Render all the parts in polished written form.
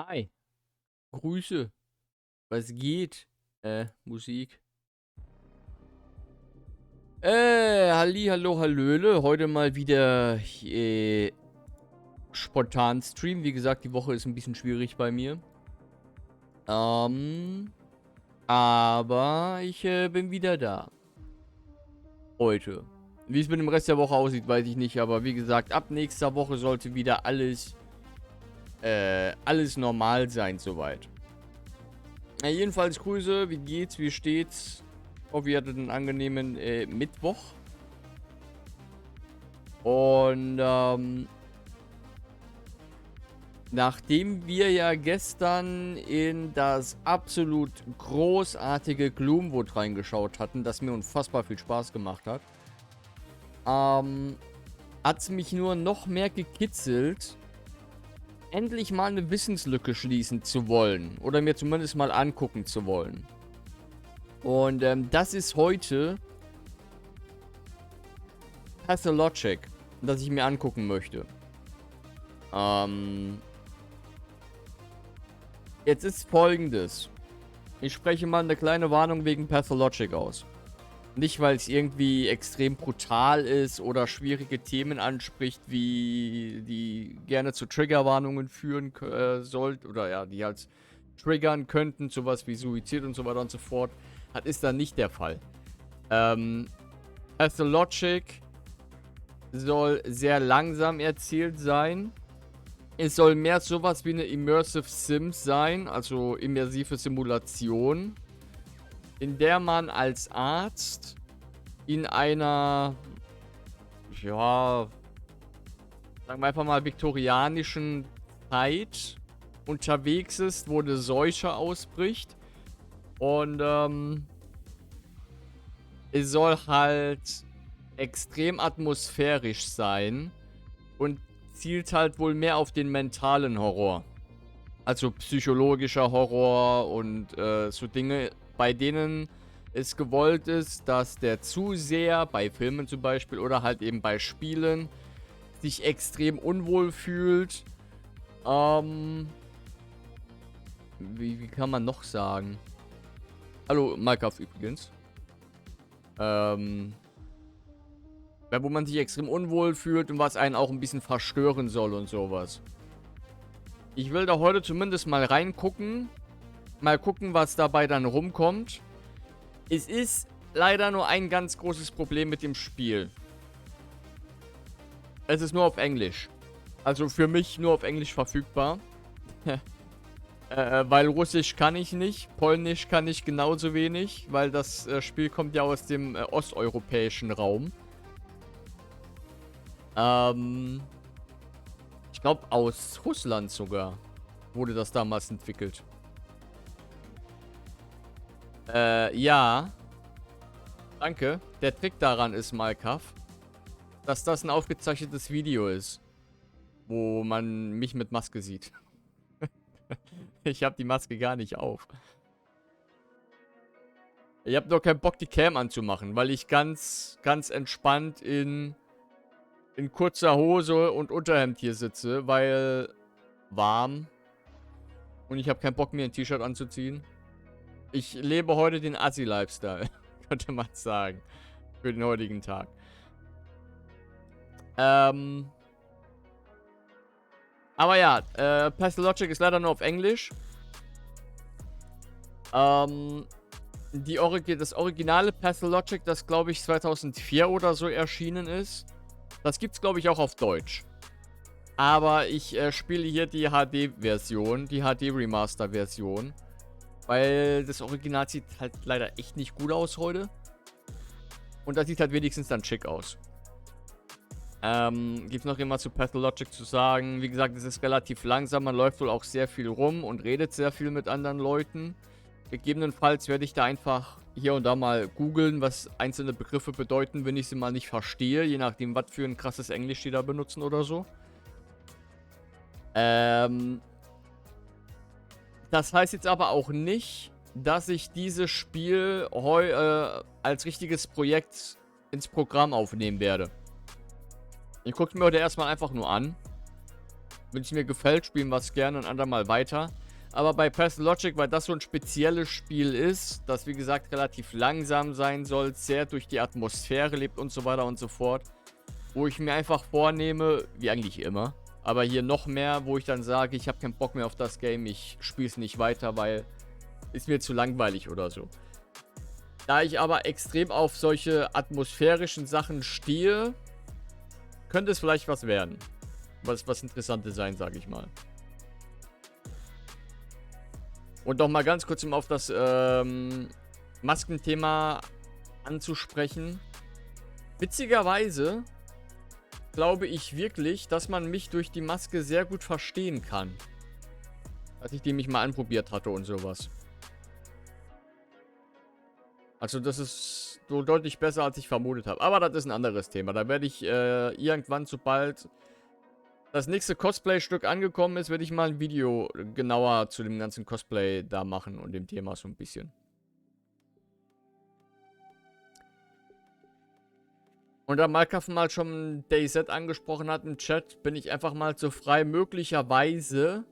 Hi, Grüße. Was geht? Musik. Halli, hallo, hallöle. Heute mal wieder spontan Stream. Wie gesagt, die Woche ist ein bisschen schwierig bei mir. Aber ich bin wieder da. Heute. Wie es mit dem Rest der Woche aussieht, weiß ich nicht. Aber wie gesagt, ab nächster Woche sollte wieder alles normal sein soweit. Jedenfalls Grüße, wie geht's, wie steht's? Hoffe, ihr hattet einen angenehmen Mittwoch. Und nachdem wir ja gestern in das absolut großartige Gloomwood reingeschaut hatten, das mir unfassbar viel Spaß gemacht hat, hat es mich nur noch mehr gekitzelt, endlich mal eine Wissenslücke schließen zu wollen. Oder mir zumindest mal angucken zu wollen. Und das ist heute Pathologic, das ich mir angucken möchte. Jetzt ist Folgendes. Ich spreche mal eine kleine Warnung wegen Pathologic aus. Nicht, weil es irgendwie extrem brutal ist oder schwierige Themen anspricht, wie die gerne zu Triggerwarnungen führen sollte. Oder ja, die halt triggern könnten, sowas wie Suizid und so weiter und so fort. Das ist dann nicht der Fall. Pathologic soll sehr langsam erzählt sein. Es soll mehr sowas wie eine Immersive Sim sein, also immersive Simulation, in der man als Arzt in einer, ja, sagen wir einfach mal viktorianischen Zeit unterwegs ist, wo eine Seuche ausbricht. Und es soll halt extrem atmosphärisch sein und zielt halt wohl mehr auf den mentalen Horror. Also psychologischer Horror und so Dinge, bei denen es gewollt ist, dass der Zuseher, bei Filmen zum Beispiel oder halt eben bei Spielen, sich extrem unwohl fühlt. Wie kann man noch sagen? Hallo, Minecraft übrigens. Wo man sich extrem unwohl fühlt und was einen auch ein bisschen verstören soll und sowas. Ich will da heute zumindest mal reingucken. Mal gucken, was dabei dann rumkommt. Es ist leider nur ein ganz großes Problem mit dem Spiel. Es ist nur auf Englisch. Also für mich nur auf Englisch verfügbar. Weil Russisch kann ich nicht. Polnisch kann ich genauso wenig. Weil das Spiel kommt ja aus dem osteuropäischen Raum. Ich glaube aus Russland sogar wurde das damals entwickelt. Ja. Danke. Der Trick daran ist, Malkav, dass das ein aufgezeichnetes Video ist, wo man mich mit Maske sieht. Ich habe die Maske gar nicht auf. Ich habe nur keinen Bock, die Cam anzumachen, weil ich ganz entspannt in kurzer Hose und Unterhemd hier sitze, weil warm. Und ich habe keinen Bock, mir ein T-Shirt anzuziehen. Ich lebe heute den Assi-Lifestyle, könnte man sagen. Für den heutigen Tag. Aber ja, Pathologic ist leider nur auf Englisch. Das originale Pathologic, das glaube ich 2004 oder so erschienen ist, das gibt's glaube ich auch auf Deutsch. Aber ich spiele hier die HD-Version, die HD-Remaster-Version. Weil das Original sieht halt leider echt nicht gut aus heute. Und das sieht halt wenigstens dann schick aus. Gibt's noch jemand zu Pathologic zu sagen? Wie gesagt, es ist relativ langsam. Man läuft wohl auch sehr viel rum und redet sehr viel mit anderen Leuten. Gegebenenfalls werde ich da einfach hier und da mal googeln, was einzelne Begriffe bedeuten, wenn ich sie mal nicht verstehe. Je nachdem, was für ein krasses Englisch die da benutzen oder so. Das heißt jetzt aber auch nicht, dass ich dieses Spiel als richtiges Projekt ins Programm aufnehmen werde. Ich gucke mir heute erstmal einfach nur an. Wenn es mir gefällt, spielen wir es gerne ein andermal weiter. Aber bei Pathologic, weil das so ein spezielles Spiel ist, das wie gesagt relativ langsam sein soll, sehr durch die Atmosphäre lebt und so weiter und so fort, wo ich mir einfach vornehme, wie eigentlich immer, aber hier noch mehr, wo ich dann sage, ich habe keinen Bock mehr auf das Game, ich spiele es nicht weiter, weil ist mir zu langweilig oder so. Da ich aber extrem auf solche atmosphärischen Sachen stehe, könnte es vielleicht was werden. Was Interessantes sein, sage ich mal. Und noch mal ganz kurz, um auf das Maskenthema anzusprechen. Witzigerweise glaube ich wirklich, dass man mich durch die Maske sehr gut verstehen kann. Als ich die mich mal anprobiert hatte und sowas. Also das ist so deutlich besser, als ich vermutet habe. Aber das ist ein anderes Thema. Da werde ich irgendwann, sobald das nächste Cosplay-Stück angekommen ist, werde ich mal ein Video genauer zu dem ganzen Cosplay da machen und dem Thema so ein bisschen. Und da Malkaff mal schon DayZ angesprochen hat im Chat, bin ich einfach mal so frei, möglicherweise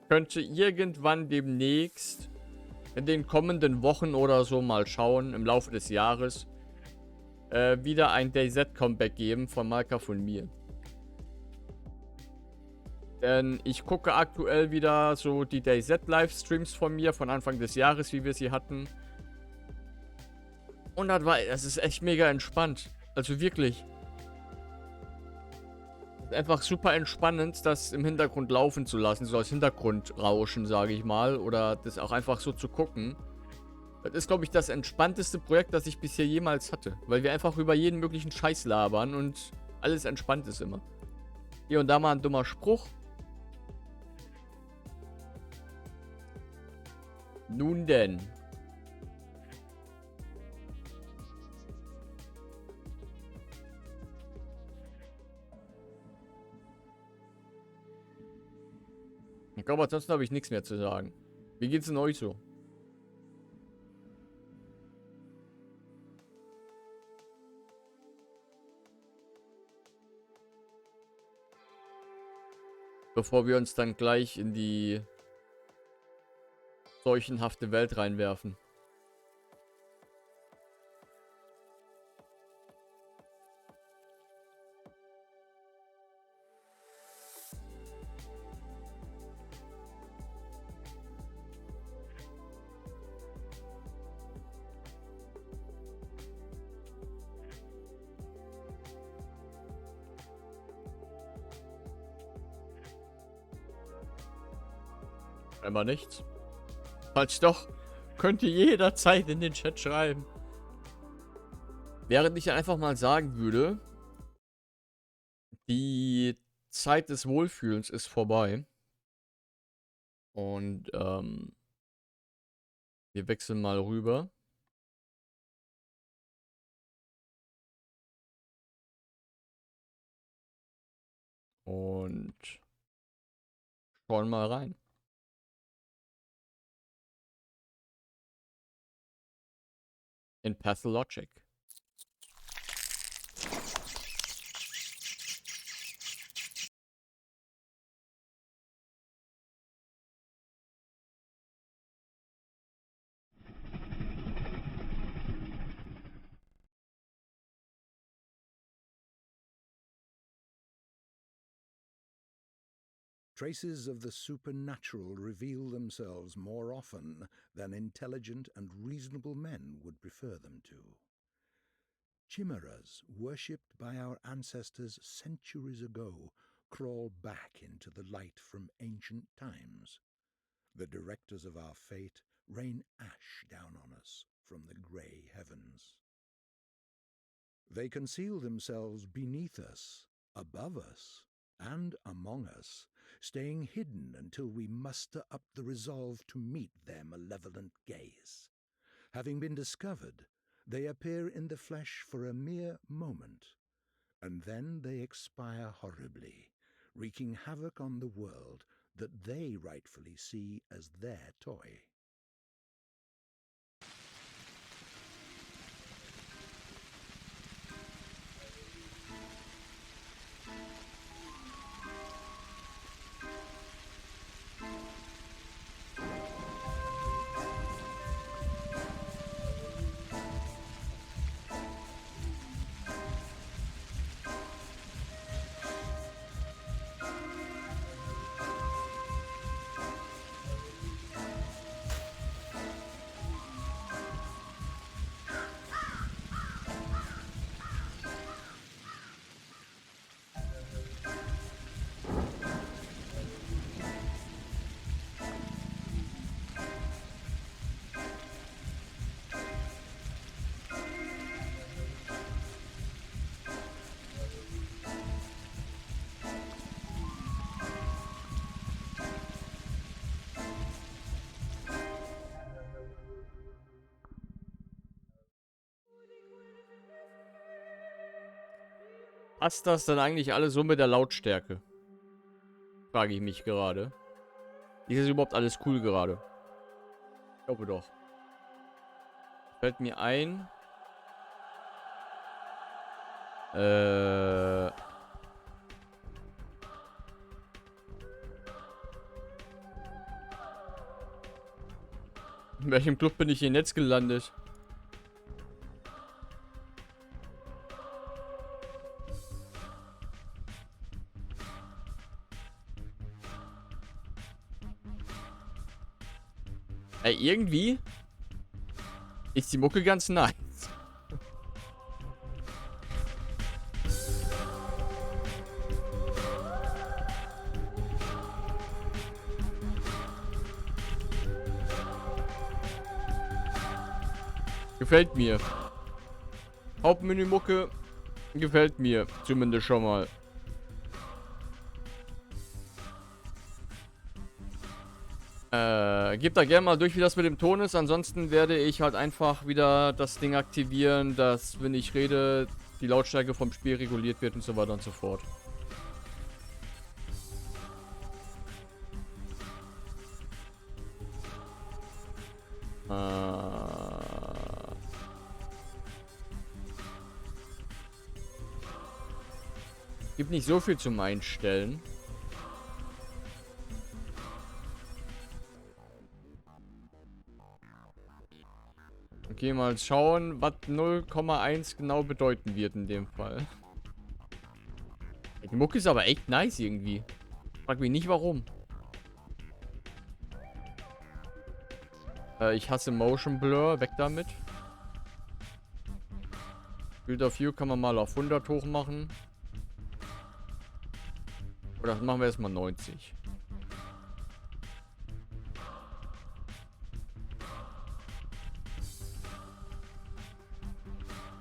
könnte irgendwann demnächst in den kommenden Wochen oder so mal schauen, im Laufe des Jahres, wieder ein DayZ-Comeback geben von Malkaff und mir. Denn ich gucke aktuell wieder so die DayZ-Livestreams von mir von Anfang des Jahres, wie wir sie hatten. Und das ist echt mega entspannt. Also wirklich. Einfach super entspannend, das im Hintergrund laufen zu lassen. So als Hintergrundrauschen, sage ich mal. Oder das auch einfach so zu gucken. Das ist, glaube ich, das entspannteste Projekt, das ich bisher jemals hatte. Weil wir einfach über jeden möglichen Scheiß labern und alles entspannt ist immer. Hier und da mal ein dummer Spruch. Nun denn. Ich glaube, ansonsten habe ich nichts mehr zu sagen. Wie geht's denn euch so? Bevor wir uns dann gleich in die seuchenhafte Welt reinwerfen. Einmal nichts. Falls doch, könnt ihr jederzeit in den Chat schreiben. Während ich einfach mal sagen würde, die Zeit des Wohlfühlens ist vorbei. Und wir wechseln mal rüber. Und schauen mal rein. In Pathologic. Traces of the supernatural reveal themselves more often than intelligent and reasonable men would prefer them to. Chimeras, worshipped by our ancestors centuries ago, crawl back into the light from ancient times. The directors of our fate rain ash down on us from the grey heavens. They conceal themselves beneath us, above us, and among us, staying hidden until we muster up the resolve to meet their malevolent gaze. Having been discovered, they appear in the flesh for a mere moment, and then they expire horribly, wreaking havoc on the world that they rightfully see as their toy. Passt das dann eigentlich alles so mit der Lautstärke? Frage ich mich gerade. Ist das überhaupt alles cool gerade? Ich glaube doch. Fällt mir ein. In welchem Club bin ich hier jetzt gelandet? Ey, irgendwie ist die Mucke ganz nice. Gefällt mir. Hauptmenü-Mucke gefällt mir zumindest schon mal. Gebt da gerne mal durch, wie das mit dem Ton ist. Ansonsten werde ich halt einfach wieder das Ding aktivieren, dass, wenn ich rede, die Lautstärke vom Spiel reguliert wird und so weiter und so fort. Gibt nicht so viel zum Einstellen. Okay, mal schauen, was 0,1 genau bedeuten wird in dem Fall. Die Mucke ist aber echt nice irgendwie. Frag mich nicht warum. Ich hasse Motion Blur, weg damit. Field of View kann man mal auf 100 hoch machen. Oder machen wir erstmal 90.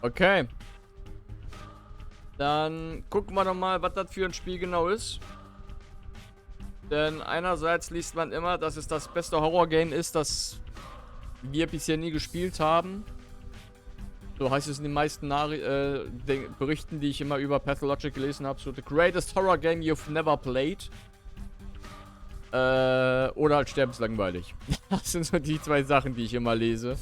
Okay. Dann gucken wir doch mal, was das für ein Spiel genau ist. Denn einerseits liest man immer, dass es das beste Horror-Game ist, das wir bisher nie gespielt haben. So heißt es in den meisten Berichten, die ich immer über Pathologic gelesen habe. So, the greatest horror game you've never played. Oder halt sterbenslangweilig. Das sind so die zwei Sachen, die ich immer lese.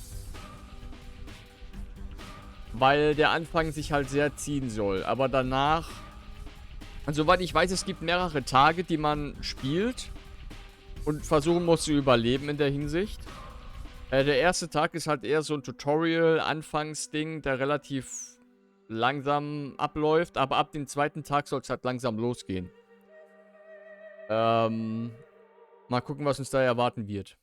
Weil der Anfang sich halt sehr ziehen soll. Aber danach... Und soweit ich weiß, es gibt mehrere Tage, die man spielt. Und versuchen muss zu überleben in der Hinsicht. Der erste Tag ist halt eher so ein Tutorial-Anfangsding, der relativ langsam abläuft. Aber ab dem zweiten Tag soll es halt langsam losgehen. Mal gucken, was uns da erwarten wird.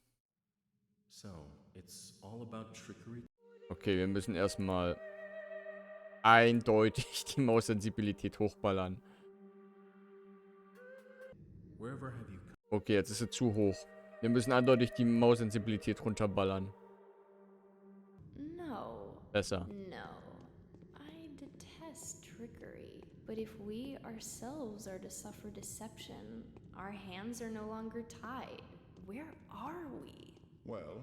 Okay, wir müssen erstmal eindeutig die Maussensibilität hochballern. Okay, jetzt ist sie zu hoch. Wir müssen eindeutig die Maussensibilität runterballern. No. Besser. No. I detest trickery. But if we ourselves are to suffer deception, our hands are no longer tied. Where are we? Well,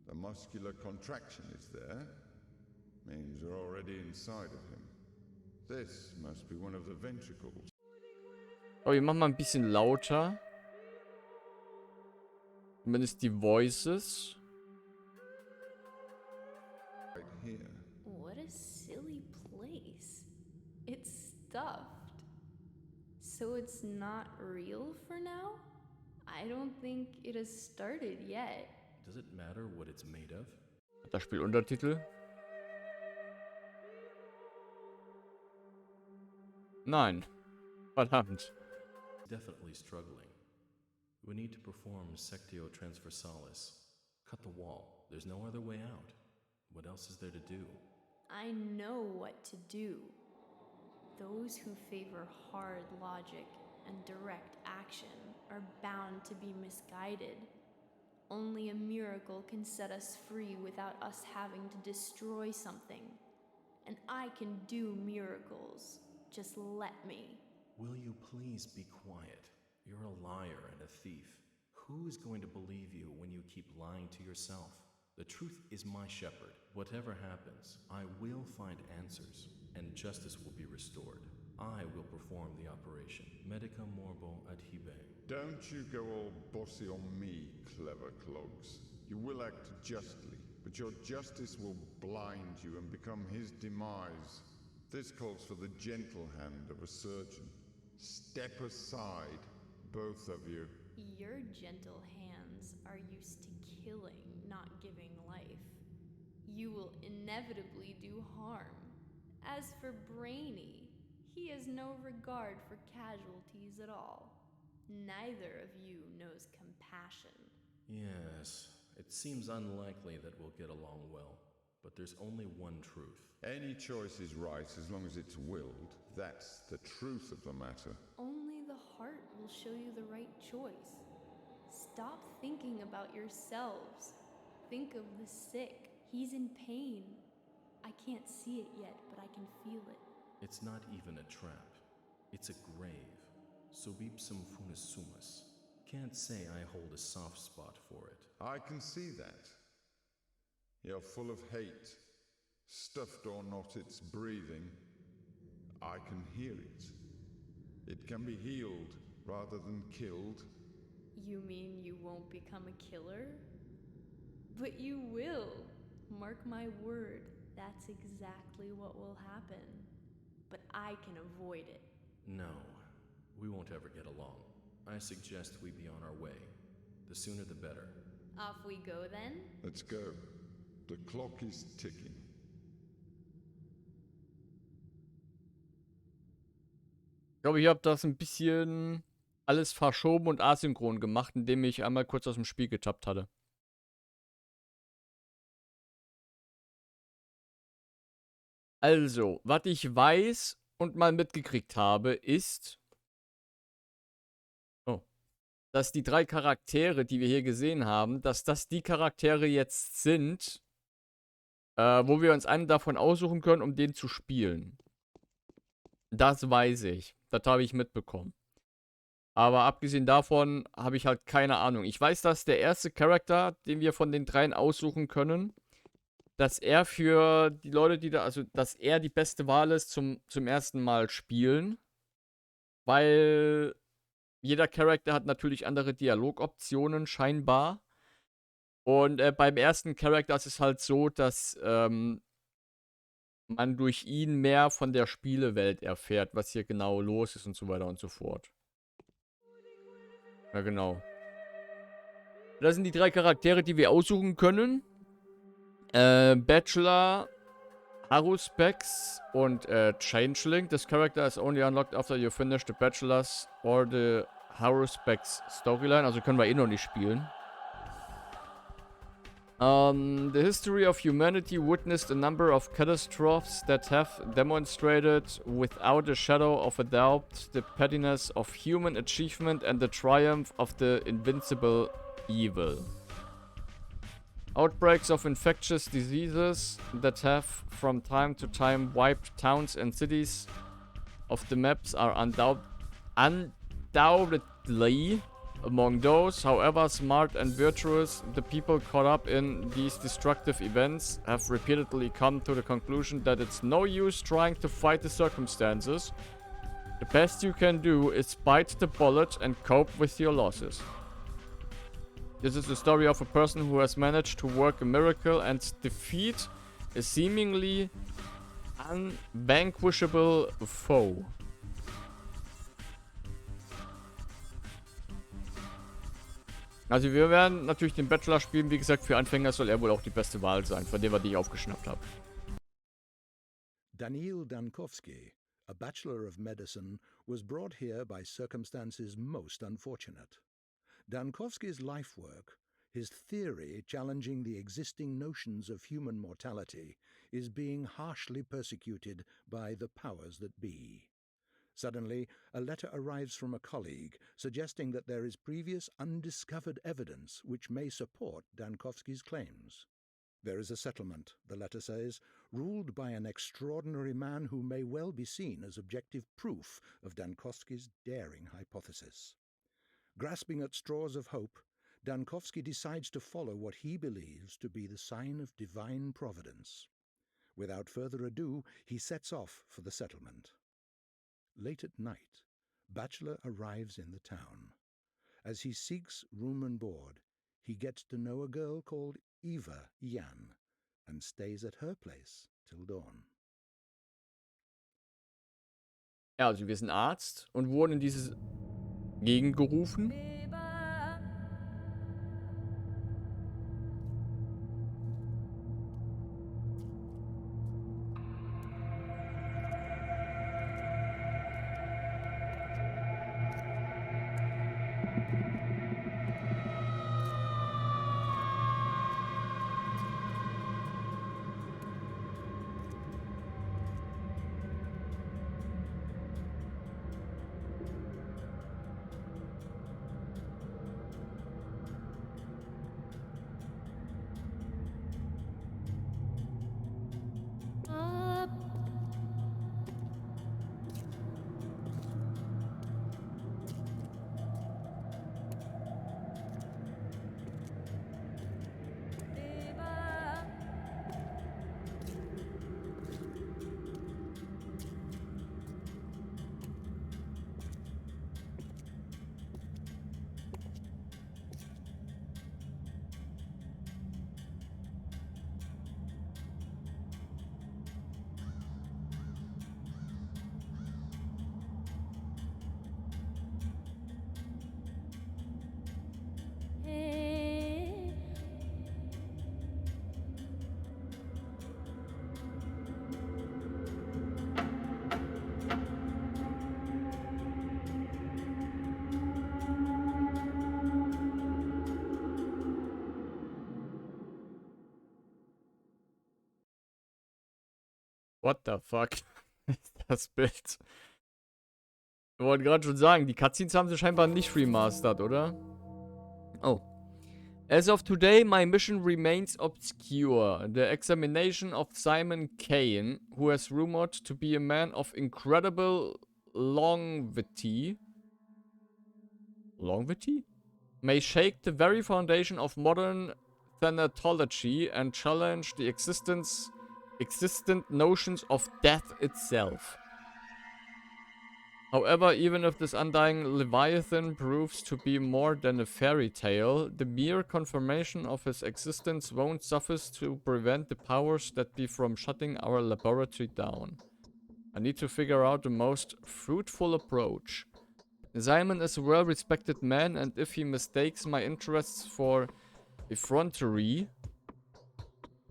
the muscular contraction is there. Means you're already inside of him. This must be one of the ventricles. Oh, wir machen mal ein bisschen lauter. Zumindest die Voices. Right here. What a silly place. It's stuffed. So it's not real for now? I don't think it has started yet. Does it matter what it's made of? Hat das Spiel Untertitel? Nein. Verdammt. Definitely struggling. We need to perform sectio transversalis. Cut the wall. There's no other way out. What else is there to do? I know what to do. Those who favor hard logic and direct action are bound to be misguided. Only a miracle can set us free without us having to destroy something. And I can do miracles. Just let me. Will you please be quiet? You're a liar and a thief. Who is going to believe you when you keep lying to yourself? The truth is my shepherd. Whatever happens, I will find answers, and justice will be restored. I will perform the operation. Medica morbo adhibe. Don't you go all bossy on me, clever clogs. You will act justly, but your justice will blind you and become his demise. This calls for the gentle hand of a surgeon. Step aside, both of you. Your gentle hands are used to killing, not giving life. You will inevitably do harm. As for Brainy, he has no regard for casualties at all. Neither of you knows compassion. Yes, it seems unlikely that we'll get along well, but there's only one truth. Any choice is right as long as it's willed. That's the truth of the matter. Only the heart will show you the right choice. Stop thinking about yourselves. Think of the sick. He's in pain. I can't see it yet, but I can feel it. It's not even a trap. It's a grave. Subipsum funisumus. Can't say I hold a soft spot for it. I can see that. You're full of hate. Stuffed or not, it's breathing. I can hear it. It can be healed rather than killed. You mean you won't become a killer? But you will. Mark my word, that's exactly what will happen. But I can avoid it. No, we won't ever get along. I suggest we be on our way. The sooner the better. Off we go then? Let's go. The clock is ticking. Ich glaube, ich habe das ein bisschen alles verschoben und asynchron gemacht, indem ich einmal kurz aus dem Spiel getappt hatte. Also, was ich weiß und mal mitgekriegt habe, ist, dass die 3 Charaktere, die wir hier gesehen haben, dass das die Charaktere jetzt sind, wo wir uns einen davon aussuchen können, um den zu spielen. Das weiß ich. Das habe ich mitbekommen. Aber abgesehen davon habe ich halt keine Ahnung. Ich weiß, dass der erste Charakter, den wir von den 3 aussuchen können, dass er für die Leute, die da, also dass er die beste Wahl ist zum ersten Mal spielen. Weil jeder Charakter hat natürlich andere Dialogoptionen, scheinbar. Und beim ersten Charakter ist es halt so, dass man durch ihn mehr von der Spielewelt erfährt, was hier genau los ist und so weiter und so fort. Ja, genau. Das sind die 3 Charaktere, die wir aussuchen können. Bachelor, Haruspex und Changeling. This character is only unlocked after you finish the Bachelor's or the Haruspex Storyline. Also können wir eh noch nicht spielen. The history of humanity witnessed a number of catastrophes that have demonstrated without a shadow of a doubt the pettiness of human achievement and the triumph of the invincible evil. Outbreaks of infectious diseases that have from time to time wiped towns and cities of the maps are undoubtedly among those, however smart and virtuous, the people caught up in these destructive events have repeatedly come to the conclusion that it's no use trying to fight the circumstances. The best you can do is bite the bullet and cope with your losses. This is the story of a person who has managed to work a miracle and defeat a seemingly unvanquishable foe. Also wir werden natürlich den Bachelor spielen. Wie gesagt, für Anfänger soll er wohl auch die beste Wahl sein, von dem wir die aufgeschnappt haben. Daniil Dankovsky, a Bachelor of Medicine, was brought here by circumstances most unfortunate. Dankovsky's life work, his theory challenging the existing notions of human mortality, is being harshly persecuted by the powers that be. Suddenly, a letter arrives from a colleague suggesting that there is previous undiscovered evidence which may support Dankovsky's claims. There is a settlement, the letter says, ruled by an extraordinary man who may well be seen as objective proof of Dankovsky's daring hypothesis. Grasping at straws of hope, Dankovsky decides to follow what he believes to be the sign of divine providence. Without further ado, he sets off for the settlement. Late at night, Bachelor arrives in the town. As he seeks room and board, he gets to know a girl called Eva Jan and stays at her place till dawn. Ja, also wir sind Arzt und wurden in diese Gegend gerufen. What the fuck? Das Bild. Wir wollten gerade schon sagen, die Cutscenes haben sie scheinbar nicht remastered, oder? Oh. As of today, my mission remains obscure. The examination of Simon Kane, who is rumored to be a man of incredible longevity. Longevity? May shake the very foundation of modern thanatology and challenge the existent notions of death itself. However, even if this undying Leviathan proves to be more than a fairy tale, the mere confirmation of his existence won't suffice to prevent the powers that be from shutting our laboratory down. I need to figure out the most fruitful approach. Simon is a well-respected man, and if he mistakes my interests for effrontery,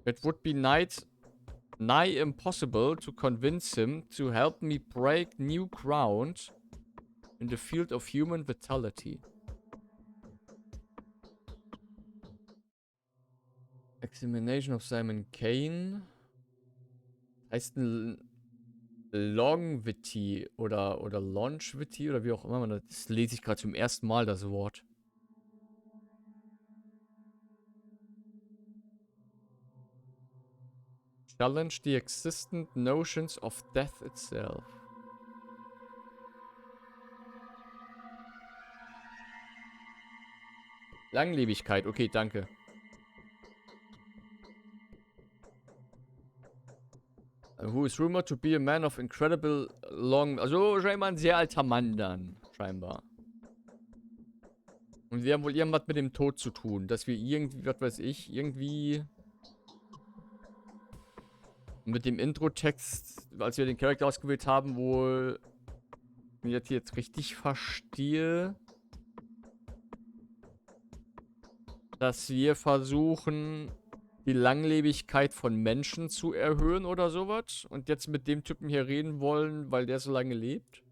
it would be nigh impossible to convince him to help me break new ground in the field of human vitality. Examination of Simon Kane. Heißt ein Longevity oder Longevity oder wie auch immer man das lese ich gerade zum ersten Mal, das Wort. Challenge the existent notions of death itself. Langlebigkeit, okay, danke. Who is rumored to be a man of incredible long... Also scheinbar ein sehr alter Mann dann, scheinbar. Und wir haben wohl irgendwas mit dem Tod zu tun. Dass wir irgendwie, was weiß ich, irgendwie... Mit dem Intro-Text, als wir den Charakter ausgewählt haben, wohl... Wenn ich das jetzt richtig verstehe... Dass wir versuchen, die Langlebigkeit von Menschen zu erhöhen oder sowas. Und jetzt mit dem Typen hier reden wollen, weil der so lange lebt.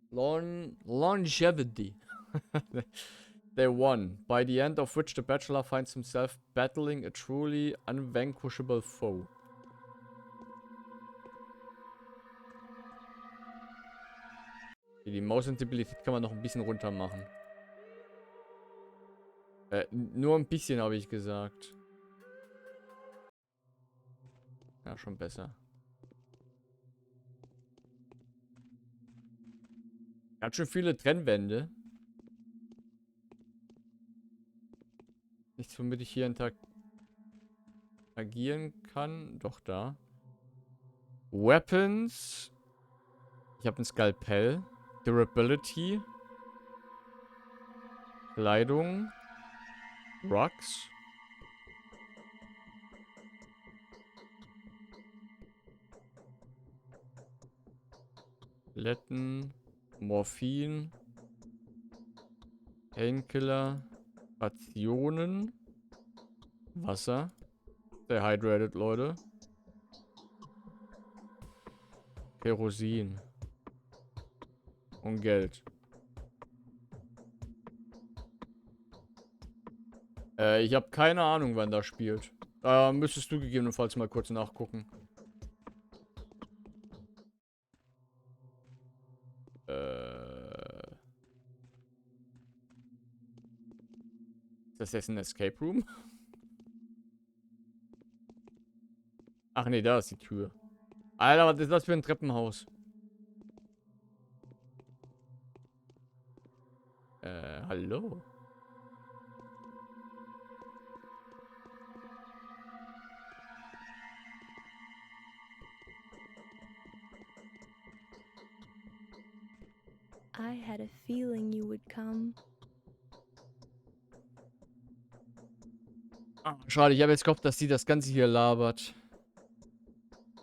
Longevity. Day 1. By the end of which the Bachelor finds himself battling a truly unvanquishable foe. Die Maussensibilität kann man noch ein bisschen runter machen. Nur ein bisschen, habe ich gesagt. Ja, schon besser. Ganz schön viele Trennwände. Nichts, womit ich hier einen Tag agieren kann. Doch, da. Weapons. Ich habe ein Skalpell. Durability. Kleidung. Rocks. Tabletten. Morphin. Painkiller. Rationen. Wasser. Stay hydrated, Leute. Kerosin. Und Geld. Ich habe keine Ahnung, wann das spielt. Da müsstest du gegebenenfalls mal kurz nachgucken. Ist das jetzt ein Escape Room? Ach nee, da ist die Tür. Alter, was ist das für ein Treppenhaus? Hallo? I had a feeling you would come. Ah, schade, ich habe jetzt gehofft, dass sie das Ganze hier labert.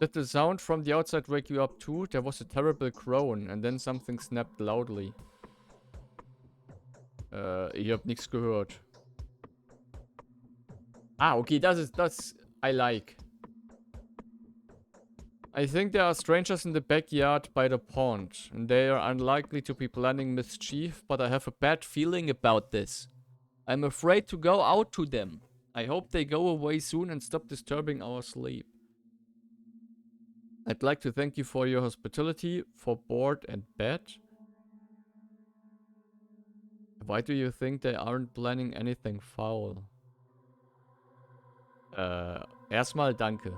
Did the sound from the outside wake you up too? There was a terrible groan and then something snapped loudly. Ich habe nichts gehört. Ah, okay, das ist das. I like. I think there are strangers in the backyard by the pond, and they are unlikely to be planning mischief, but I have a bad feeling about this. I'm afraid to go out to them. I hope they go away soon and stop disturbing our sleep. I'd like to thank you for your hospitality, for board and bed. Why do you think they aren't planning anything foul? Erstmal danke.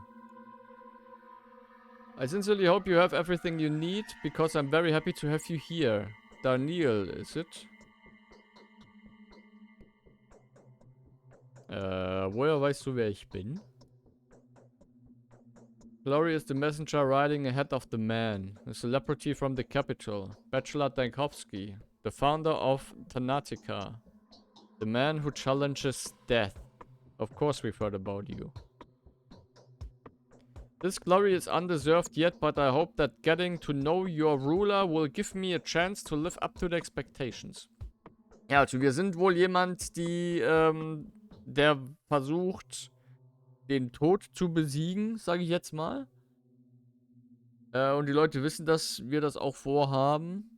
I sincerely hope you have everything you need, because I'm very happy to have you here. Daniel, is it? Woher weißt du, wer ich bin? Glory is the messenger riding ahead of the man, a celebrity from the capital, Bachelor Dankovsky, the founder of Thanatica, the man who challenges death. Of course we've heard about you. This glory is undeserved yet, but I hope that getting to know your ruler will give me a chance to live up to the expectations. Ja, also wir sind wohl jemand, der versucht, den Tod zu besiegen, sage ich jetzt mal. Und die Leute wissen, dass wir das auch vorhaben.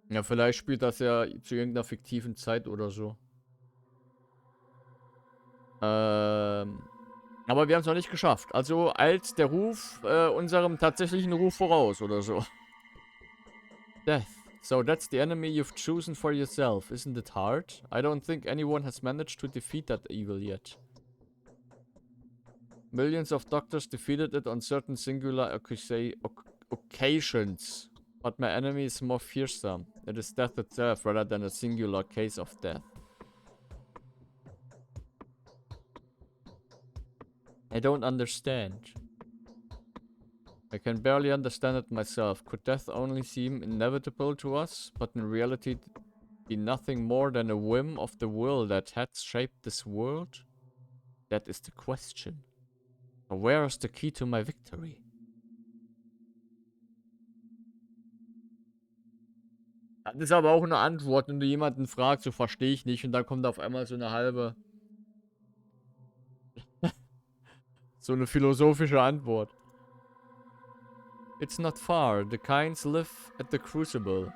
Ja, vielleicht spielt das ja zu irgendeiner fiktiven Zeit oder so. Aber wir haben es noch nicht geschafft. Also eilt der Ruf unserem tatsächlichen Ruf voraus oder so. Death. So that's the enemy you've chosen for yourself. Isn't it hard? I don't think anyone has managed to defeat that evil yet. Millions of doctors defeated it on certain singular occasions. But my enemy is more fearsome. It is death itself rather than a singular case of death. I don't understand. I can barely understand it myself. Could death only seem inevitable to us, but in reality be nothing more than a whim of the will that had shaped this world? That is the question. Where is the key to my victory? Das ist aber auch eine Antwort, wenn du jemanden fragst, so verstehe ich nicht, und dann kommt auf einmal so eine halbe, so eine philosophische Antwort. It's not far. The Kynes live at the Crucible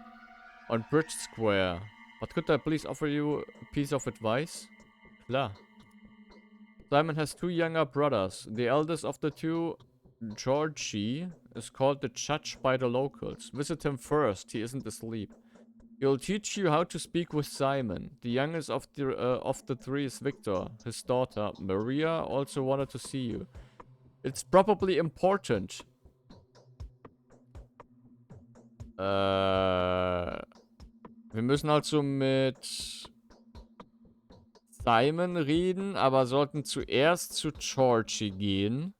on Bridge Square. But could I please offer you a piece of advice? Klar. Simon has two younger brothers. The eldest of the two, Georgie, is called the Judge by the locals. Visit him first. He isn't asleep. He'll teach you how to speak with Simon. The youngest of the three is Victor. His daughter, Maria, also wanted to see you. It's probably important. Wir müssen also mit Simon reden, aber sollten zuerst zu Georgie gehen.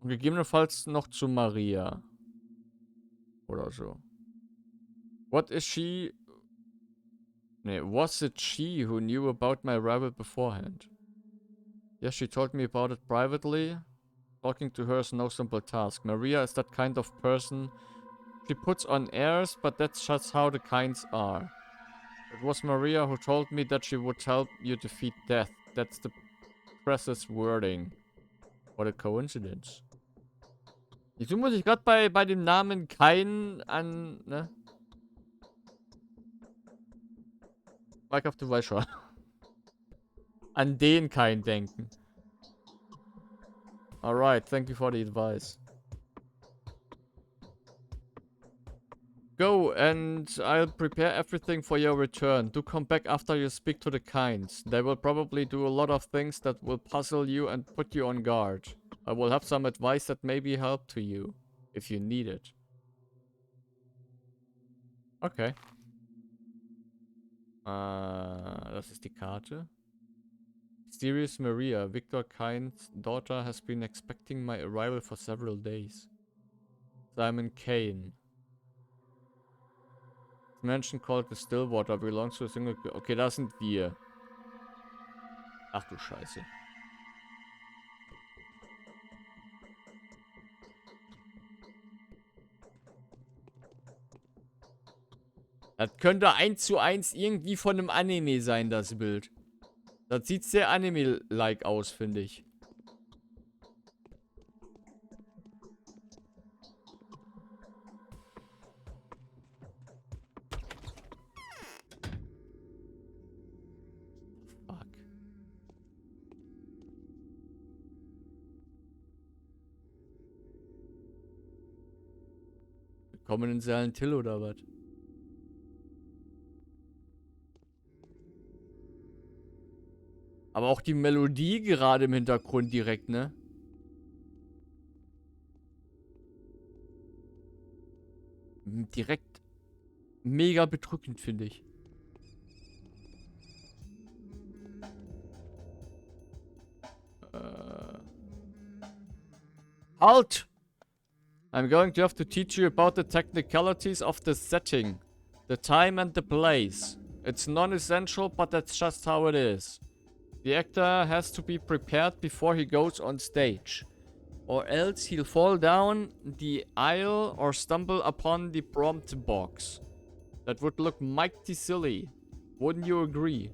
Und gegebenenfalls noch zu Maria. Oder so. What is she... Nee, was it she who knew about my arrival beforehand? Yes, she told me about it privately. Talking to her is no simple task. Maria is that kind of person. She puts on airs, but that's just how the kinds are. It was Maria who told me that she would help you defeat death. That's the press's wording. What a coincidence. Wieso muss ich gerade bei dem Namen Kain an, ne? Minecraft, du weißt schon. An den Kain denken. Alright, thank you for the advice. Go, and I'll prepare everything for your return. Do come back after you speak to the kinds. They will probably do a lot of things that will puzzle you and put you on guard. I will have some advice that may be help to you, if you need it. Okay. Das ist die Karte. Mysterious Maria, Victor Kind's daughter, has been expecting my arrival for several days. Simon Kane. Mansion called the Stillwater belongs to a single... Okay, da sind wir. Ach du Scheiße. Das könnte 1:1 irgendwie von einem Anime sein, das Bild. Das sieht sehr Anime-like aus, finde ich. Fuck. Willkommen in Silent Hill oder was? Aber auch die Melodie gerade im Hintergrund direkt, ne? Direkt mega bedrückend, finde ich. Halt! I'm going to have to teach you about the technicalities of the setting, the time and the place. It's non-essential, but that's just how it is. The actor has to be prepared before he goes on stage, or else he'll fall down the aisle or stumble upon the prompt box. That would look mighty silly. Wouldn't you agree?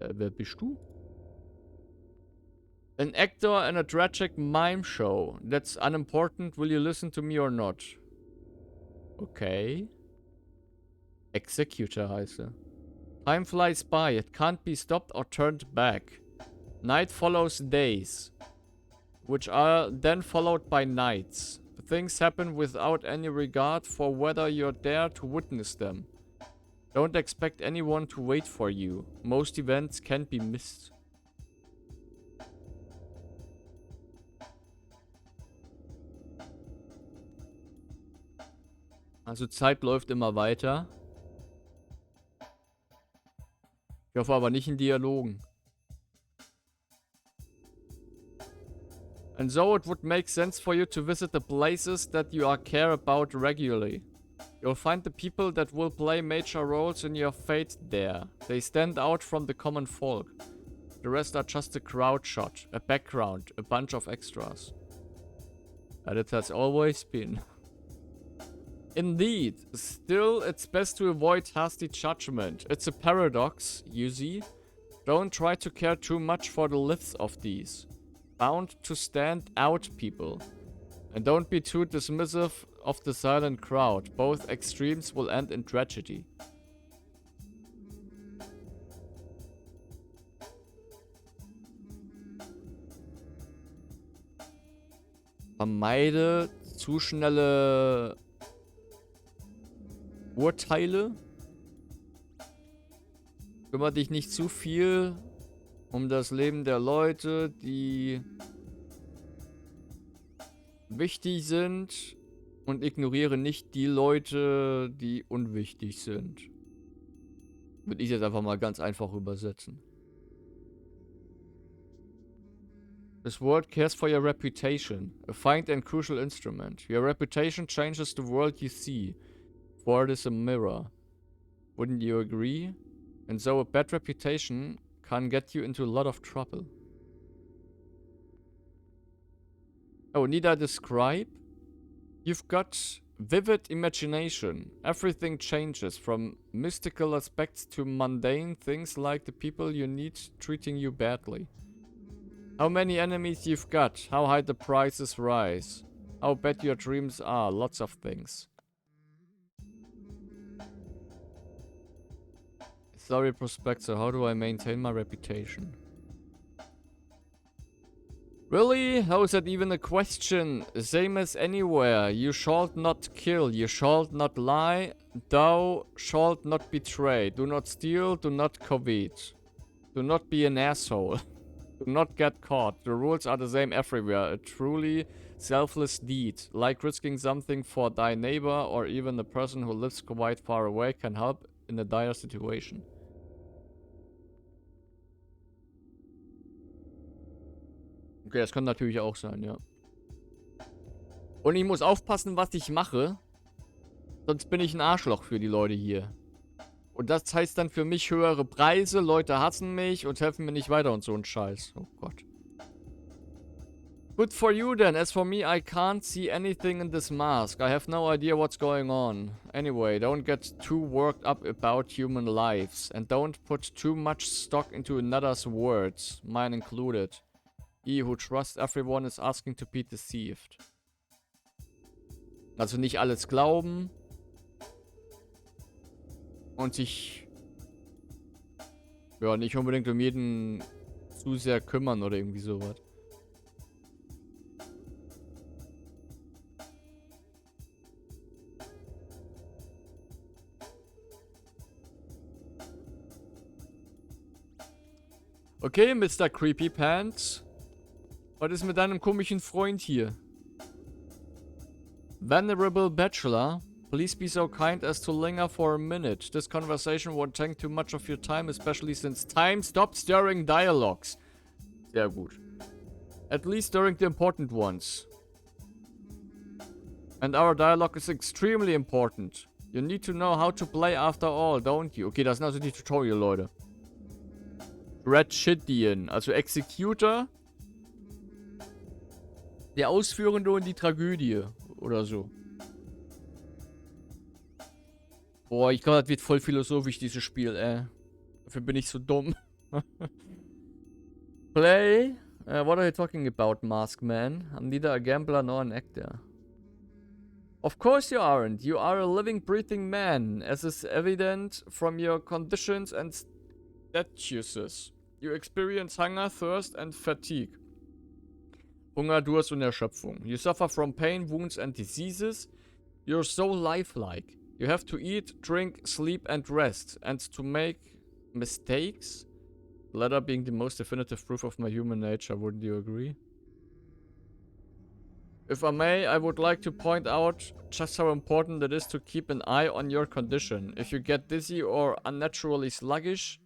Wer bist du? An actor in a tragic mime show. That's unimportant. Will you listen to me or not? Okay. Executor heißt er. Time flies by. It can't be stopped or turned back. Night follows days, which are then followed by nights. Things happen without any regard for whether you're there to witness them. Don't expect anyone to wait for you. Most events can't be missed. Also Zeit läuft immer weiter. Ich hoffe aber nicht in Dialogen. And so it would make sense for you to visit the places that you care about regularly. You'll find the people that will play major roles in your fate there. They stand out from the common folk. The rest are just a crowd shot, a background, a bunch of extras. And it has always been. Indeed, still it's best to avoid hasty judgment. It's a paradox, you see. Don't try to care too much for the lives of these. Bound to stand out people. And don't be too dismissive of the silent crowd. Both extremes will end in tragedy. Vermeide zu schnelle Urteile. Kümmere dich nicht zu viel um das Leben der Leute, die wichtig sind und ignoriere nicht die Leute, die unwichtig sind. Würde ich jetzt einfach mal ganz einfach übersetzen. This world cares for your reputation, a fine and crucial instrument. Your reputation changes the world you see, for it is a mirror. Wouldn't you agree? And so a bad reputation can get you into a lot of trouble. Oh, need I describe? You've got vivid imagination. Everything changes, from mystical aspects to mundane things like the people you meet treating you badly. How many enemies you've got, how high the prices rise, how bad your dreams are, lots of things. Sorry, Prospector, how do I maintain my reputation? Really? How is that even a question? Same as anywhere. You shalt not kill, you shalt not lie, thou shalt not betray, do not steal, do not covet. Do not be an asshole. Do not get caught. The rules are the same everywhere. A truly selfless deed, like risking something for thy neighbor or even the person who lives quite far away, can help in a dire situation. Okay, das kann natürlich auch sein, ja. Und ich muss aufpassen, was ich mache. Sonst bin ich ein Arschloch für die Leute hier. Und das heißt dann für mich höhere Preise, Leute hassen mich und helfen mir nicht weiter und so ein Scheiß. Oh Gott. Good for you then. As for me, I can't see anything in this mask. I have no idea what's going on. Anyway, don't get too worked up about human lives. And don't put too much stock into another's words, mine included. He who trusts everyone is asking to be deceived. Also nicht alles glauben. Und sich ja nicht unbedingt um jeden zu sehr kümmern oder irgendwie sowas. Okay, Mr. Creepy Pants. Was ist mit deinem komischen Freund hier? Venerable Bachelor, please be so kind as to linger for a minute. This conversation won't take too much of your time, especially since time stops during dialogues. Sehr gut. At least during the important ones. And our dialogue is extremely important. You need to know how to play after all, don't you? Okay, das sind also die Tutorial, Leute. Ratchetian, also Executor. Der Ausführende und die Tragödie. Oder so. Boah, ich glaube, das wird voll philosophisch, dieses Spiel, ey. Dafür bin ich so dumm. Play? What are you talking about, Mask Man? I'm neither a gambler nor an actor. Of course you aren't. You are a living, breathing man, as is evident from your conditions and statuses. You experience hunger, thirst and fatigue. Hunger, Durst und Erschöpfung. You suffer from pain, wounds and diseases. You're so lifelike. You have to eat, drink, sleep and rest. And to make mistakes? The latter being the most definitive proof of my human nature, wouldn't you agree? If I may, I would like to point out just how important it is to keep an eye on your condition. If you get dizzy or unnaturally sluggish,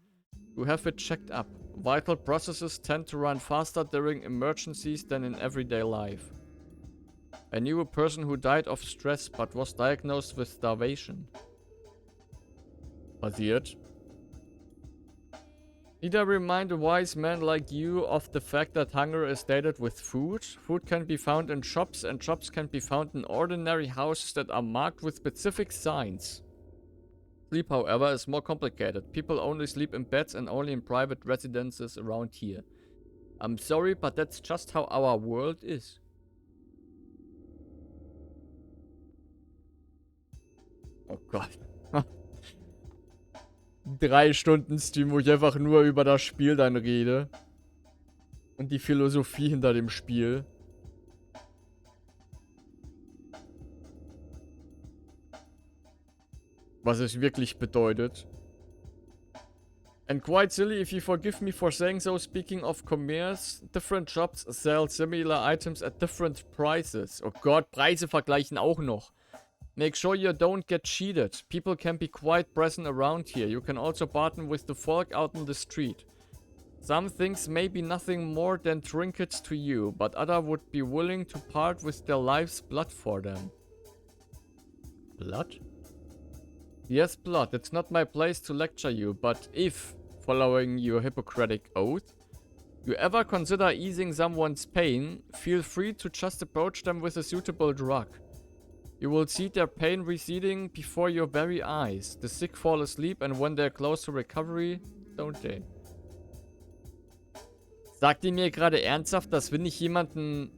you have it checked up. Vital processes tend to run faster during emergencies than in everyday life. I knew a person who died of stress but was diagnosed with starvation. Passiert. Need I remind a wise man like you of the fact that hunger is dated with food? Food can be found in shops, and shops can be found in ordinary houses that are marked with specific signs. Sleep, however, is more complicated. People only sleep in beds and only in private residences around here. I'm sorry, but that's just how our world is. Oh Gott. 3 Stunden Stream, wo ich einfach nur über das Spiel dann rede. Und die Philosophie hinter dem Spiel. Was es wirklich bedeutet. And quite silly if you forgive me for saying so. Speaking of commerce, different shops sell similar items at different prices. Oh Gott, Preise vergleichen auch noch. Make sure you don't get cheated. People can be quite present around here. You can also barter with the folk out in the street. Some things may be nothing more than trinkets to you, but others would be willing to part with their life's blood for them. Blood? Yes, blood. It's not my place to lecture you, but if, following your Hippocratic oath, you ever consider easing someone's pain, feel free to just approach them with a suitable drug. You will see their pain receding before your very eyes. The sick fall asleep, and when they're close to recovery, don't they? Sagt ihr mir gerade ernsthaft, dass wenn ich jemanden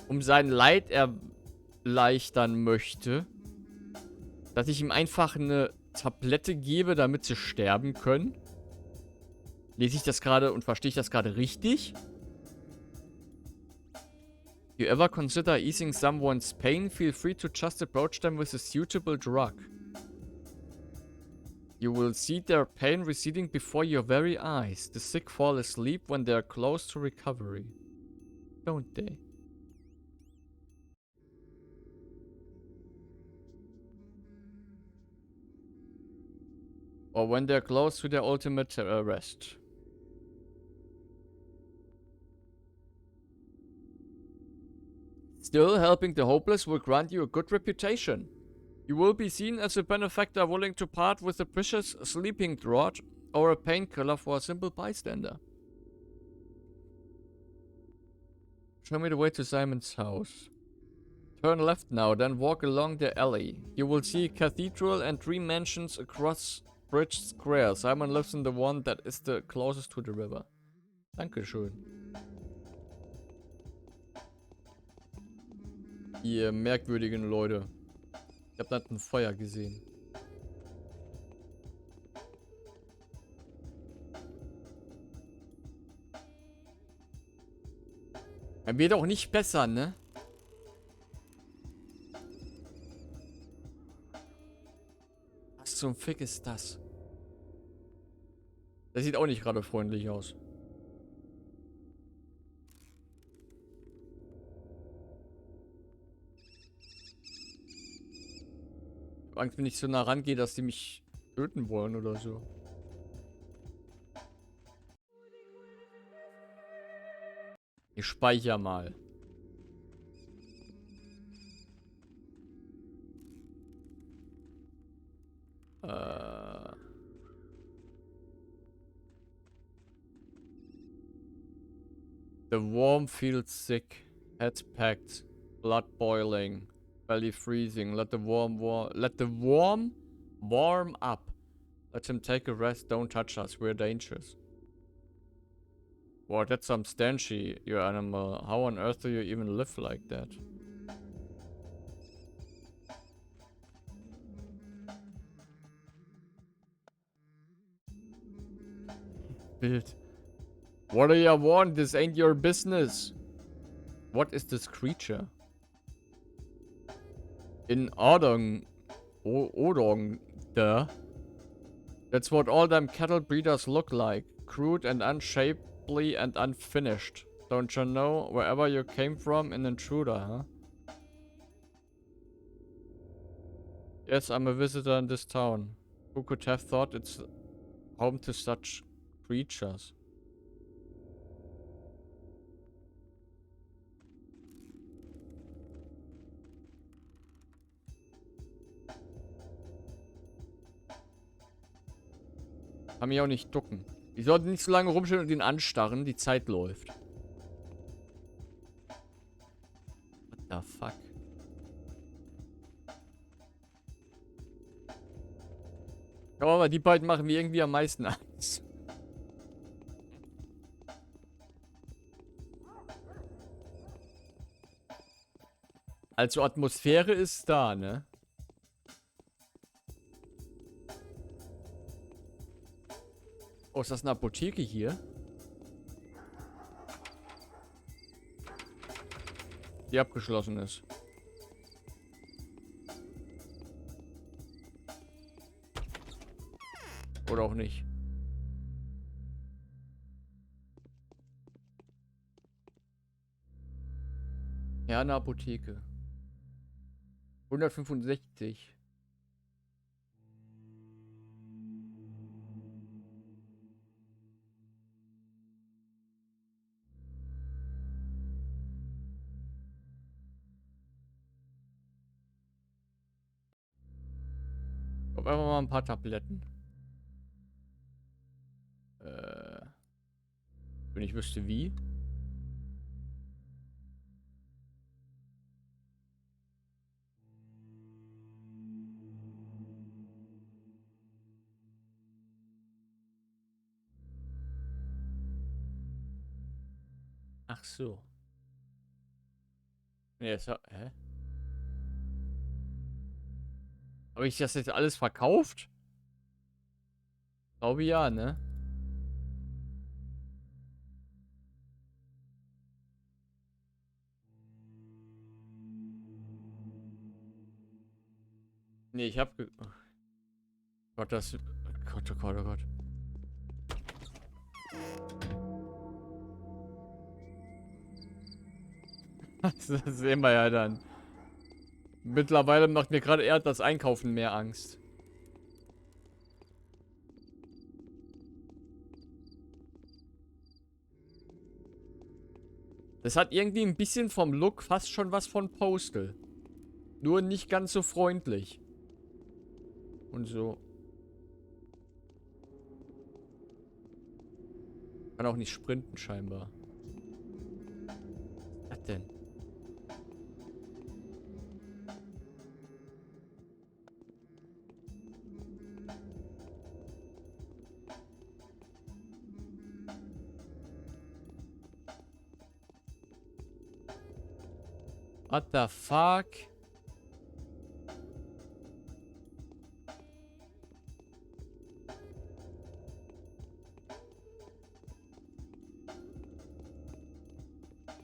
um sein Leid erleichtern möchte, dass ich ihm einfach eine Tablette gebe, damit sie sterben können? Lese ich das gerade und verstehe ich das gerade richtig? You ever consider easing someone's pain? Feel free to just approach them with a suitable drug. You will see their pain receding before your very eyes. The sick fall asleep when they are close to recovery. Don't they? Or when they're close to their ultimate rest. Still, helping the hopeless will grant you a good reputation. You will be seen as a benefactor willing to part with a precious sleeping draught or a painkiller for a simple bystander. Show me the way to Simon's house. Turn left now, then walk along the alley. You will see a cathedral and 3 mansions across Bridge Square. Simon lives in the one that is the closest to the river. Dankeschön. Ihr merkwürdigen Leute. Ich hab da ein Feuer gesehen. Er wird auch nicht besser, ne? Was zum Fick ist das? Der sieht auch nicht gerade freundlich aus. Ich hab Angst, wenn ich so nah rangehe, dass die mich töten wollen oder so. Ich speichere mal. The worm feels sick, head packed, blood boiling, belly freezing. Let the worm warm up. Let him take a rest. Don't touch us. We're dangerous. Wow, that's some stanchy, you animal. How on earth do you even live like that? Bild. What do you want? This ain't your business. What is this creature? In Odong, that's what all them cattle breeders look like. Crude and unshapely and unfinished. Don't you know? Wherever you came from, an intruder, huh? Yes, I'm a visitor in this town. Who could have thought it's home to such creatures? Kann mich auch nicht ducken. Die sollten nicht so lange rumstehen und ihn anstarren. Die Zeit läuft. What the fuck? Aber die beiden machen mir irgendwie am meisten Angst. Also Atmosphäre ist da, ne? Oh, ist das eine Apotheke hier? Die abgeschlossen ist. Oder auch nicht. Ja, eine Apotheke. 165. Ich glaub, einfach mal ein paar Tabletten. Wenn ich wüsste wie. Ach so. Nee, hä? Habe ich das jetzt alles verkauft? Glaube ja, ne? Nee, ich hab oh Gott, das. Oh Gott, oh Gott, oh Gott. Das sehen wir ja dann. Mittlerweile macht mir gerade eher das Einkaufen mehr Angst. Das hat irgendwie ein bisschen vom Look fast schon was von Postal. Nur nicht ganz so freundlich. Und so. Kann auch nicht sprinten scheinbar. Was denn? What the fuck?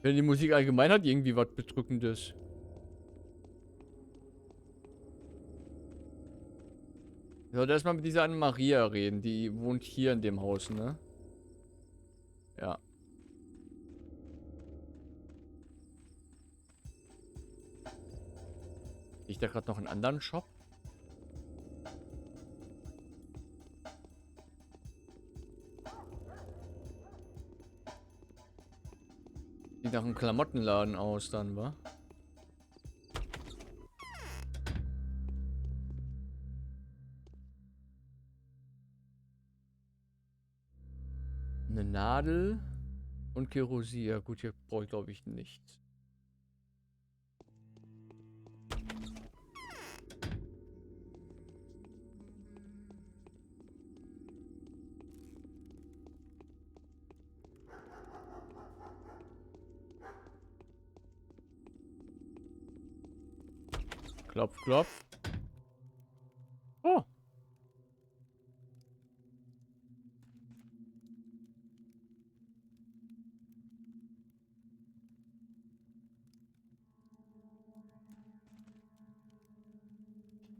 Wenn die Musik allgemein hat irgendwie was Bedrückendes. Ich sollte erstmal mit dieser Anne-Maria reden. Die wohnt hier in dem Haus, ne? Ja. Sehe ich da gerade noch einen anderen Shop? Sieht nach einem Klamottenladen aus dann, wa? Eine Nadel und Kerosin. Ja gut, hier brauche ich glaube ich nichts. Klopf, klopf. Oh.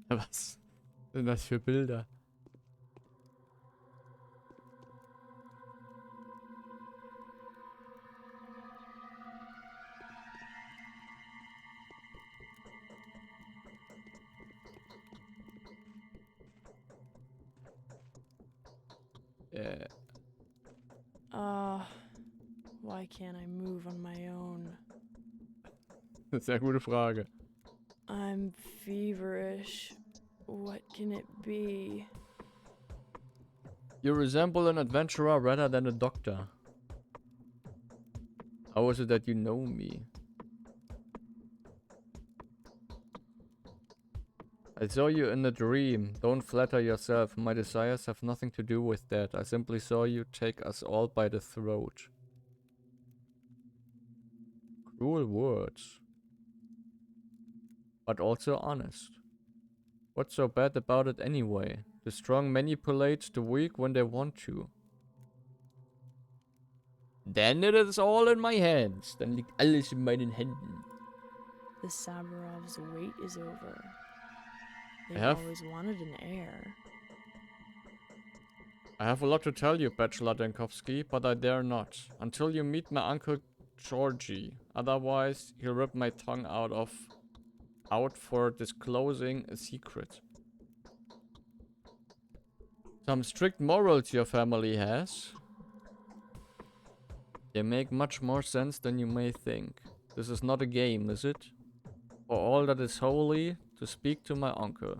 Was sind das für Bilder? Äh, Why can't I move on my own? Sehr gute Frage. I'm feverish. What can it be? You resemble an adventurer rather than a doctor. How is it that you know me? I saw you in a dream. Don't flatter yourself. My desires have nothing to do with that. I simply saw you take us all by the throat. Cruel words. But also honest. What's so bad about it anyway? The strong manipulate the weak when they want to. Then it is all in my hands. Dann liegt alles in meinen Händen. The Saburov's wait is over. They've have- always wanted an heir. I have a lot to tell you, Bachelor Denkowski, but I dare not. Until you meet my Uncle Georgie. Otherwise, he'll rip my tongue out for disclosing a secret. Some strict morals your family has. They make much more sense than you may think. This is not a game, is it? For all that is holy, to speak to my uncle.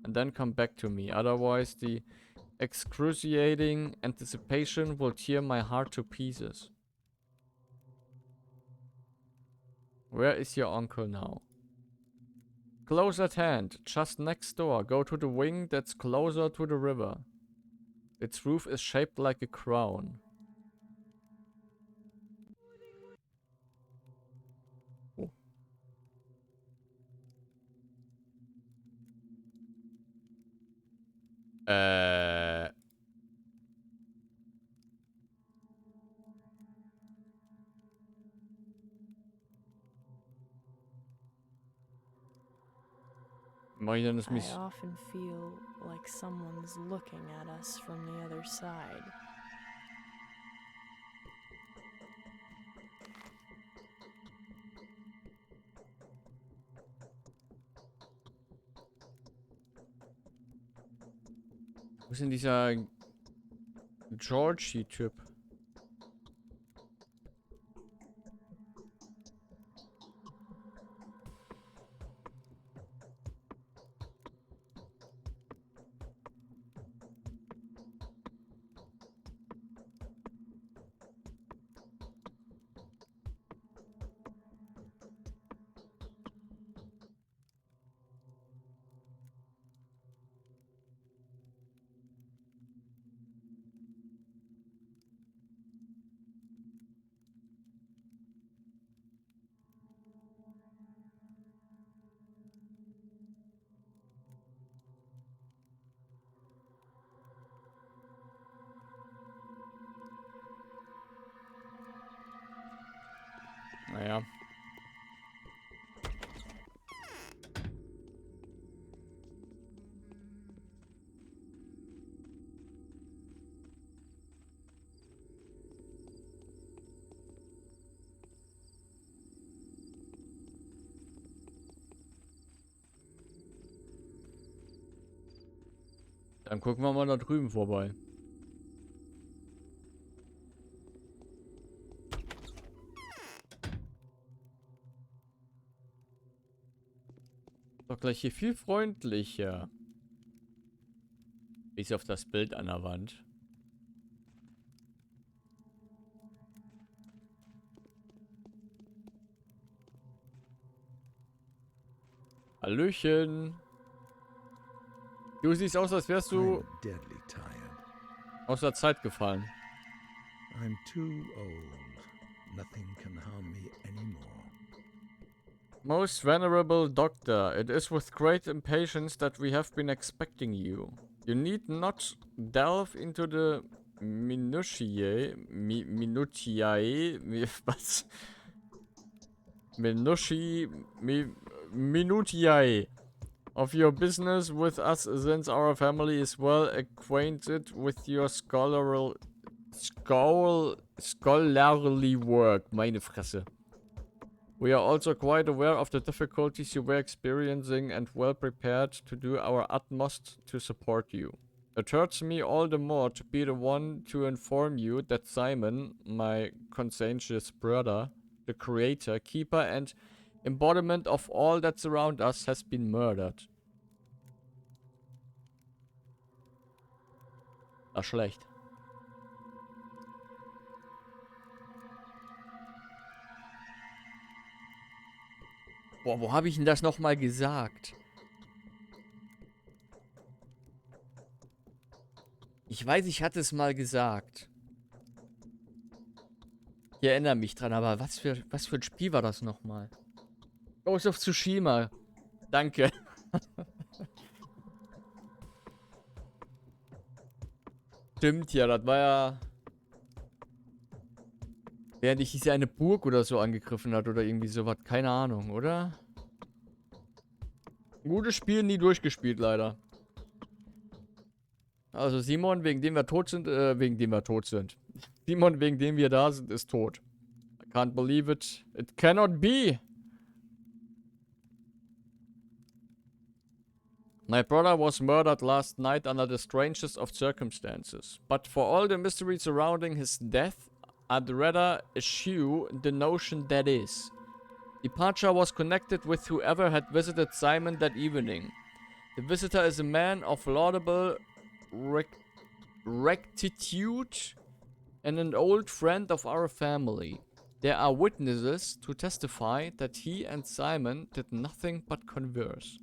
And then come back to me. Otherwise, the excruciating anticipation will tear my heart to pieces. Where is your uncle now? Close at hand, just next door. Go to the wing that's closer to the river. Its roof is shaped like a crown. Oh. Mach ich denn das I mich? often feel like someone's looking at us from the other side. Wo ist denn dieser Georgie-Typ? Naja. Dann gucken wir mal da drüben vorbei. Doch gleich hier viel freundlicher. Bis auf das Bild an der Wand. Hallöchen. Du siehst aus, als wärst du I'm deadly tired. aus der Zeit gefallen. I'm too old. Nothing can harm me anymore. Most venerable doctor, it is with great impatience that we have been expecting you. You need not delve into the minutiae, was? Minutiae of your business with us, since our family is well acquainted with your scholarly work. Meine Fresse. We are also quite aware of the difficulties you were experiencing and well prepared to do our utmost to support you. It hurts me all the more to be the one to inform you that Simon, my conscientious brother, the creator, keeper, and embodiment of all that surround us, has been murdered. Das ist schlecht. Boah, wo habe ich denn das nochmal gesagt? Ich weiß, ich hatte es mal gesagt. Ich erinnere mich dran, aber was für ein Spiel war das nochmal? Ghost of Tsushima. Danke. Stimmt ja, das war ja... Während ich hieß ja eine Burg oder so angegriffen hat oder irgendwie sowas. Keine Ahnung, oder? Gutes Spiel, nie durchgespielt, leider. Also Simon, wegen dem wir tot sind, wegen dem wir tot sind. Simon, wegen dem wir da sind, ist tot. I can't believe it. It cannot be. My brother was murdered last night under the strangest of circumstances. But for all the mystery surrounding his death, I'd rather eschew the notion that his departure was connected with whoever had visited Simon that evening. The visitor is a man of laudable rectitude and an old friend of our family. There are witnesses to testify that he and Simon did nothing but converse.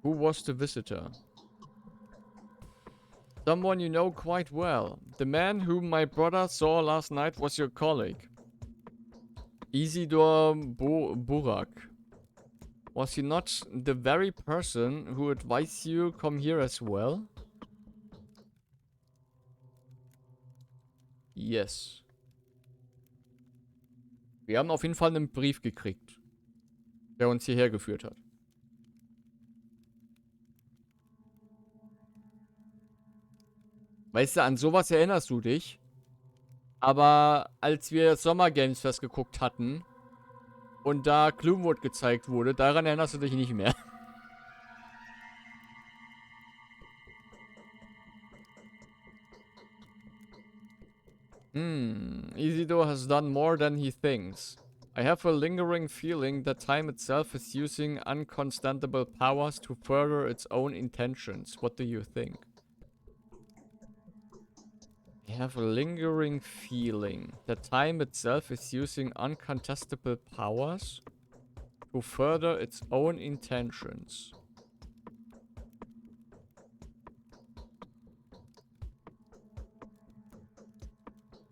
Who was the visitor? Someone you know quite well. The man whom my brother saw last night was your colleague. Isidor Burak. Was he not the very person who advised you come here as well? Yes. Wir haben auf jeden Fall einen Brief gekriegt, der uns hierher geführt hat. Weißt du, an sowas erinnerst du dich. Aber als wir Summer Games Fest geguckt hatten und da Gloomwood gezeigt wurde, daran erinnerst du dich nicht mehr. Isidore has done more than he thinks. I have a lingering feeling that time itself is using unconstantable powers to further its own intentions. What do you think? I have a lingering feeling that time itself is using uncontestable powers to further its own intentions.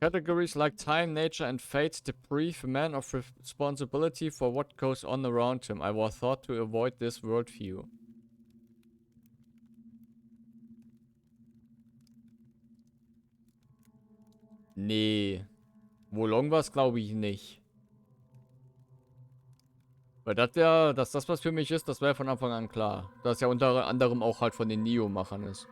Categories like time, nature, and fate deprive a man of responsibility for what goes on around him. I was thought to avoid this worldview. Nee. Wolong war es, glaube ich, nicht. Weil das ja, dass das was für mich ist, das wäre von Anfang an klar. Das ja unter anderem auch halt von den Neo-Machern ist.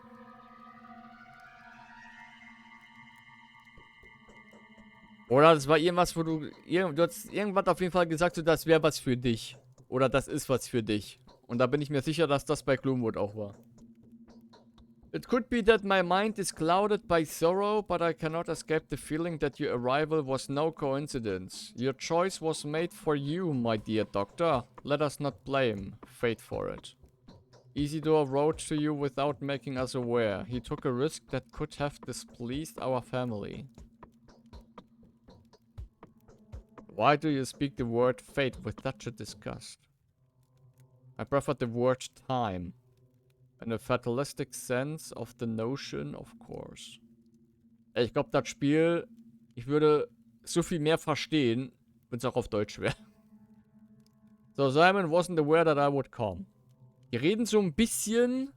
Oder das war irgendwas, wo du hast irgendwas auf jeden Fall gesagt, so das wäre was für dich. Oder das ist was für dich. Und da bin ich mir sicher, dass das bei Gloomwood auch war. It could be that my mind is clouded by sorrow, but I cannot escape the feeling that your arrival was no coincidence. Your choice was made for you, my dear doctor. Let us not blame fate for it. Isidore wrote to you without making us aware. He took a risk that could have displeased our family. Why do you speak the word fate with such a disgust? I prefer the word time. In a fatalistic sense of the notion, of course. Ich glaube, das Spiel, ich würde so viel mehr verstehen, wenn es auch auf Deutsch wäre. So, Simon wasn't aware that I would come. Die reden so ein bisschen...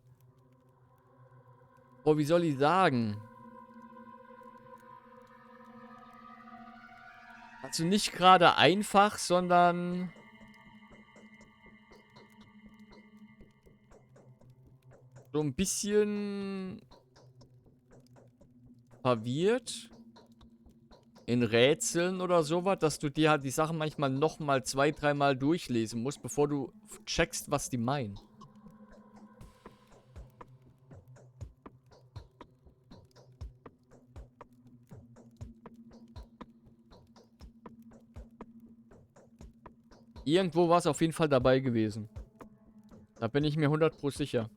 Oh, wie soll ich sagen? Also nicht gerade einfach, sondern... so ein bisschen... verwirrt. In Rätseln oder sowas, dass du dir halt die Sachen manchmal nochmal 2-3 Mal durchlesen musst, bevor du checkst, was die meinen. Irgendwo war es auf jeden Fall dabei gewesen. Da bin ich mir 100% sicher.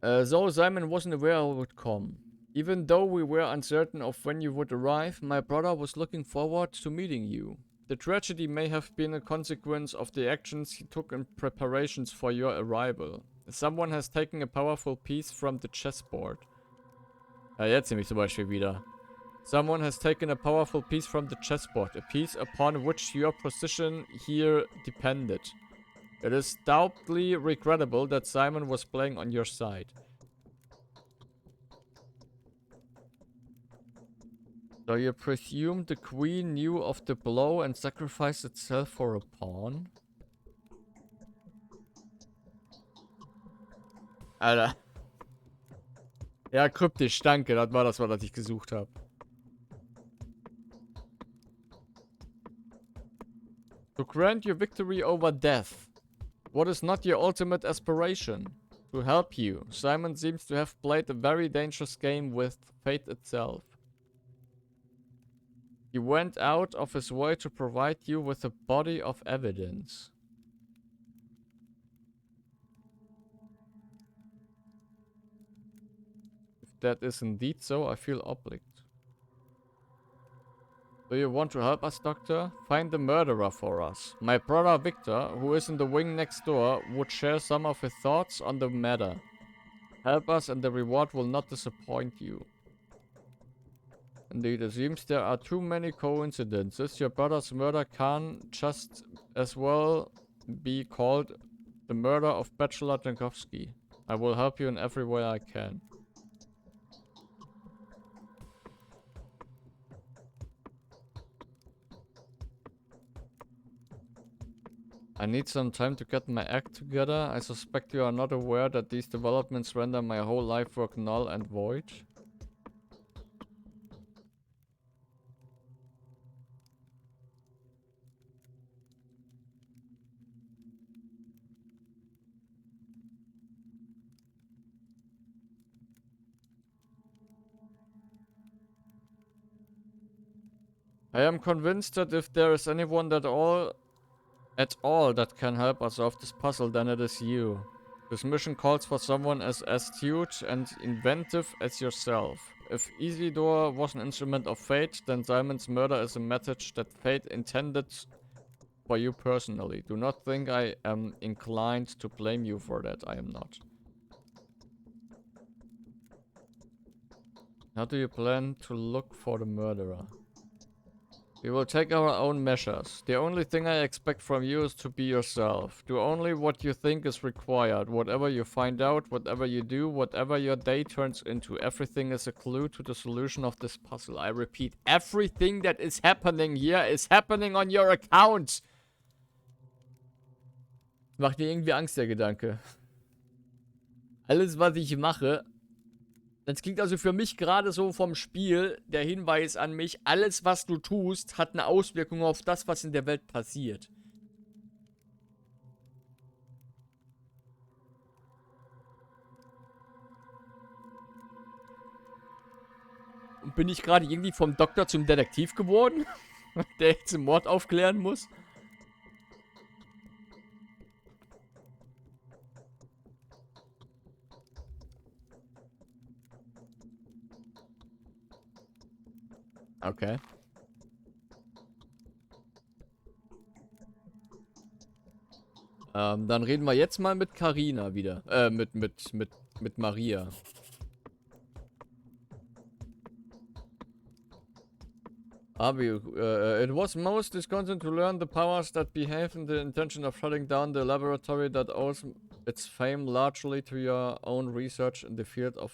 So Simon wasn't aware I would come. Even though we were uncertain of when you would arrive, my brother was looking forward to meeting you. The tragedy may have been a consequence of the actions he took in preparations for your arrival. Someone has taken a powerful piece from the chessboard. Ja, jetzt nämlich zum Beispiel wieder. Someone has taken a powerful piece from the chessboard, a piece upon which your position here depended. It is doubly regrettable that Simon was playing on your side. So you presume the queen knew of the blow and sacrificed itself for a pawn? Alter. Ja, kryptisch, danke. Das war das, was ich gesucht habe. To grant you victory over death. What is not your ultimate aspiration? To help you, Simon seems to have played a very dangerous game with fate itself. He went out of his way to provide you with a body of evidence. If that is indeed so, I feel obliged. Do you want to help us, Doctor? Find the murderer for us. My brother Victor, who is in the wing next door, would share some of his thoughts on the matter. Help us and the reward will not disappoint you. Indeed, it seems there are too many coincidences. Your brother's murder can just as well be called the murder of Bachelor Jankowski. I will help you in every way I can. I need some time to get my act together. I suspect you are not aware that these developments render my whole life work null and void. I am convinced that if there is anyone at all that can help us solve this puzzle, then it is you. This mission calls for someone as astute and inventive as yourself. If Isidore was an instrument of fate, then Simon's murder is a message that fate intended for you personally. Do not think I am inclined to blame you for that. I am not. How do you plan to look for the murderer? We will take our own measures. The only thing I expect from you is to be yourself. Do only what you think is required. Whatever you find out, whatever you do, whatever your day turns into, everything is a clue to the solution of this puzzle. I repeat, everything that is happening here is happening on your account. Macht mir irgendwie Angst, der Gedanke. Alles, was ich mache. Das klingt also für mich gerade so vom Spiel, der Hinweis an mich, alles was du tust, hat eine Auswirkung auf das, was in der Welt passiert. Und bin ich gerade irgendwie vom Doktor zum Detektiv geworden, der jetzt einen Mord aufklären muss? Okay. Dann reden wir jetzt mal mit Carina wieder. Mit Maria. It was most disconcerting to learn the powers that behave in the intention of shutting down the laboratory that owes its fame largely to your own research in the field of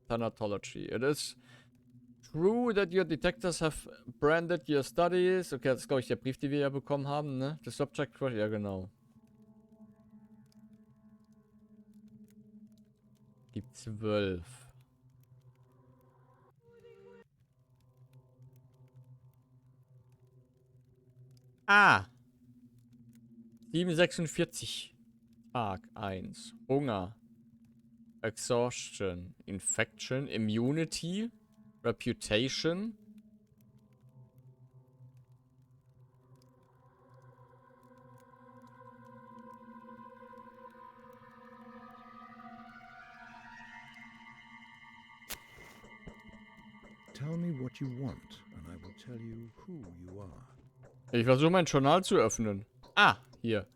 thanatology. It is true that your detectives have branded your studies. Okay, das ist, glaube ich, der Brief, den wir ja bekommen haben, ne? The subject, ja, genau. Die 12. Ah! 746. Tag 1. Hunger. Exhaustion. Infection. Immunity. Reputation. Tell me what you want, and I will tell you who you are. Ich versuche mein Journal zu öffnen. Ah, hier.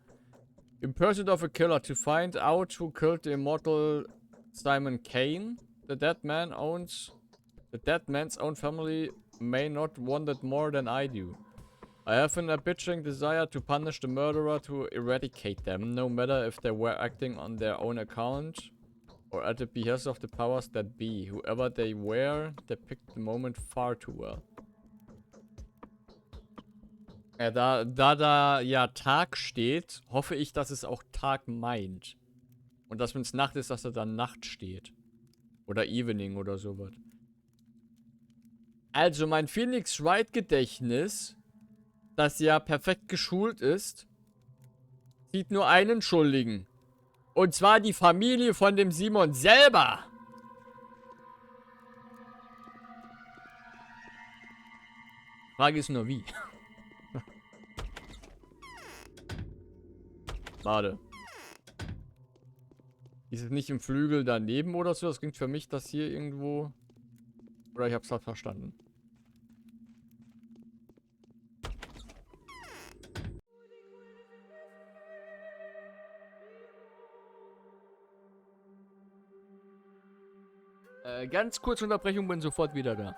In pursuit of a killer to find out who killed the immortal Simon Kane. The dead man's own family may not want it more than I do. I have an abiding desire to punish the murderer, to eradicate them, no matter if they were acting on their own account or at the behest of the powers that be. Whoever they were, they picked the moment far too well. Da ja Tag steht, hoffe ich, dass es auch Tag meint. Und dass, wenn es Nacht ist, dass da dann Nacht steht. Oder Evening oder sowas. Also mein Phoenix Wright Gedächtnis, das ja perfekt geschult ist, sieht nur einen Schuldigen. Und zwar die Familie von dem Simon selber. Frage ist nur wie. Warte. Ist es nicht im Flügel daneben oder so? Das klingt für mich, dass hier irgendwo... Oder ich hab's halt verstanden. Ganz kurze Unterbrechung, bin sofort wieder da.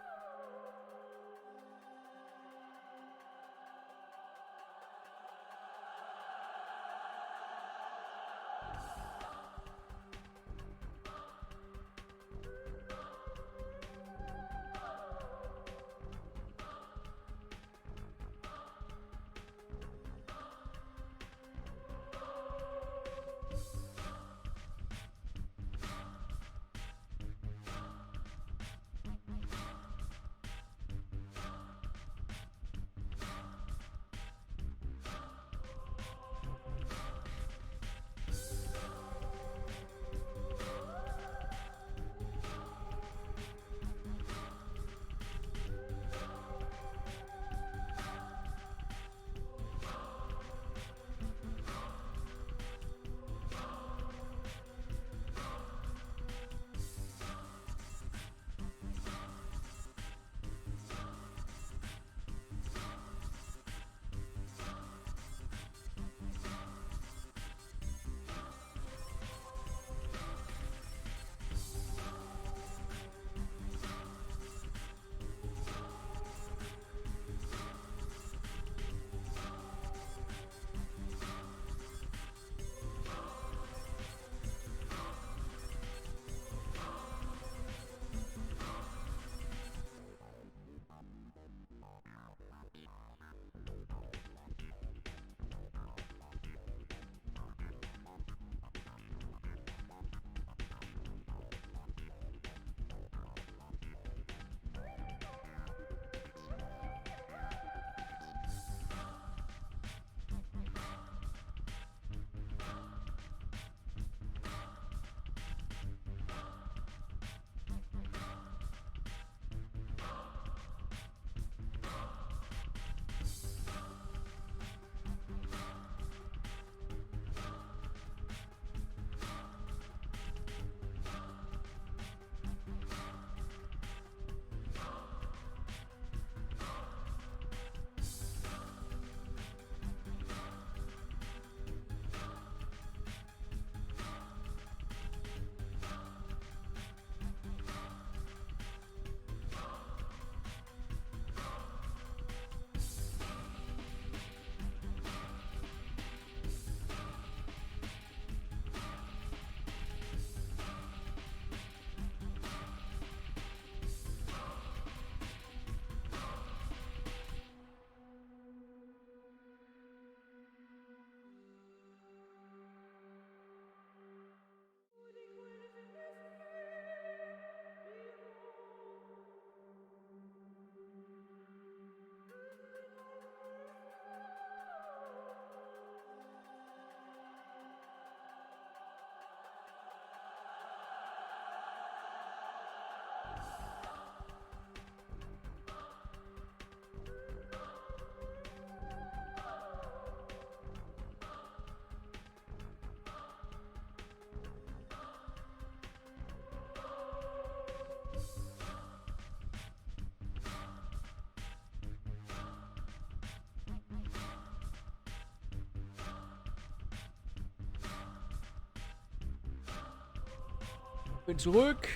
Bin zurück.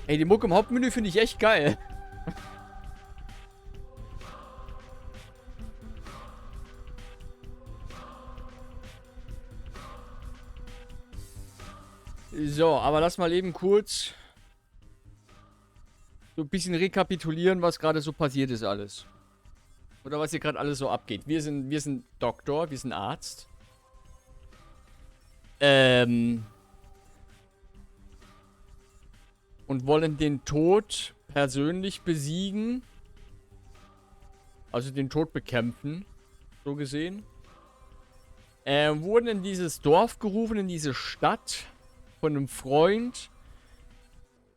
Ey, die Mucke im Hauptmenü finde ich echt geil. So. So, aber lass mal eben kurz so ein bisschen rekapitulieren, was gerade so passiert ist alles. Oder was hier gerade alles so abgeht. Wir sind Doktor, wir sind Arzt. Und wollen den Tod persönlich besiegen. Also den Tod bekämpfen. So gesehen. Wurden in dieses Dorf gerufen, in diese Stadt. Von einem Freund.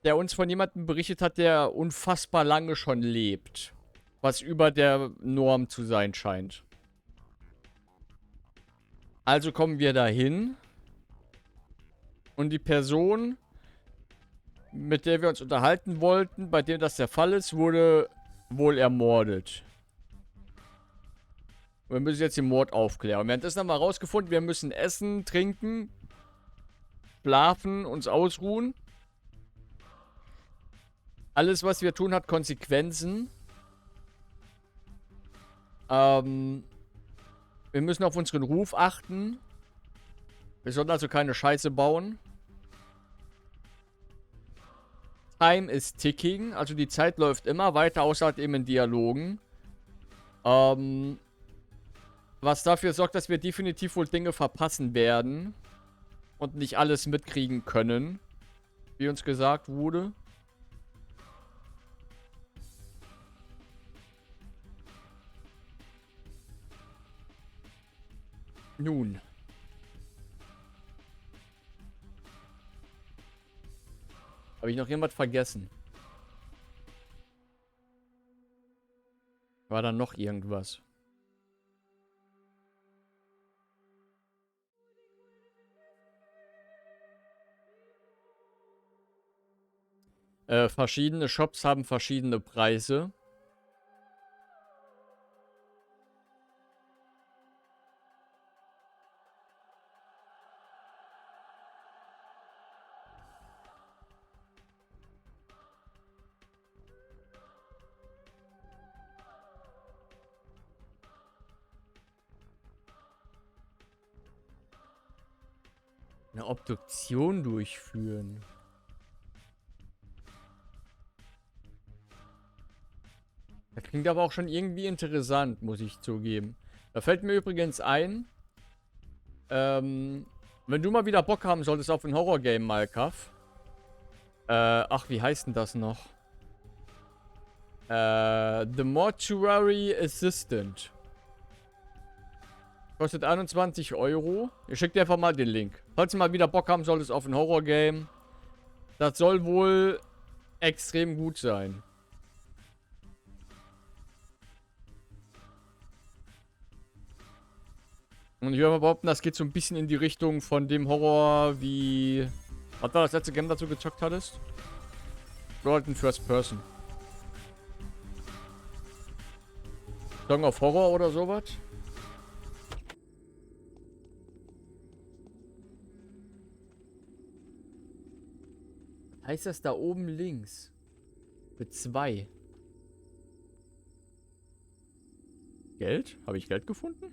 Der uns von jemandem berichtet hat, der unfassbar lange schon lebt. Was über der Norm zu sein scheint. Also kommen wir dahin. Und die Person, mit der wir uns unterhalten wollten, bei dem das der Fall ist, wurde wohl ermordet. Wir müssen jetzt den Mord aufklären. Wir haben das nochmal rausgefunden. Wir müssen essen, trinken, schlafen, uns ausruhen. Alles, was wir tun, hat Konsequenzen. Wir müssen auf unseren Ruf achten. Wir sollten also keine Scheiße bauen. Time is ticking. Also die Zeit läuft immer weiter, außer halt eben in Dialogen. Was dafür sorgt, dass wir definitiv wohl Dinge verpassen werden. Und nicht alles mitkriegen können. Wie uns gesagt wurde. Nun. Habe ich noch jemand vergessen? War da noch irgendwas? Verschiedene Shops haben verschiedene Preise. Eine Obduktion durchführen. Das klingt aber auch schon irgendwie interessant, muss ich zugeben. Da fällt mir übrigens ein, wenn du mal wieder Bock haben solltest auf ein Horror-Game, Malkav. Ach, wie heißt denn das noch? The Mortuary Assistant. Kostet 21 €. Ich schicke dir einfach mal den Link. Falls du mal wieder Bock haben solltest auf ein Horror-Game. Das soll wohl extrem gut sein. Und ich würde mal behaupten, das geht so ein bisschen in die Richtung von dem Horror wie... Was war das letzte Game, das du gezockt hattest? Golden First Person. Song of Horror oder sowas? Heißt das da oben links? Für 2. Geld? Habe ich Geld gefunden?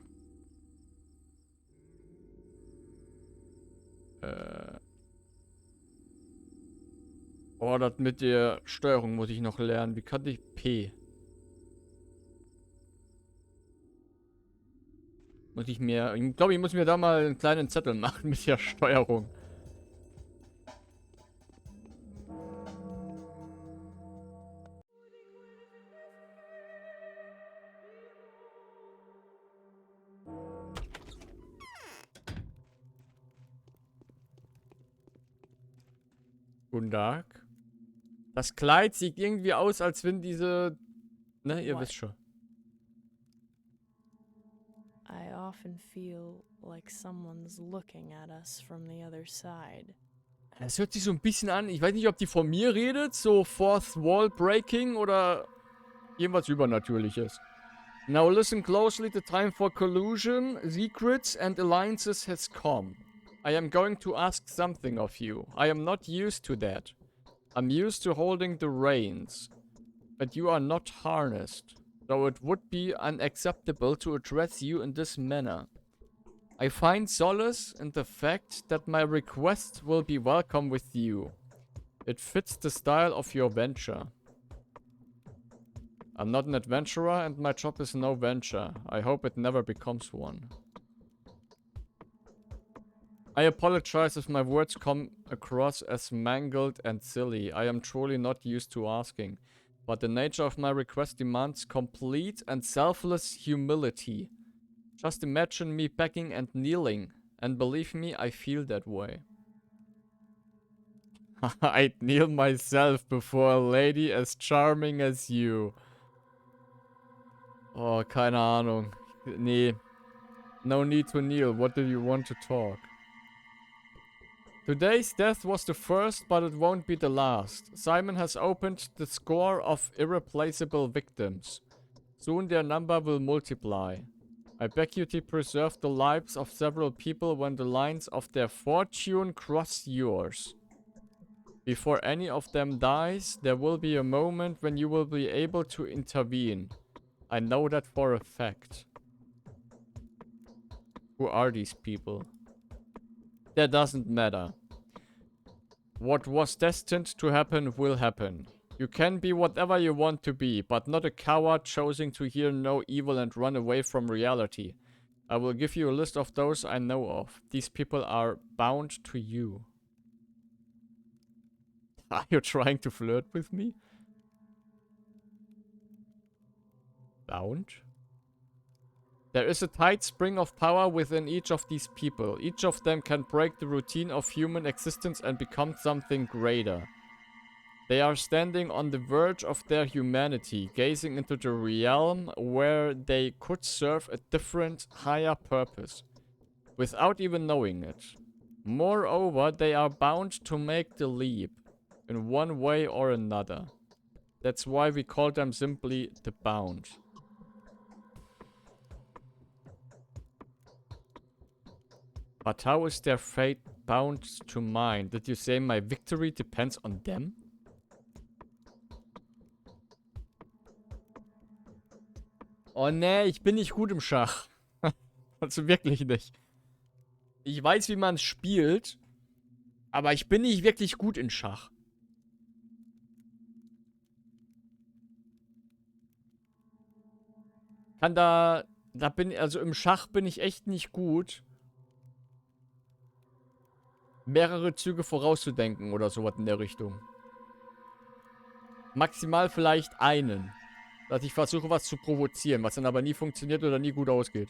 Oh, das mit der Steuerung muss ich noch lernen. Wie kann ich P? Muss ich mir... Ich glaube, ich muss mir da mal einen kleinen Zettel machen mit der Steuerung. Guten Tag. Das Kleid sieht irgendwie aus, als wenn diese... Ne, ihr wisst schon. I often feel like someone's looking at us from the other side. Das hört sich so ein bisschen an. Ich weiß nicht, ob die von mir redet. So Fourth Wall Breaking oder irgendwas Übernatürliches. Now listen closely. The time for collusion, secrets and alliances has come. I am going to ask something of you. I am not used to that. I'm used to holding the reins. But you are not harnessed. So it would be unacceptable to address you in this manner. I find solace in the fact that my request will be welcome with you. It fits the style of your venture. I'm not an adventurer and my job is no venture. I hope it never becomes one. I apologize if my words come across as mangled and silly. I am truly not used to asking. But the nature of my request demands complete and selfless humility. Just imagine me begging and kneeling. And believe me, I feel that way. I'd kneel myself before a lady as charming as you. Oh, keine Ahnung. Nee. No need to kneel. What do you want to talk? Today's death was the first, but it won't be the last. Simon has opened the score of irreplaceable victims. Soon their number will multiply. I beg you to preserve the lives of several people when the lines of their fortune cross yours. Before any of them dies, there will be a moment when you will be able to intervene. I know that for a fact. Who are these people? That doesn't matter. What was destined to happen will happen. You can be whatever you want to be, but not a coward choosing to hear no evil and run away from reality. I will give you a list of those I know of. These people are bound to you. Are you trying to flirt with me? Bound? There is a tight spring of power within each of these people. Each of them can break the routine of human existence and become something greater. They are standing on the verge of their humanity, gazing into the realm where they could serve a different, higher purpose, without even knowing it. Moreover, they are bound to make the leap, in one way or another. That's why we call them simply the Bound. But how is their fate bound to mine? Did you say my victory depends on them? Oh nee, ich bin nicht gut im Schach. Also wirklich nicht. Ich weiß, wie man es spielt, aber ich bin nicht wirklich gut in Schach. Also im Schach bin ich echt nicht gut, mehrere Züge vorauszudenken oder sowas in der Richtung. Maximal vielleicht einen. Dass ich versuche, was zu provozieren, was dann aber nie funktioniert oder nie gut ausgeht.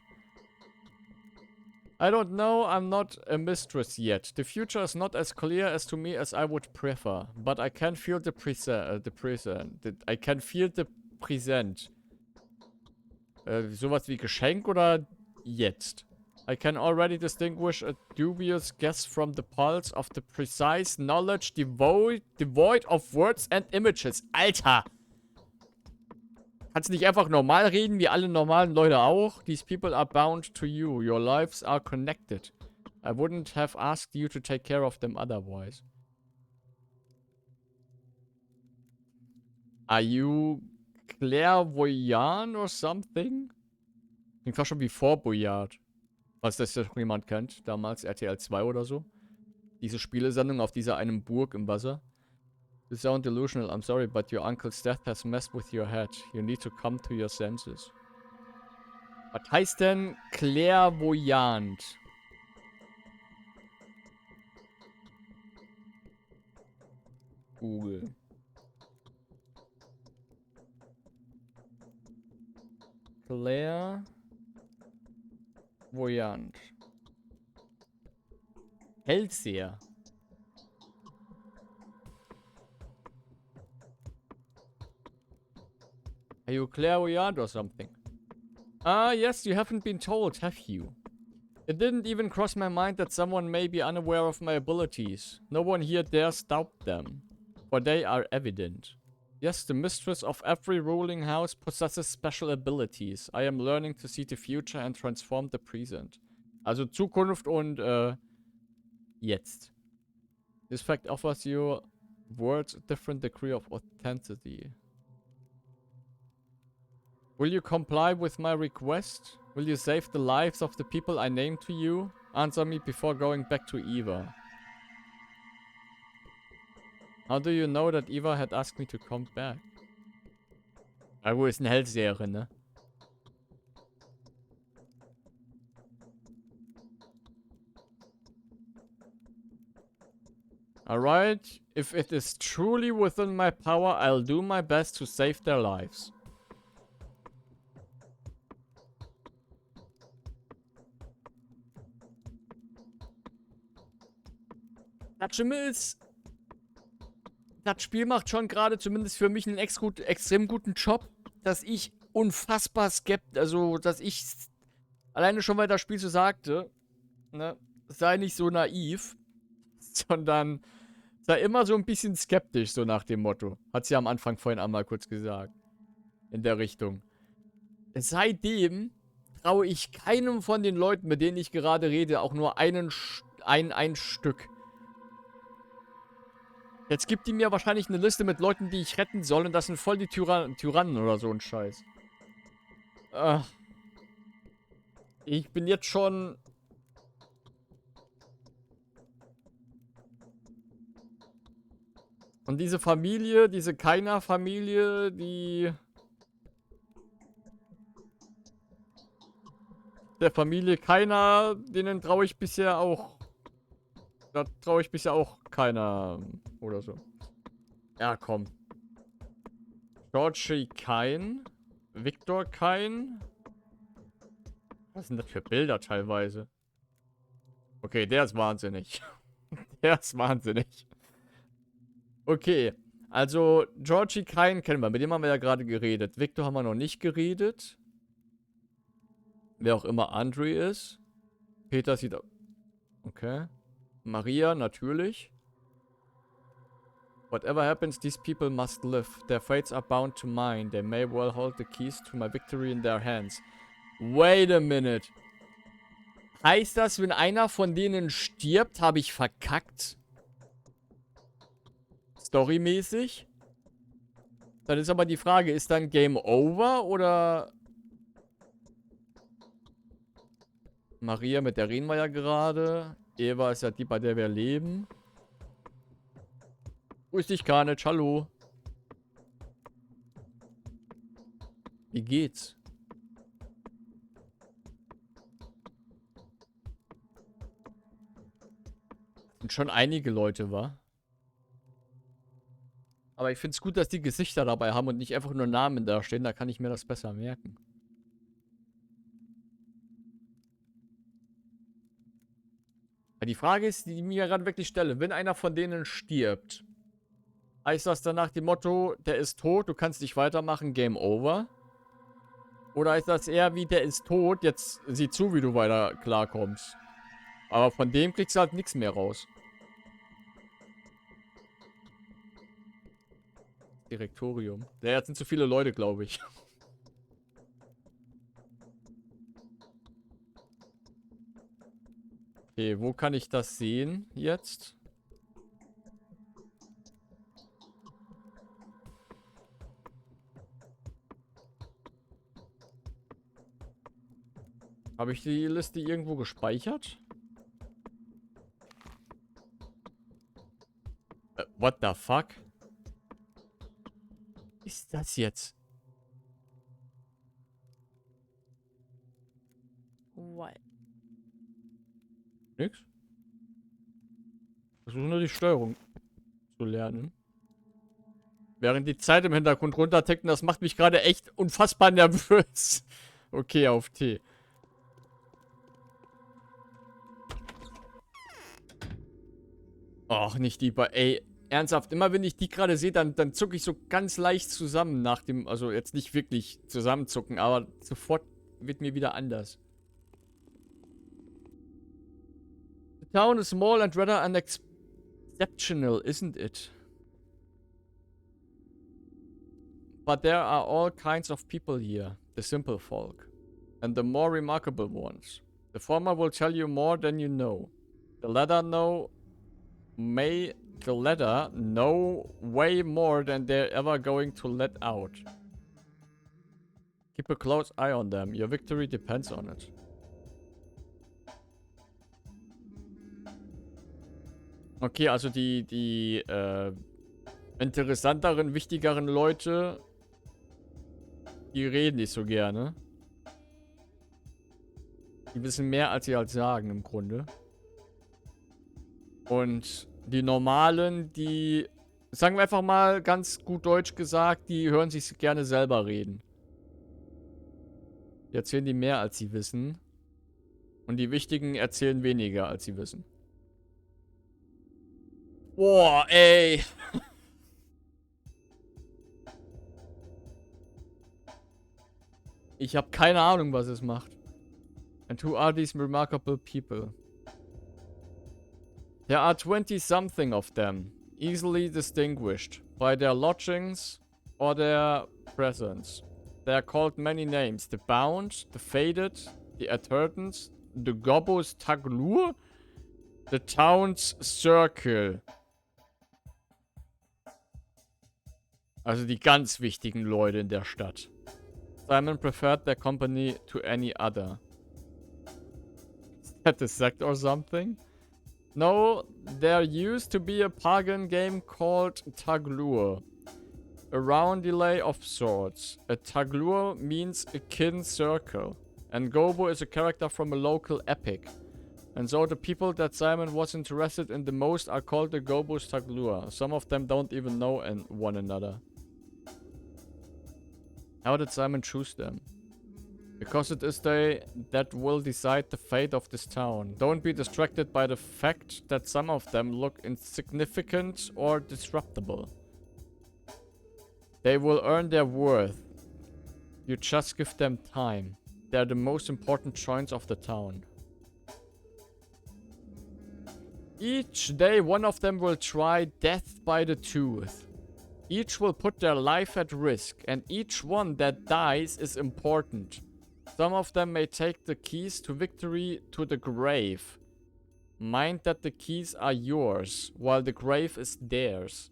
I don't know, I'm not a mistress yet. The future is not as clear as to me as I would prefer. But I can feel the I can feel the present. Sowas wie Geschenk oder jetzt? I can already distinguish a dubious guess from the pulse of the precise knowledge devoid of words and images. Alter! Kannst du nicht einfach normal reden, wie alle normalen Leute auch? These people are bound to you. Your lives are connected. I wouldn't have asked you to take care of them otherwise. Are you clairvoyant or something? Klingt fast schon wie Fort Boyard. Was das ja jemand kennt. Damals RTL 2 oder so. Diese Spielesendung auf dieser einen Burg im Wasser. You sound delusional, I'm sorry, but your uncle's death has messed with your head. You need to come to your senses. Was heißt denn clairvoyant? Google. Clairvoyant. Hellseher. Are you clairvoyant or something? Ah, yes, you haven't been told, have you? It didn't even cross my mind that someone may be unaware of my abilities. No one here dares doubt them, for they are evident. Yes, the mistress of every ruling house possesses special abilities. I am learning to see the future and transform the present. Also Zukunft und jetzt. This fact offers you words a different degree of authenticity. Will you comply with my request? Will you save the lives of the people I named to you? Answer me before going back to Eva. How do you know that Eva had asked me to come back? Ja, wo ist eine Hellseherin, ne? Alright. If it is truly within my power, I'll do my best to save their lives. Das Schlimme ist, das Spiel macht schon gerade zumindest für mich einen extrem guten Job, dass ich unfassbar skeptisch, also dass ich alleine schon, weil das Spiel so sagte, ne, sei nicht so naiv, sondern sei immer so ein bisschen skeptisch, so nach dem Motto. Hat sie am Anfang vorhin einmal kurz gesagt. In der Richtung. Seitdem traue ich keinem von den Leuten, mit denen ich gerade rede, auch nur ein Stück. Jetzt gibt die mir wahrscheinlich eine Liste mit Leuten, die ich retten soll, und das sind voll die Tyrannen oder so ein Scheiß. Ich bin jetzt schon... Und diese Familie, diese Keiner-Familie, die... Der Familie Keiner, denen traue ich bisher auch... Da traue ich bisher auch keiner oder so. Ja, komm. Georgie Kein. Victor Kein. Was sind das für Bilder teilweise? Okay, der ist wahnsinnig. Der ist wahnsinnig. Okay, also Georgie Kein kennen wir. Mit dem haben wir ja gerade geredet. Victor haben wir noch nicht geredet. Wer auch immer Andre ist. Peter sieht... Okay. Maria, natürlich. Whatever happens, these people must live. Their fates are bound to mine. They may well hold the keys to my victory in their hands. Wait a minute. Heißt das, wenn einer von denen stirbt, habe ich verkackt? Storymäßig? Dann ist aber die Frage, ist dann Game Over oder... Maria, mit der reden wir ja gerade. Eva ist ja die, bei der wir leben. Grüß dich, Carnage. Hallo. Wie geht's? Sind schon einige Leute, wa? Aber ich finde es gut, dass die Gesichter dabei haben und nicht einfach nur Namen da stehen. Da kann ich mir das besser merken. Die Frage ist, die ich mir gerade wirklich stelle. Wenn einer von denen stirbt, heißt das dann nach dem Motto, der ist tot, du kannst nicht weitermachen, Game Over? Oder ist das eher wie, der ist tot, jetzt sieh zu, wie du weiter klarkommst? Aber von dem kriegst du halt nichts mehr raus. Direktorium. Ja, jetzt sind zu viele Leute, glaube ich. Okay, wo kann ich das sehen jetzt? Habe ich die Liste irgendwo gespeichert? What the fuck? Ist das jetzt? What? Nix. Versuche nur die Steuerung zu lernen. Während die Zeit im Hintergrund runtertickt, das macht mich gerade echt unfassbar nervös. Okay, auf T. Och, nicht die bei. Ey, ernsthaft, immer wenn ich die gerade sehe, dann zucke ich so ganz leicht zusammen nach dem. Also jetzt nicht wirklich zusammenzucken, aber sofort wird mir wieder anders. The town is small and rather unexceptional, isn't it? But there are all kinds of people here. The simple folk. And the more remarkable ones. The former will tell you more than you know. The latter know way more than they're ever going to let out. Keep a close eye on them. Your victory depends on it. Okay, also die interessanteren, wichtigeren Leute, die reden nicht so gerne. Die wissen mehr, als sie halt sagen, im Grunde. Und die normalen, die, sagen wir einfach mal ganz gut deutsch gesagt, die hören sich gerne selber reden. Die erzählen die mehr, als sie wissen. Und die Wichtigen erzählen weniger, als sie wissen. Boah, ey. Ich habe keine Ahnung, was es macht. And who are these remarkable people? There are 20-something of them, easily distinguished by their lodgings or their presence. They are called many names. The Bound, the Faded, the Adherents, the Gobbo's Taglur, the Town's Circle. Also die ganz wichtigen Leute in der Stadt. Simon preferred their company to any other. Is that a sect or something? No, there used to be a pagan game called Taglur. A roundelay of sorts. A Taglur means a kin circle. And Gobo is a character from a local epic. And so the people that Simon was interested in the most are called the Gobo's Taglur. Some of them don't even know one another. How did Simon choose them? Because it is they that will decide the fate of this town. Don't be distracted by the fact that some of them look insignificant or disruptible. They will earn their worth. You just give them time. They're the most important joints of the town. Each day one of them will try death by the tooth. Each will put their life at risk, and each one that dies is important. Some of them may take the keys to victory to the grave. Mind that the keys are yours, while the grave is theirs.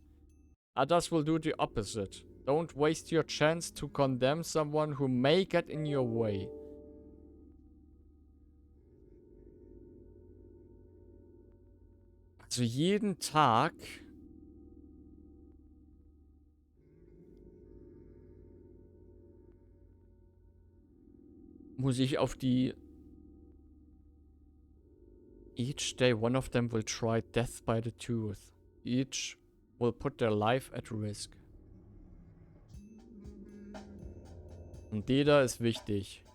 Others will do the opposite. Don't waste your chance to condemn someone who may get in your way. Also jeden Tag muss ich auf die... Each day one of them will try death by the tooth. Each will put their life at risk. Und jeder ist wichtig.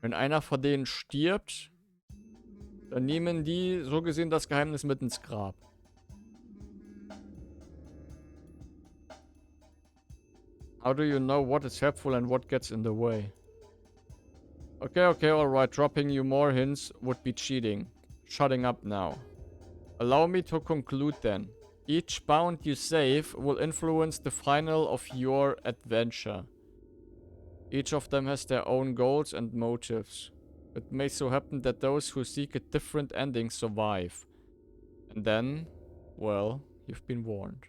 Wenn einer von denen stirbt, dann nehmen die so gesehen das Geheimnis mit ins Grab. How do you know what is helpful and what gets in the way? Okay, alright. Dropping you more hints would be cheating. Shutting up now. Allow me to conclude then. Each bound you save will influence the final of your adventure. Each of them has their own goals and motives. It may so happen that those who seek a different ending survive. And then, well, you've been warned.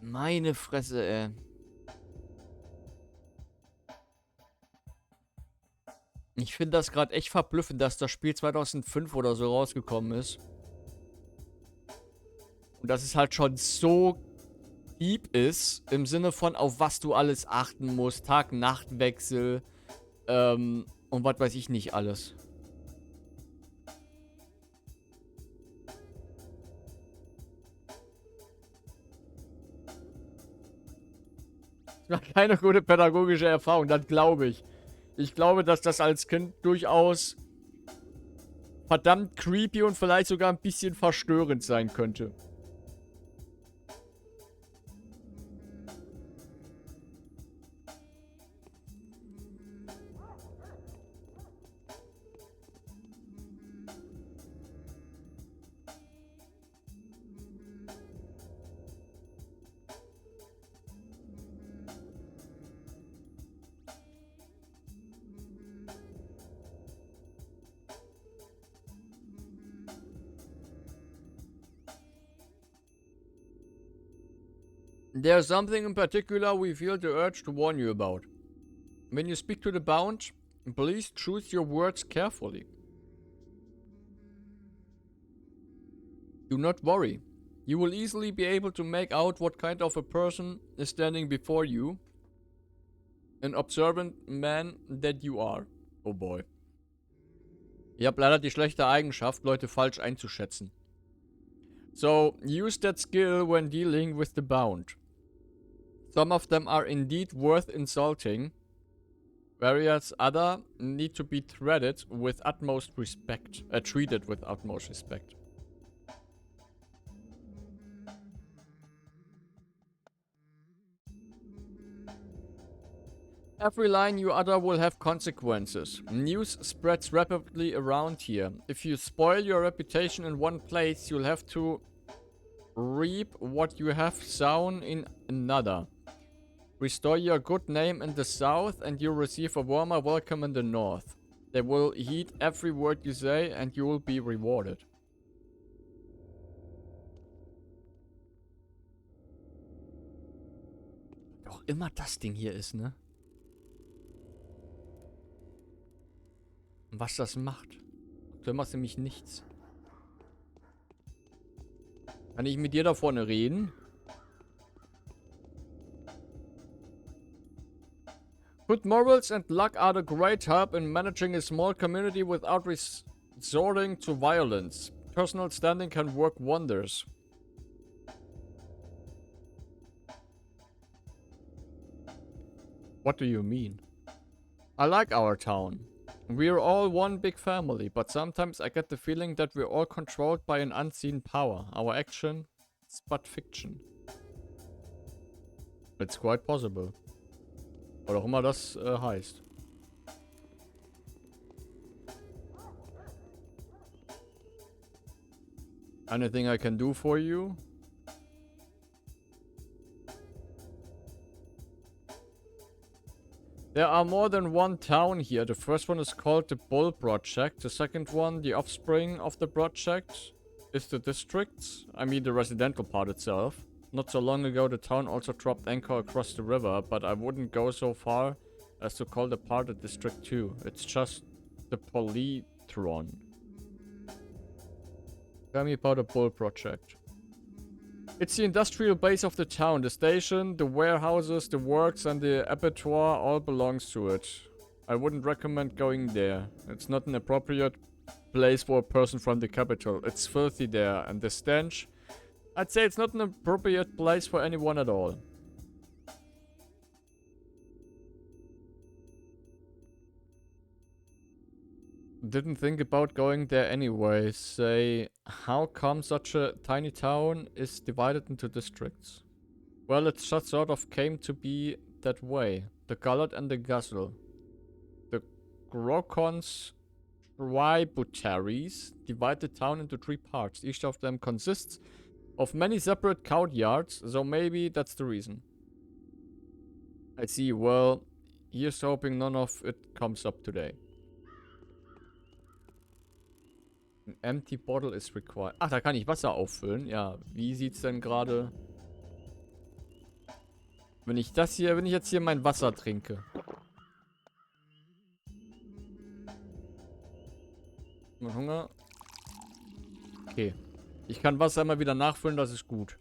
Meine Fresse, ey. Ich finde das gerade echt verblüffend, dass das Spiel 2005 oder so rausgekommen ist. Und dass es halt schon so deep ist, im Sinne von, auf was du alles achten musst. Tag-Nacht-Wechsel, und was weiß ich nicht alles. Das war keine gute pädagogische Erfahrung, das glaube ich. Ich glaube, dass das als Kind durchaus verdammt creepy und vielleicht sogar ein bisschen verstörend sein könnte. There's something in particular we feel the urge to warn you about. When you speak to the bound, please choose your words carefully. Do not worry. You will easily be able to make out what kind of a person is standing before you. An observant man that you are. Oh boy. Ihr habt leider die schlechte Eigenschaft, Leute falsch einzuschätzen. So, use that skill when dealing with the bound. Some of them are indeed worth insulting, whereas other need to be treated with utmost respect. Treated with utmost respect. Every line you utter will have consequences. News spreads rapidly around here. If you spoil your reputation in one place, you'll have to reap what you have sown in another. Restore your good name in the south and you'll receive a warmer welcome in the north. They will heed every word you say and you will be rewarded. Doch immer das Ding hier ist, ne? Und was das macht. Du machst nämlich nichts. Kann ich mit dir da vorne reden? Good morals and luck are the great help in managing a small community without resorting to violence. Personal standing can work wonders. What do you mean? I like our town. We're all one big family, but sometimes I get the feeling that we're all controlled by an unseen power. Our action is but fiction. It's quite possible. Oder auch immer das heißt. Anything I can do for you? There are more than one town here. The first one is called the Bull Project. The second one, the offspring of the project, is the district. I mean the residential part itself. Not so long ago the town also dropped anchor across the river, but I wouldn't go so far as to call the part a district too. It's just the polytron. Tell me about the Bull Project. It's the industrial base of the town. The station, the warehouses, the works and the abattoir all belongs to it. I wouldn't recommend going there. It's not an appropriate place for a person from the capital. It's filthy there and the stench. I'd say it's not an appropriate place for anyone at all. Didn't think about going there anyway. Say, how come such a tiny town is divided into districts? Well, it just sort of came to be that way. The Gullet and the Guzzle. The Grokon's tributaries divide the town into 3 parts. Each of them consists of many separate courtyards, so maybe that's the reason. I see. Well, here's hoping none of it comes up today. An empty bottle is required. Ach, da kann ich Wasser auffüllen. Ja, wie sieht's denn gerade? Wenn ich jetzt hier mein Wasser trinke. Mein Hunger. Okay. Ich kann Wasser immer wieder nachfüllen, das ist gut.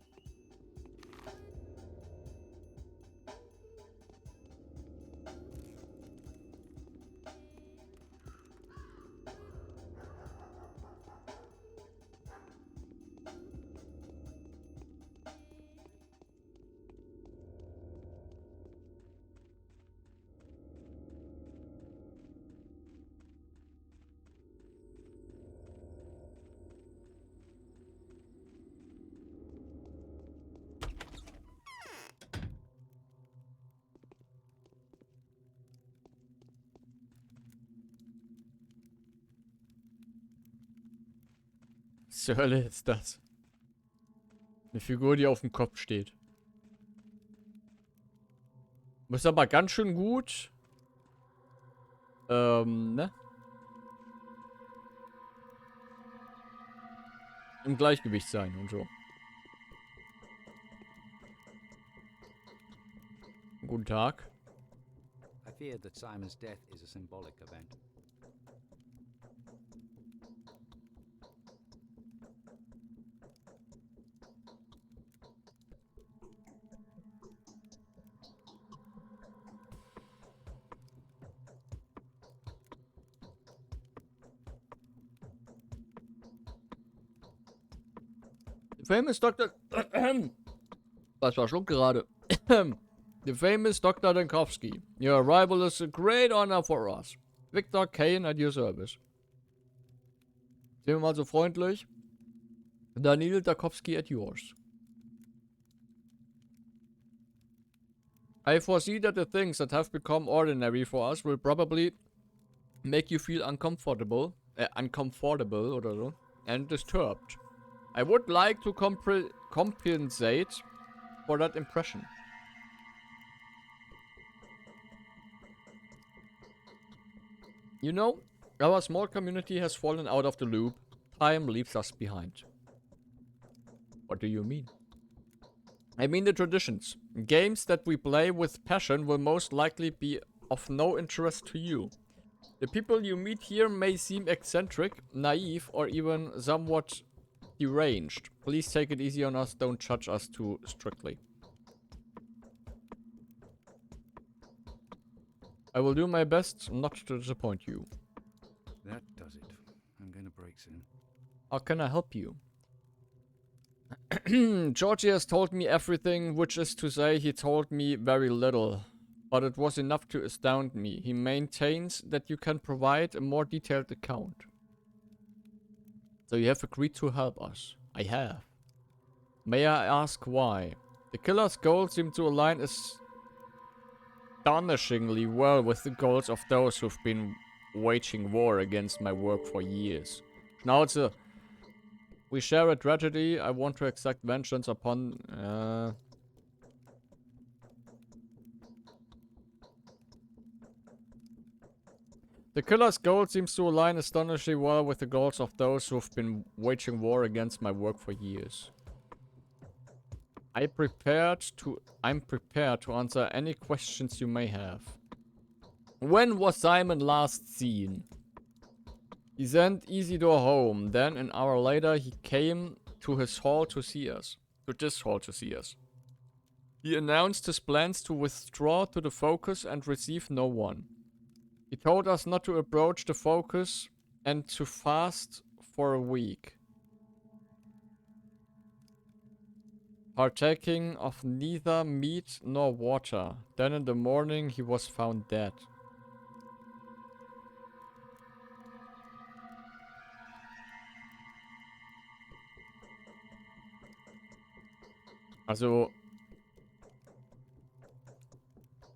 Was zur Hölle ist das? Eine Figur, die auf dem Kopf steht. Muss aber ganz schön gut. Ne? Im Gleichgewicht sein und so. Guten Tag. I fear that Simon's death is a symbolic event. The famous Dr. Was verschluckt gerade? The famous Dr. Dankowski. Your arrival is a great honor for us. Victor Kane at your service. Sind wir mal so freundlich? Daniel Dankowski at yours. I foresee that the things that have become ordinary for us will probably make you feel uncomfortable oder so, and disturbed. I would like to compensate for that impression. You know, our small community has fallen out of the loop. Time leaves us behind. What do you mean? I mean the traditions. Games that we play with passion will most likely be of no interest to you. The people you meet here may seem eccentric, naive, or even somewhat deranged. Please take it easy on us, don't judge us too strictly. I will do my best not to disappoint you. That does it. I'm going to break soon. How can I help you? Georgie has told me everything, which is to say he told me very little. But it was enough to astound me. He maintains that you can provide a more detailed account. So you have agreed to help us. I have. May I ask why? The killer's goals seem to align astonishingly well with the goals of those who've been waging war against my work for years. Schnauze. We share a tragedy. I want to exact vengeance upon... The killer's goal seems to align astonishingly well with the goals of those who've been waging war against my work for years. I'm prepared to answer any questions you may have. When was Simon last seen? He sent Isidore home. Then an hour later he came to his hall to see us. To this hall to see us. He announced his plans to withdraw to the focus and receive no one. He told us not to approach the focus and to fast for a week. Partaking of neither meat nor water. Then in the morning he was found dead. Also...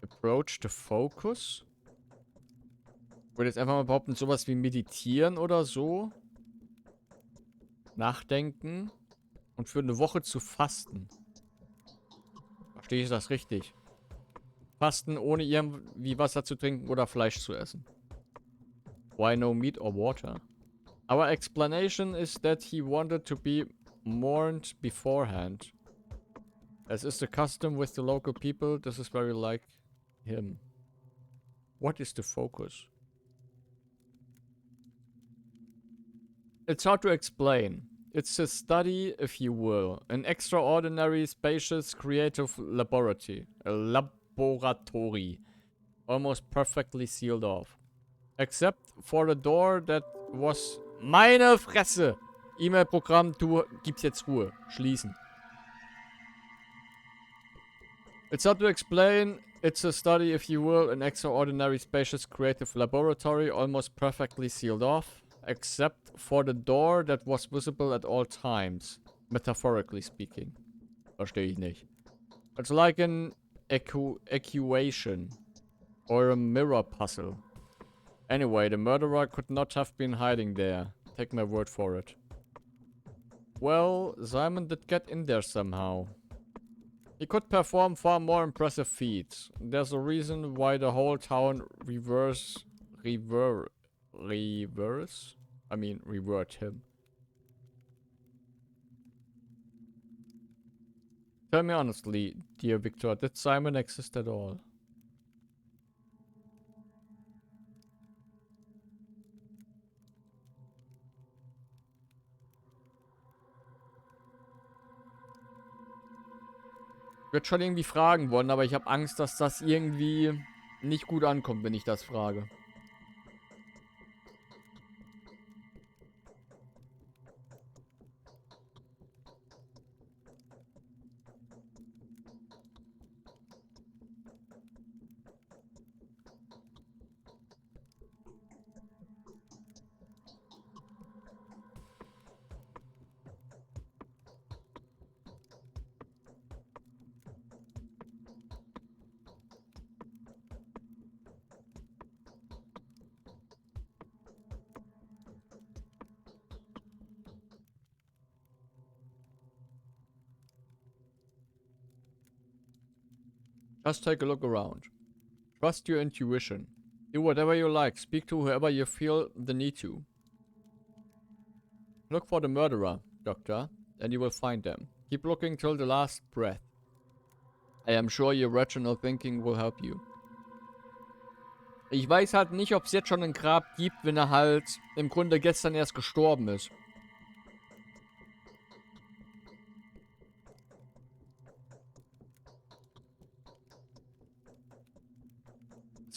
Approach the focus? Ich würde jetzt einfach mal behaupten, sowas wie meditieren oder so. Nachdenken. Und für eine Woche zu fasten. Verstehe ich das richtig? Fasten ohne irgendwie Wasser zu trinken oder Fleisch zu essen. Why no meat or water? Our explanation is that he wanted to be mourned beforehand. As is the custom with the local people, this is very like him. What is the focus? It's hard to explain. It's a study, if you will. An extraordinary, spacious, creative laboratory. A laboratory. Almost perfectly sealed off. Except for the door that was... Meine Fresse! E-Mail-Programm, du gibst jetzt Ruhe. Schließen. It's hard to explain. It's a study, if you will. An extraordinary, spacious, creative laboratory. Almost perfectly sealed off. Except for the door that was visible at all times. Metaphorically speaking. Verstehe ich nicht. It's like an equation. Or a mirror puzzle. Anyway, the murderer could not have been hiding there. Take my word for it. Well, Simon did get in there somehow. He could perform far more impressive feats. There's a reason why the whole town revert him. Tell me honestly, dear Victor, did Simon exist at all? Ich würde schon irgendwie fragen wollen, aber ich habe Angst, dass das irgendwie nicht gut ankommt, wenn ich das frage. Just take a look around. Trust your intuition. Do whatever you like. Speak to whoever you feel the need to. Look for the murderer, Doctor, and you will find them. Keep looking till the last breath. I am sure your rational thinking will help you. Ich weiß halt nicht, ob es jetzt schon ein Grab gibt, wenn er halt im Grunde gestern erst gestorben ist.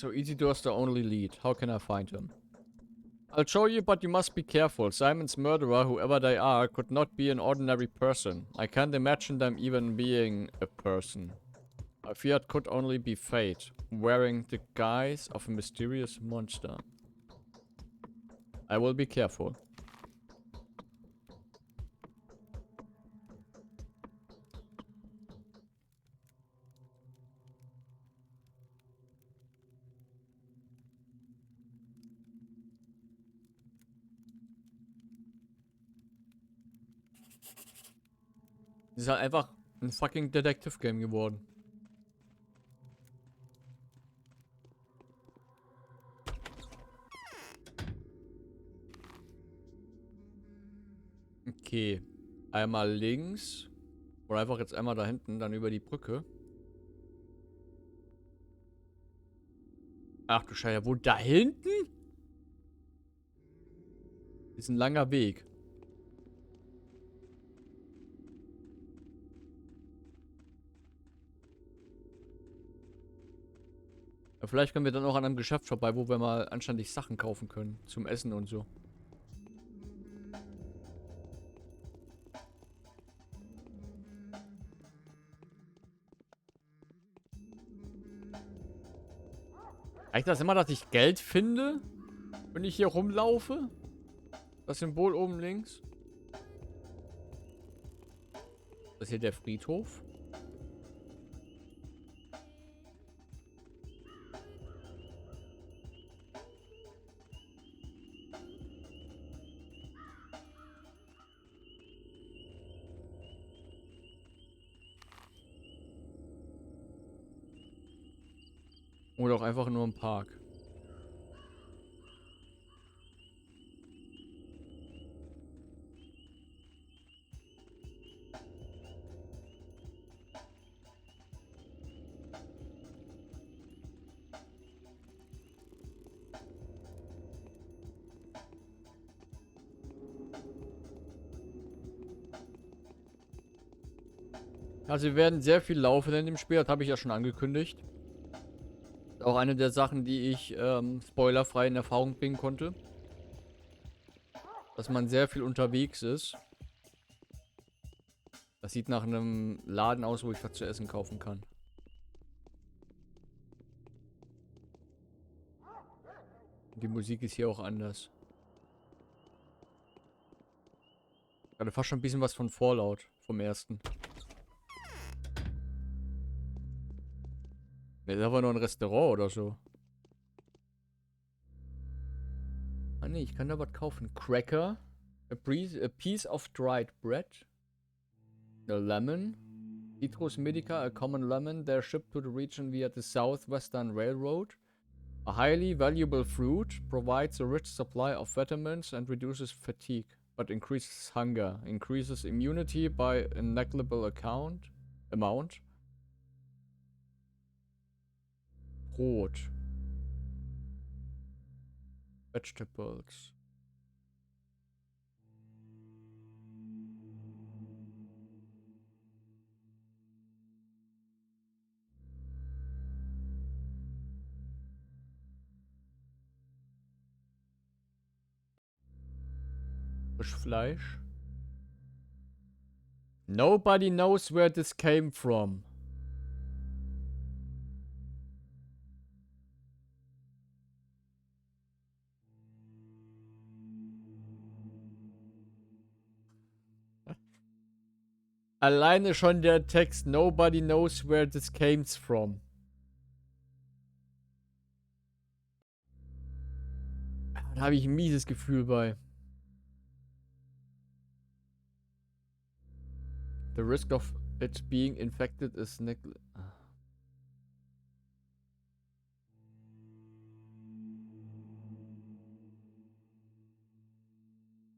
So Isidore's the only lead. How can I find him? I'll show you, but you must be careful. Simon's murderer, whoever they are, could not be an ordinary person. I can't imagine them even being a person. I fear it could only be fate, wearing the guise of a mysterious monster. I will be careful. Es ist halt einfach ein fucking Detective Game geworden. Okay. Einmal links. Oder einfach jetzt einmal da hinten, dann über die Brücke. Ach du Scheiße, wo da hinten? Ist ein langer Weg. Ja, vielleicht können wir dann auch an einem Geschäft vorbei, wo wir mal anständig Sachen kaufen können. Zum Essen und so. Reicht das immer, dass ich Geld finde, wenn ich hier rumlaufe? Das Symbol oben links. Das ist hier der Friedhof. Oder auch einfach nur im Park. Also wir werden sehr viel laufen in dem Spiel, das habe ich ja schon angekündigt. Auch eine der Sachen, die ich spoilerfrei in Erfahrung bringen konnte. Dass man sehr viel unterwegs ist. Das sieht nach einem Laden aus, wo ich was zu essen kaufen kann. Die Musik ist hier auch anders. Gerade fast schon ein bisschen was von Fallout vom ersten. Ne, das war nur ein Restaurant oder so. Ah ne, ich kann da was kaufen. Cracker. A piece of dried bread. A lemon. Citrus medica, a common lemon. They're shipped to the region via the Southwestern Railroad. A highly valuable fruit. Provides a rich supply of vitamins and reduces fatigue. But increases hunger. Increases immunity by a negligible account. Amount. Brot. Vegetables. Fleisch. Nobody knows where this came from. Alleine schon der Text Nobody knows where this came from. Da habe ich ein mieses Gefühl bei. The risk of it being infected is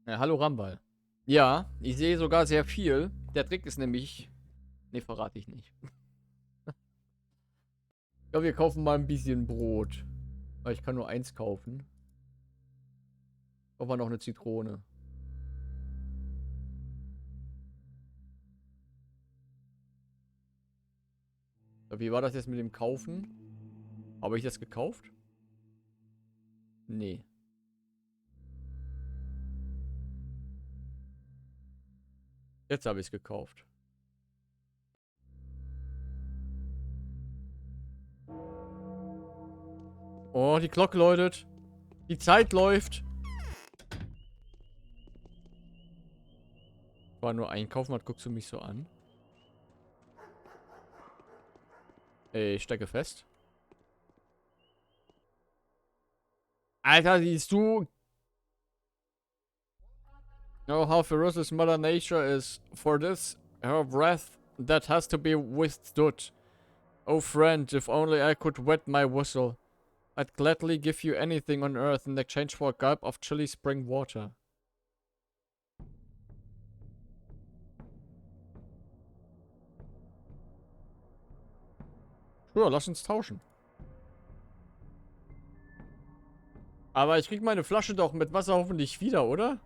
ja, hallo Rambal. Ja, ich sehe sogar sehr viel. Der Trick ist nämlich... Ne, verrate ich nicht. Ich glaube, wir kaufen mal ein bisschen Brot. Weil ich kann nur eins kaufen. Kaufen wir noch eine Zitrone. Wie war das jetzt mit dem Kaufen? Habe ich das gekauft? Nee. Jetzt habe ich es gekauft. Oh, die Glocke läutet. Die Zeit läuft. War nur einkaufen, was guckst du mich so an? Ey, ich stecke fest. Alter, siehst du? Oh, how ferocious Mother Nature is. For this, her breath that has to be withstood. Oh friend, if only I could wet my whistle. I'd gladly give you anything on earth in exchange for a gulp of chilly spring water. Sure, lass uns tauschen. Aber ich krieg meine Flasche doch mit Wasser hoffentlich wieder, oder?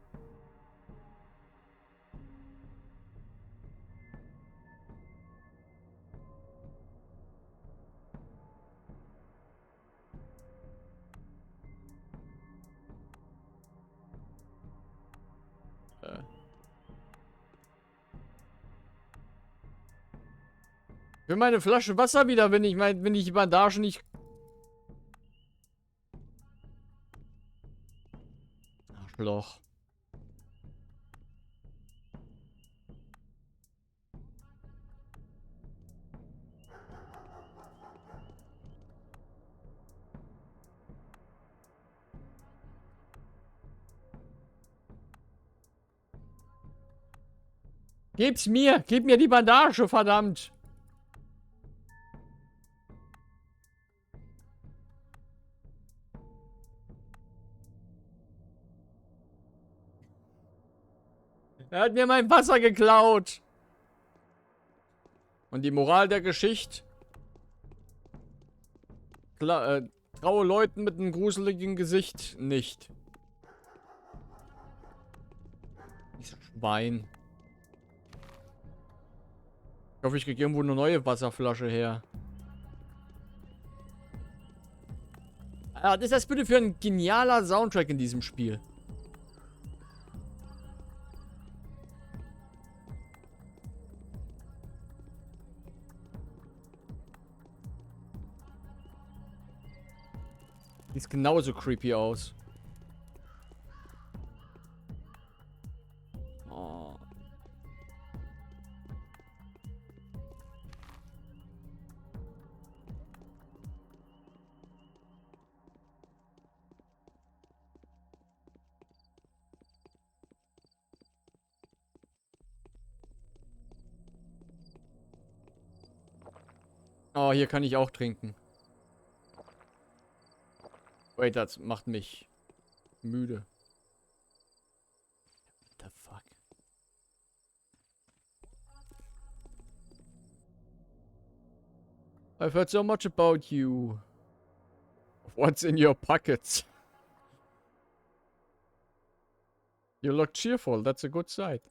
Ich will meine Flasche Wasser wieder, wenn ich die Bandage nicht... Arschloch. Geb's mir! Gib mir die Bandage, verdammt! Er hat mir mein Wasser geklaut! Und die Moral der Geschichte? Traue Leuten mit einem gruseligen Gesicht nicht. Dieses Schwein. Ich hoffe, ich kriege irgendwo eine neue Wasserflasche her. Was ist das bitte für ein genialer Soundtrack in diesem Spiel? Sieht genauso creepy aus. Oh. Oh, hier kann ich auch trinken. Wait, das macht mich müde. What the fuck? I've heard so much about you. What's in your pockets? You look cheerful. That's a good sight.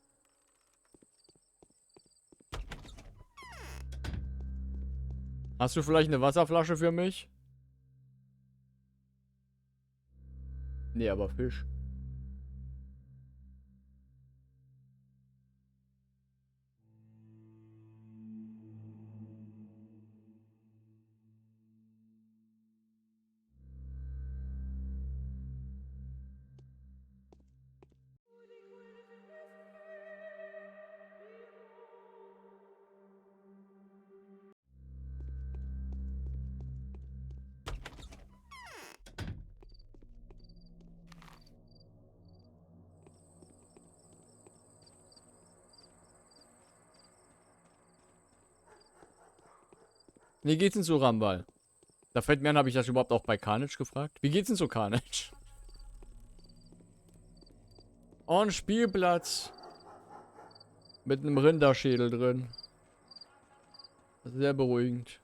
Hast du vielleicht eine Wasserflasche für mich? Nee, aber Fisch. Wie geht's denn so, Rambal? Da fällt mir an, habe ich das überhaupt auch bei Carnage gefragt? Wie geht's denn so, Carnage? Oh, ein Spielplatz. Mit einem Rinderschädel drin. Sehr beruhigend.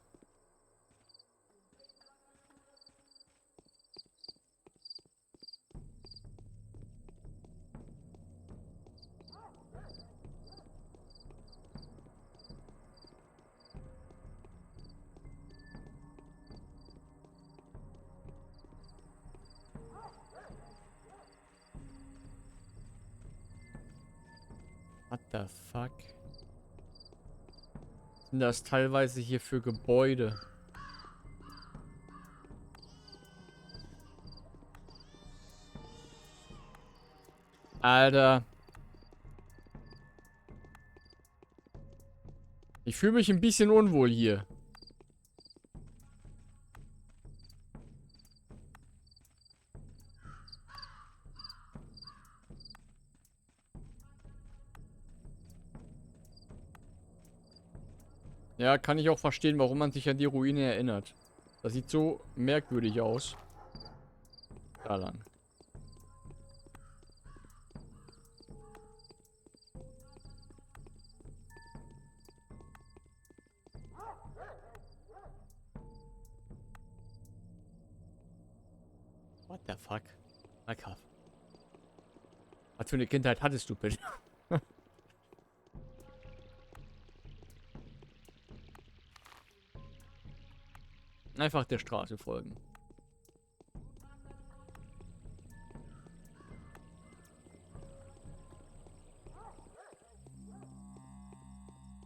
What the fuck? Sind das teilweise hier für Gebäude? Alter. Ich fühle mich ein bisschen unwohl hier. Ja, kann ich auch verstehen, warum man sich an die Ruine erinnert. Das sieht so merkwürdig aus. Da lang. What the fuck? Was für eine Kindheit hattest du bitte? Einfach der Straße folgen.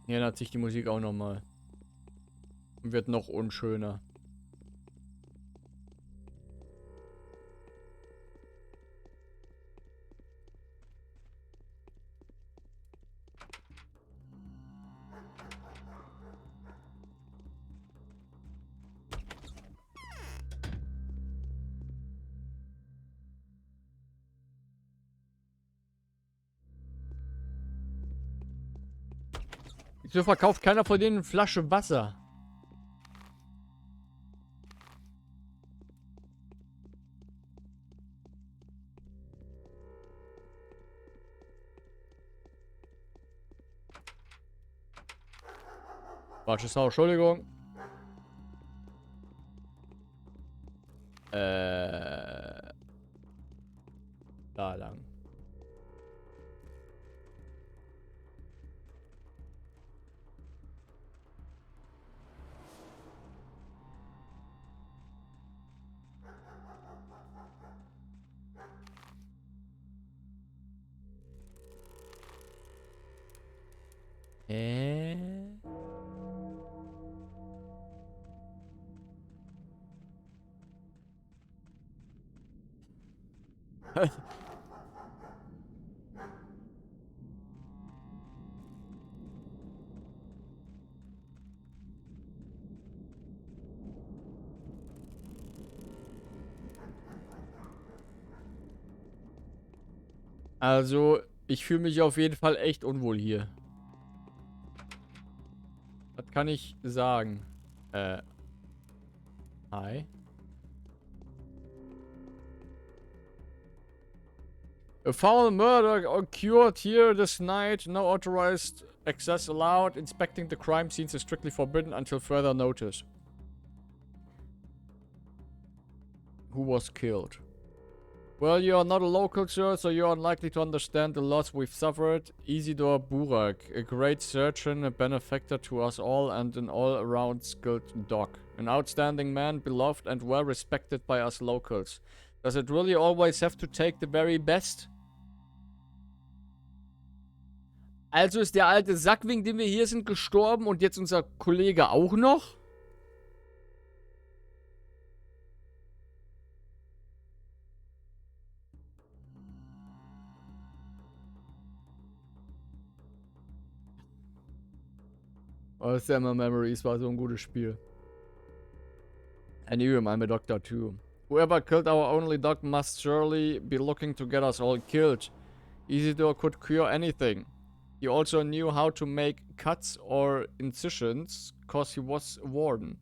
Hier ändert sich die Musik auch nochmal. Und wird noch unschöner. Wieso verkauft keiner von denen eine Flasche Wasser? Falsches Haus, Entschuldigung. Da lang. Also, ich fühle mich auf jeden Fall echt unwohl hier. Das kann ich sagen. Hi. A foul murder occurred here this night. No authorized access allowed. Inspecting the crime scenes is strictly forbidden until further notice. who was killed. Well, you are not a local, sir, so you are unlikely to understand the loss we've suffered. Isidor Burak, a great surgeon, a benefactor to us all, and an all-around skilled doc. An outstanding man, beloved and well respected by us locals. Does it really always have to take the very best? Also ist der alte Sack, wegen dem wir hier sind, gestorben und jetzt unser Kollege auch noch? Oh, Summer Memories war so ein gutes Spiel. I knew him, I'm a doctor too. Whoever killed our only dog must surely be looking to get us all killed. Isidore could cure anything. He also knew how to make cuts or incisions, cause he was a warden.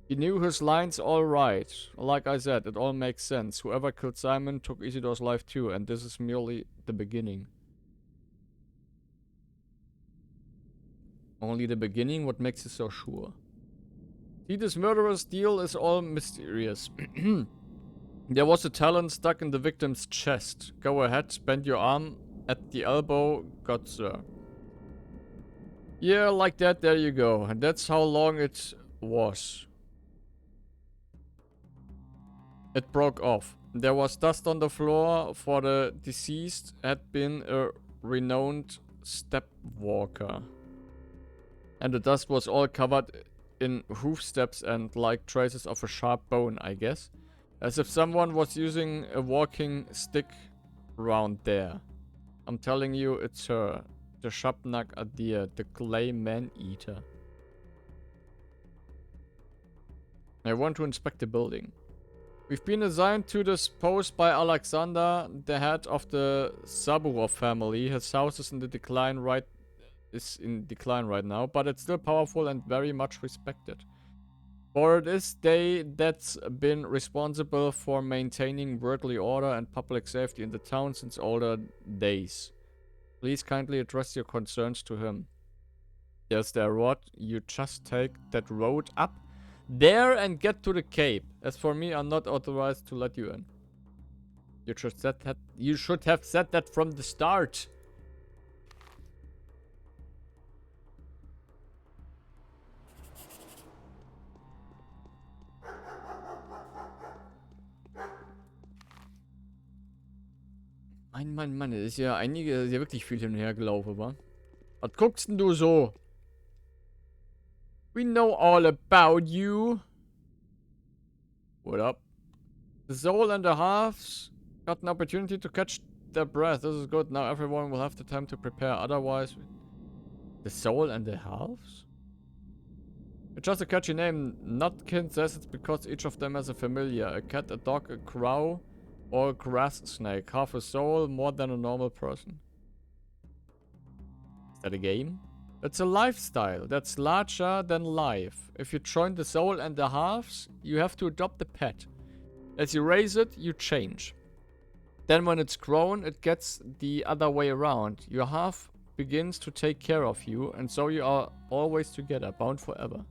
He knew his lines all right. Like I said, it all makes sense. Whoever killed Simon took Isidore's life too, and this is merely the beginning. Only the beginning? What makes you so sure? See, this murderous deal is all mysterious. There was a talon stuck in the victim's chest. Go ahead, bend your arm at the elbow. Good, sir. Yeah, like that, there you go. And that's how long it was. It broke off. There was dust on the floor, for the deceased had been a renowned step walker. And the dust was all covered in hoof steps and like traces of a sharp bone, I guess. As if someone was using a walking stick around there. I'm telling you, it's her. The Shabnak Adir, the clay man-eater. I want to inspect the building. We've been assigned to this post by Alexander, the head of the Saburov family. His house is in decline right now, but it's still powerful and very much respected. For it is they that's been responsible for maintaining worldly order and public safety in the town since older days. Please kindly address your concerns to him. Yes, there, Rod. You just take that road up there and get to the cape. As for me, I'm not authorized to let you in. You should have said that from the start. Mann, das ist ja ist ja wirklich viel hin und her gelaufen, wa? Was guckst denn du so? We know all about you. What up? The soul and the halves got an opportunity to catch their breath. This is good. Now everyone will have the time to prepare. Otherwise... The soul and the halves? It's just a catchy name. Nutkin says it's because each of them has a familiar. A cat, a dog, a crow, or a grass snake. Half a soul, more than a normal person. Is that a game? It's a lifestyle that's larger than life. If you join the soul and the halves, you have to adopt the pet. As you raise it, you change. Then when it's grown, it gets the other way around. Your half begins to take care of you, and so you are always together, bound forever.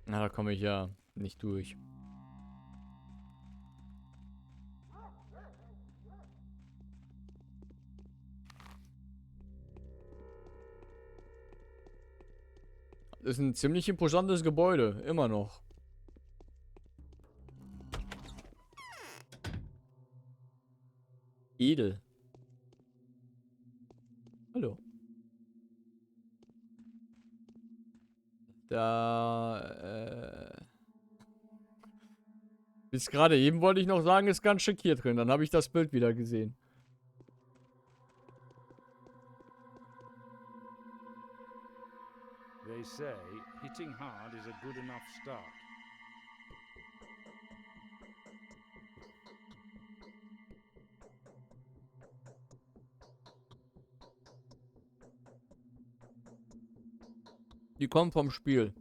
Na, da komme ich ja nicht durch. Das ist ein ziemlich imposantes Gebäude, immer noch. Edel. Hallo. Bis gerade eben wollte ich noch sagen, ist ganz schick hier drin. Dann habe ich das Bild wieder gesehen. They say hitting hard is a good enough start. Die kommen vom Spiel.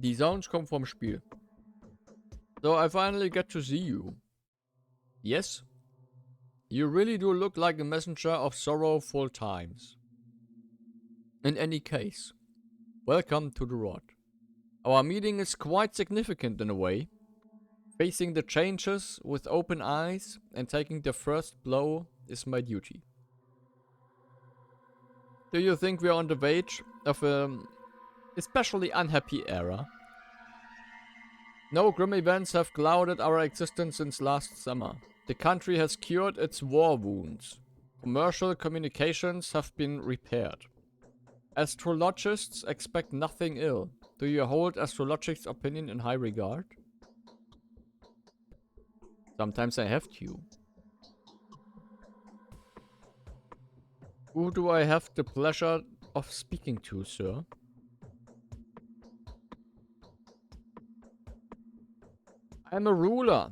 Die Sounds kommen vom Spiel. So I finally get to see you. Yes? You really do look like a messenger of sorrowful times. In any case, welcome to the Rod. Our meeting is quite significant in a way. Facing the changes with open eyes and taking the first blow is my duty. Do you think we are on the verge of an especially unhappy era? No grim events have clouded our existence since last summer. The country has cured its war wounds. Commercial communications have been repaired. Astrologists expect nothing ill. Do you hold astrologists' opinion in high regard? Sometimes I have to. Who do I have the pleasure of speaking to, sir? I'm a ruler.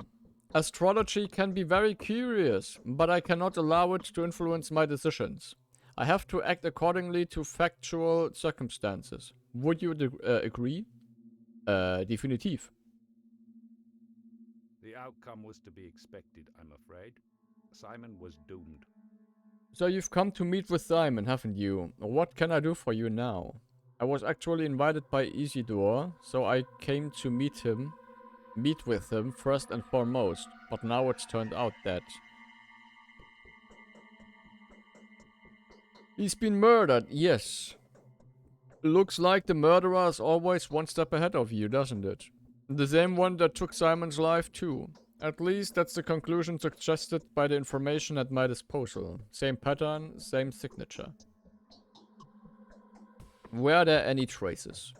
Astrology can be very curious, but I cannot allow it to influence my decisions. I have to act accordingly to factual circumstances. Would you agree? Definitiv. The outcome was to be expected, I'm afraid. Simon was doomed. So you've come to meet with Simon, haven't you? What can I do for you now? I was actually invited by Isidore, so I came to meet with him first and foremost. But now it's turned out that he's been murdered, yes. Looks like the murderer is always one step ahead of you, doesn't it? The same one that took Simon's life too. At least that's the conclusion suggested by the information at my disposal. Same pattern, same signature. Were there any traces?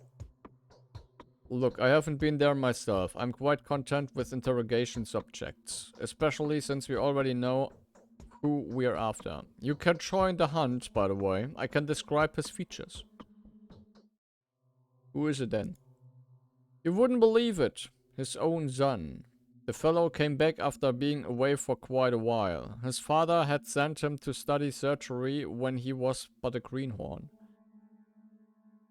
Look, I haven't been there myself. I'm quite content with interrogation subjects. Especially since we already know who we're after. You can join the hunt, by the way. I can describe his features. Who is it then? You wouldn't believe it. His own son. The fellow came back after being away for quite a while. His father had sent him to study surgery when he was but a greenhorn.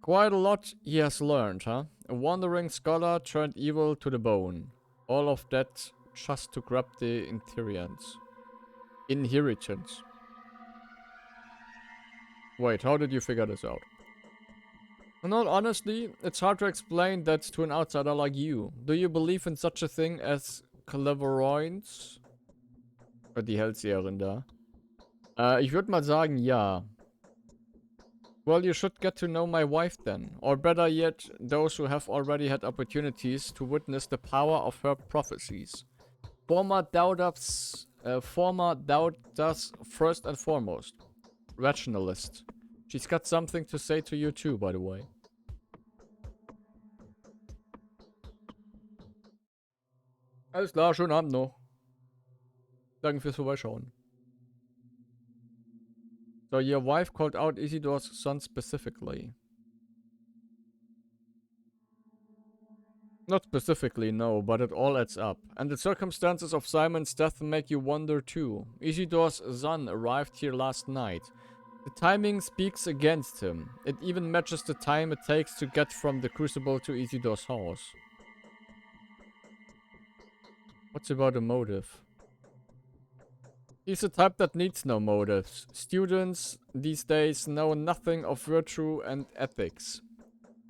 Quite a lot he has learned, huh? A wandering scholar turned evil to the bone. All of that just to grab the inheritance. Wait, how did you figure this out? Not honestly, it's hard to explain that to an outsider like you. Do you believe in such a thing as Clairvoyance? Die Hellseherin da. Ich würde mal sagen, ja. Well, you should get to know my wife then. Or better yet, those who have already had opportunities to witness the power of her prophecies. Former doubters first and foremost. Rationalist. She's got something to say to you too, by the way. Alles klar, schönen Abend noch. Danke fürs Vorbeischauen. So your wife called out Isidore's son specifically. Not specifically, no, but it all adds up. And the circumstances of Simon's death make you wonder too. Isidore's son arrived here last night. The timing speaks against him. It even matches the time it takes to get from the Crucible to Isidore's house. What's about a motive? He's the type that needs no motives. Students these days know nothing of virtue and ethics.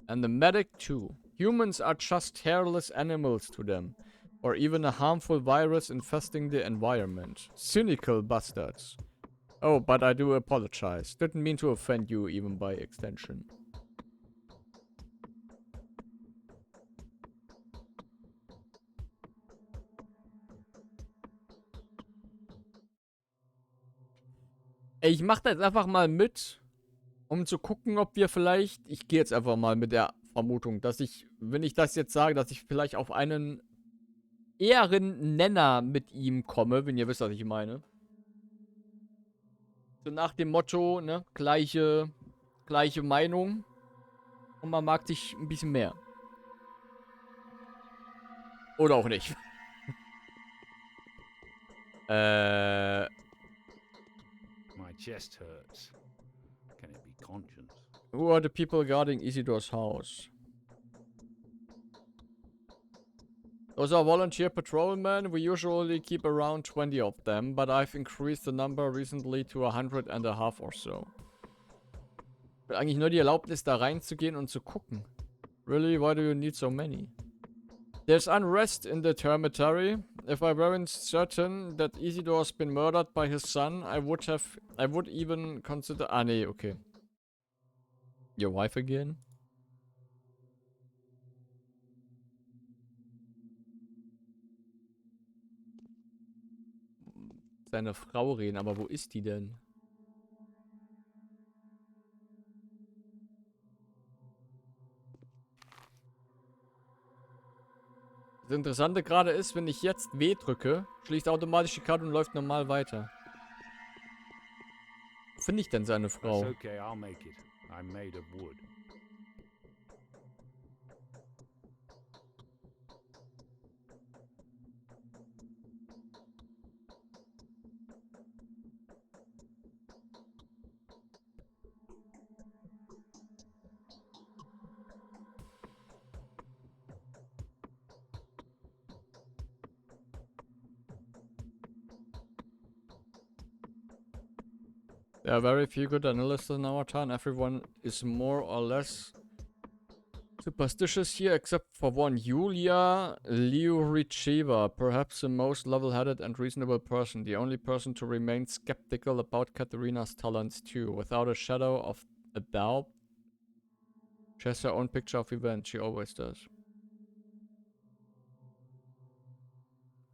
And the medic too. Humans are just hairless animals to them. Or even a harmful virus infesting the environment. Cynical bastards. Oh, but I do apologize. Didn't mean to offend you even by extension. Ich mach das einfach mal mit, um zu gucken, ob wir vielleicht... Ich gehe jetzt einfach mal mit der Vermutung, dass ich, wenn ich das jetzt sage, dass ich vielleicht auf einen eheren Nenner mit ihm komme, wenn ihr wisst, was ich meine. So nach dem Motto, ne, gleiche Meinung. Und man mag sich ein bisschen mehr. Oder auch nicht. My chest hurts. Can it be conscience? Who are the people guarding Isidore's house? Those are volunteer patrolmen. We usually keep around 20 of them, but I've increased the number recently to 150 or so. Ich will eigentlich nur die Erlaubnis, da reinzugehen und zu gucken. Really? Why do you need so many? There's unrest in the dormitory. If I weren't certain that Isidor's been murdered by his son, I would even consider... Ah, nee, okay. Your wife again? Seine Frau reden, aber wo ist die denn? Das Interessante gerade ist, wenn ich jetzt W drücke, schließt automatisch die Karte und läuft normal weiter. Wo finde ich denn seine That's Frau? okay, I'll make it. I'm made of wood. There are very few good analysts in our town. Everyone is more or less superstitious here, except for one, Yulia Liuricheva, perhaps the most level-headed and reasonable person, the only person to remain skeptical about Katerina's talents too, without a shadow of a doubt. She has her own picture of events, she always does.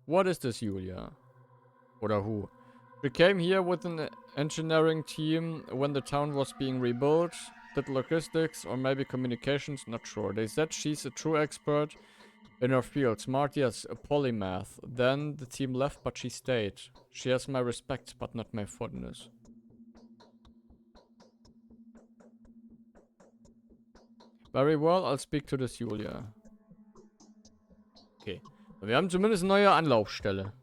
What is this, Yulia? Oder who? We came here with an engineering team when the town was being rebuilt. Did logistics or maybe communications? Not sure. They said she's a true expert in her field. Smart, yes, a polymath. Then the team left, but she stayed. She has my respect, but not my fondness. Very well, I'll speak to this Julia. Okay. Wir haben zumindest eine neue Anlaufstelle.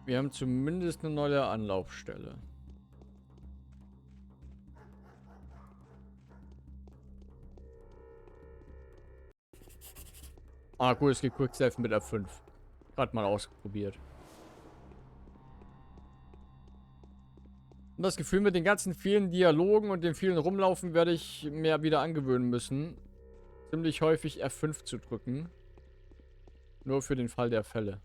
Wir haben zumindest eine neue Anlaufstelle. Ah, cool, es geht Quicksave mit F5. Gerade mal ausprobiert. Und das Gefühl, mit den ganzen vielen Dialogen und dem vielen Rumlaufen werde ich mir wieder angewöhnen müssen, ziemlich häufig F5 zu drücken. Nur für den Fall der Fälle.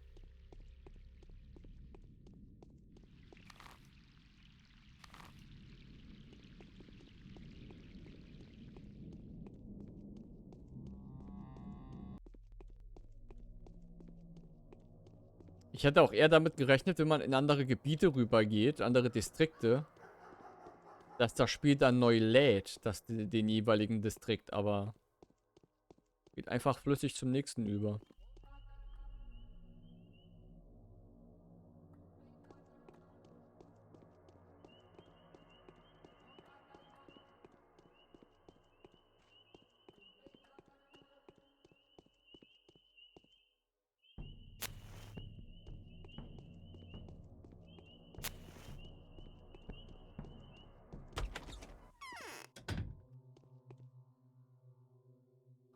Ich hätte auch eher damit gerechnet, wenn man in andere Gebiete rübergeht, andere Distrikte, dass das Spiel dann neu lädt, den jeweiligen Distrikt, aber geht einfach flüssig zum nächsten über.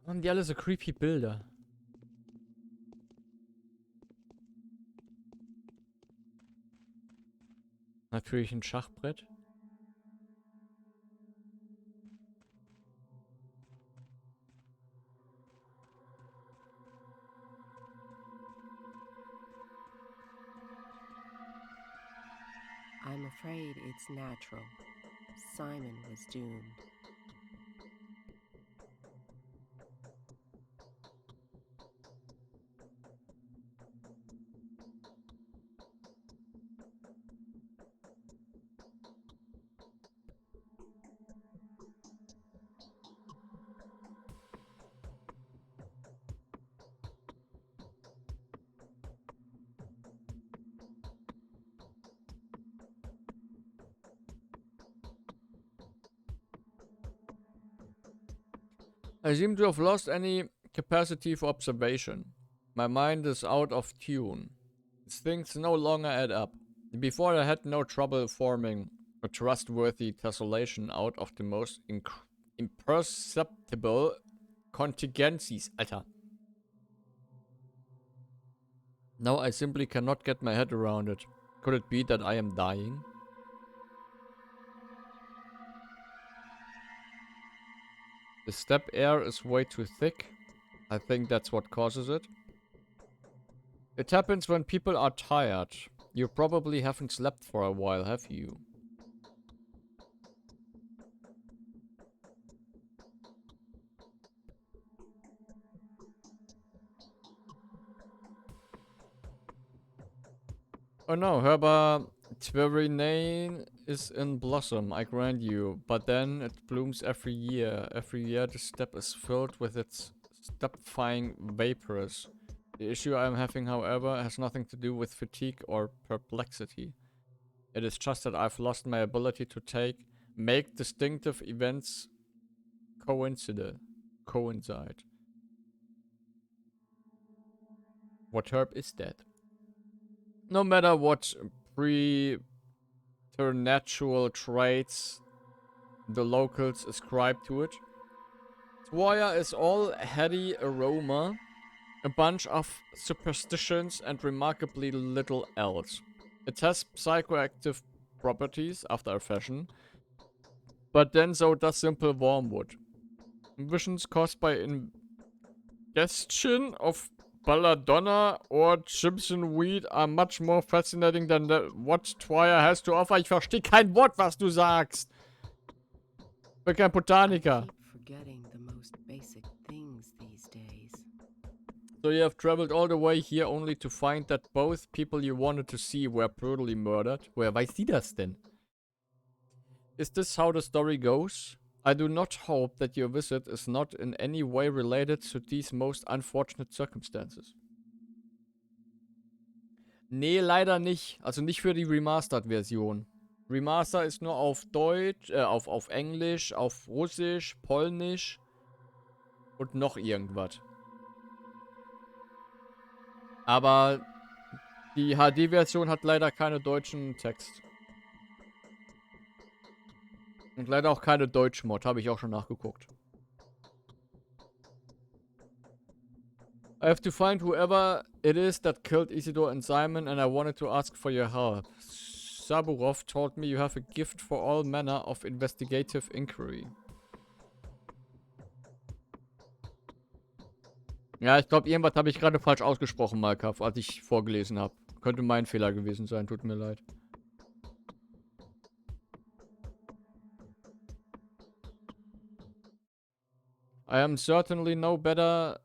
Haben die alle so creepy Bilder? Natürlich ein Schachbrett. I'm afraid it's natural. Simon was doomed. I seem to have lost any capacity for observation. My mind is out of tune. Things no longer add up. Before I had no trouble forming a trustworthy tessellation out of the most imperceptible contingencies. Alter. Now I simply cannot get my head around it. Could it be that I am dying? The step air is way too thick. I think that's what causes it. It happens when people are tired. You probably haven't slept for a while, have you? Oh no, Herba Tverinae is in blossom, I grant you. But then it blooms every year. Every year the steppe is filled with its stupefying vapors. The issue I am having, however, has nothing to do with fatigue or perplexity. It is just that I've lost my ability to make distinctive events coincide. What herb is that? No matter what preternatural traits the locals ascribe to it, Twaya is all heady aroma, a bunch of superstitions, and remarkably little else. It has psychoactive properties after a fashion, but then so does simple wormwood. Visions caused by ingestion of belladonna or Jimson weed are much more fascinating than what Twaya has to offer. Ich verstehe kein Wort, was du sagst. Ich bin kein Botaniker. I keep forgetting the most basic things these days. So you have traveled all the way here only to find that both people you wanted to see were brutally murdered? Woher weiß sie das denn? Is this how the story goes? I do not hope that your visit is not in any way related to these most unfortunate circumstances. Nee, leider nicht. Also nicht für die Remastered-Version. Remaster ist nur auf Deutsch, auf Englisch, auf Russisch, Polnisch und noch irgendwas. Aber die HD-Version hat leider keine deutschen Text. Und leider auch keine Deutsch-Mod, habe ich auch schon nachgeguckt. I have to find whoever it is that killed Isidore and Simon, and I wanted to ask for your help. Saburov told me you have a gift for all manner of investigative inquiry. Ja, ich glaube, irgendwas habe ich gerade falsch ausgesprochen, Malkav, als ich vorgelesen habe. Könnte mein Fehler gewesen sein, tut mir leid. I am certainly no better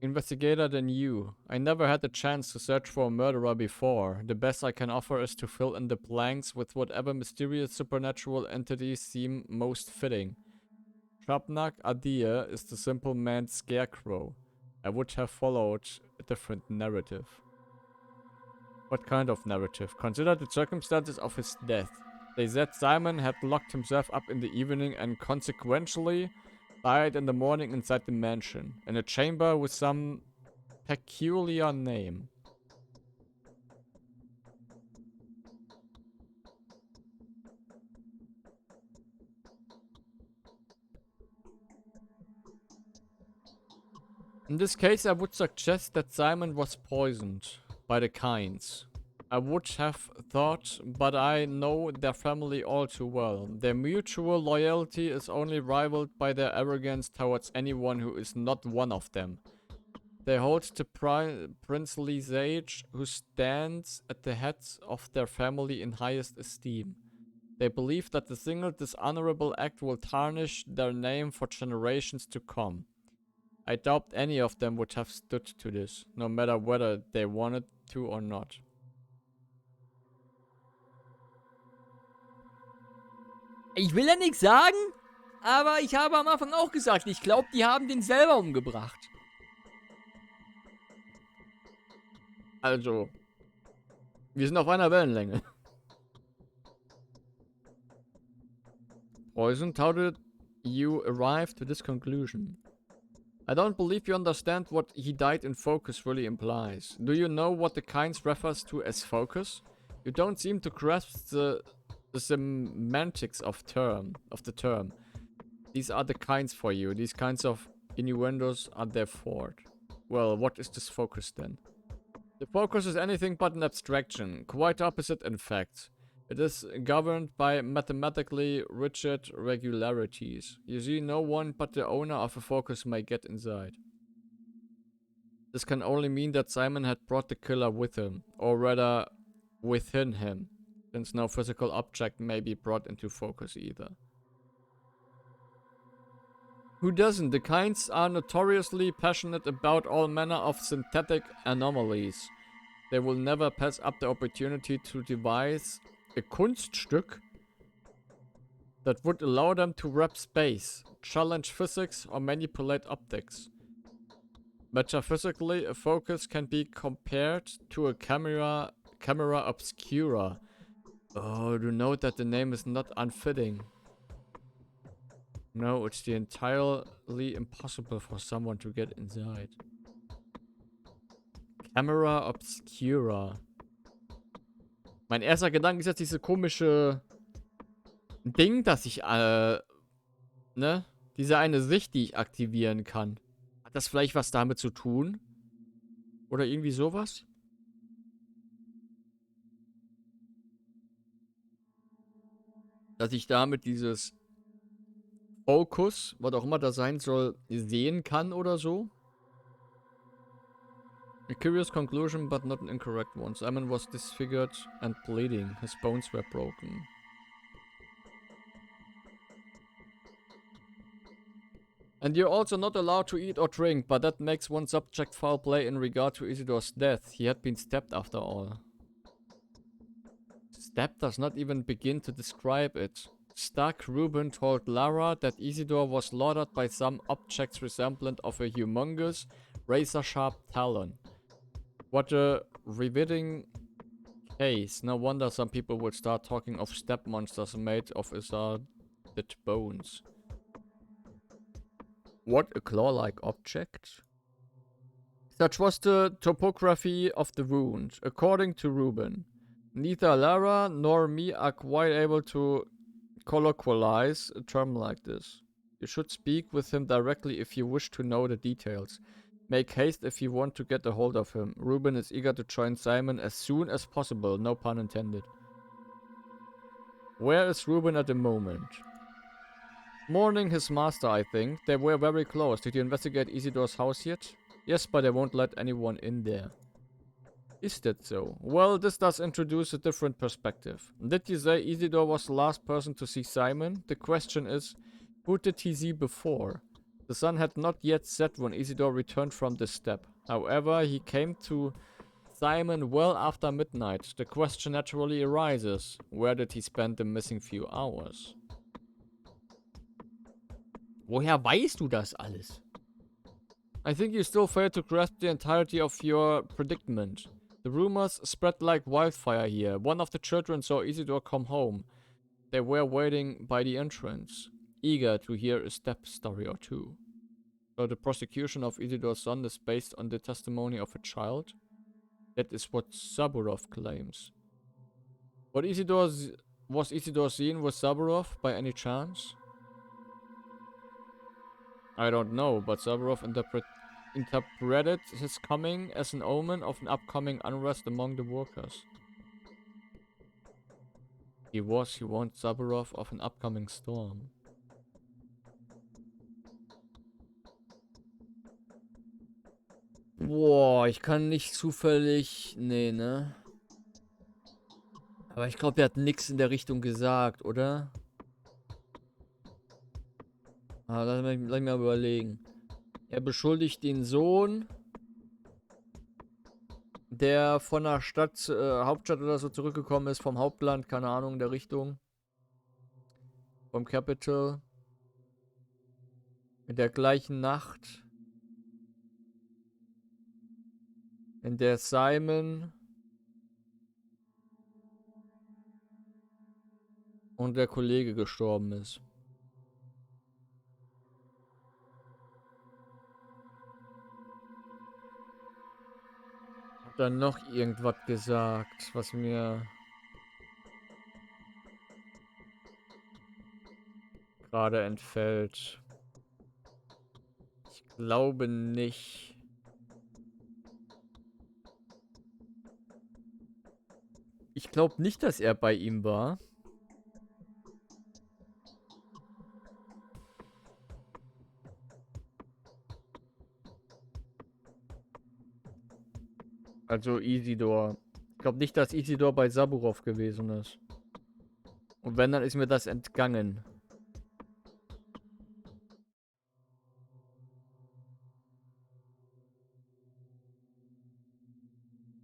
investigator than you. I never had the chance to search for a murderer before. The best I can offer is to fill in the blanks with whatever mysterious supernatural entities seem most fitting. Shabnak Adir is the simple man's scarecrow. I would have followed a different narrative. What kind of narrative? Consider the circumstances of his death. They said Simon had locked himself up in the evening and consequentially died in the morning inside the mansion, in a chamber with some peculiar name. In this case, I would suggest that Simon was poisoned by the Kynes. I would have thought, but I know their family all too well. Their mutual loyalty is only rivaled by their arrogance towards anyone who is not one of them. They hold the princely sage who stands at the head of their family in highest esteem. They believe that the single dishonorable act will tarnish their name for generations to come. I doubt any of them would have stood to this, no matter whether they wanted to or not. Ich will ja nichts sagen, aber ich habe am Anfang auch gesagt, ich glaube, die haben den selber umgebracht. Also, wir sind auf einer Wellenlänge. Poison, how did you arrive to this conclusion? I don't believe you understand what he died in focus really implies. Do you know what the kinds refers to as focus? You don't seem to grasp the semantics of the term. These are the kinds for you. These kinds of innuendos are their fort. Well, what is this focus then? The focus is anything but an abstraction. Quite opposite, in fact. It is governed by mathematically rigid regularities. You see, no one but the owner of a focus may get inside. This can only mean that Simon had brought the killer with him, or rather, within him, since no physical object may be brought into focus either. Who doesn't? The kinds are notoriously passionate about all manner of synthetic anomalies. They will never pass up the opportunity to devise a Kunststück that would allow them to wrap space, challenge physics, or manipulate optics. Metaphysically, a focus can be compared to a camera obscura. Oh, do note that the name is not unfitting. No, it's the entirely impossible for someone to get inside. Camera obscura. Mein erster Gedanke ist jetzt diese komische Ding, dass ich, ne? Diese eine Sicht, die ich aktivieren kann. Hat das vielleicht was damit zu tun? Oder irgendwie sowas? Dass ich damit dieses Focus, was auch immer das sein soll, sehen kann oder so? A curious conclusion, but not an incorrect one. Simon was disfigured and bleeding. His bones were broken. And you're also not allowed to eat or drink, but that makes one subject foul play in regard to Isidore's death. He had been stabbed after all. Stab does not even begin to describe it. Stuck, Reuben told Lara that Isidore was slaughtered by some objects resemblant of a humongous, razor-sharp talon. What a riveting case. No wonder some people would start talking of stab monsters made of assorted bones. What a claw-like object? Such was the topography of the wound, according to Reuben. Neither Lara nor me are quite able to colloquialize a term like this. You should speak with him directly if you wish to know the details. Make haste if you want to get a hold of him. Reuben is eager to join Simon as soon as possible, no pun intended. Where is Reuben at the moment? Mourning his master, I think. They were very close. Did you investigate Isidore's house yet? Yes, but I won't let anyone in there. Is that so? Well, this does introduce a different perspective. Did you say Isidore was the last person to see Simon? The question is, who did he see before? The sun had not yet set when Isidore returned from this step. However, he came to Simon well after midnight. The question naturally arises, where did he spend the missing few hours? Woher weißt du das alles? I think you still fail to grasp the entirety of your predicament. The rumors spread like wildfire here. One of the children saw Isidore come home. They were waiting by the entrance, eager to hear a step story or two. So the prosecution of Isidore's son is based on the testimony of a child? That is what Saburov claims. Was Isidore seen with Saburov by any chance? I don't know, but Saburov interpreted his coming as an omen of an upcoming unrest among the workers. He warned Saburov of an upcoming storm. Boah, ich kann nicht zufällig... Nee, ne? Aber ich glaube, er hat nichts in der Richtung gesagt, oder? Lass mich mal überlegen. Er beschuldigt den Sohn, der von der Stadt, Hauptstadt oder so zurückgekommen ist, vom Hauptland, keine Ahnung, in der Richtung. Vom Capital. In der gleichen Nacht, in der Simon und der Kollege gestorben ist. Dann noch irgendwas gesagt, was mir gerade entfällt. Ich glaube nicht. Ich glaube nicht, dass er bei ihm war. Also Isidor. Ich glaube nicht, dass Isidor bei Saburov gewesen ist. Und wenn, dann ist mir das entgangen.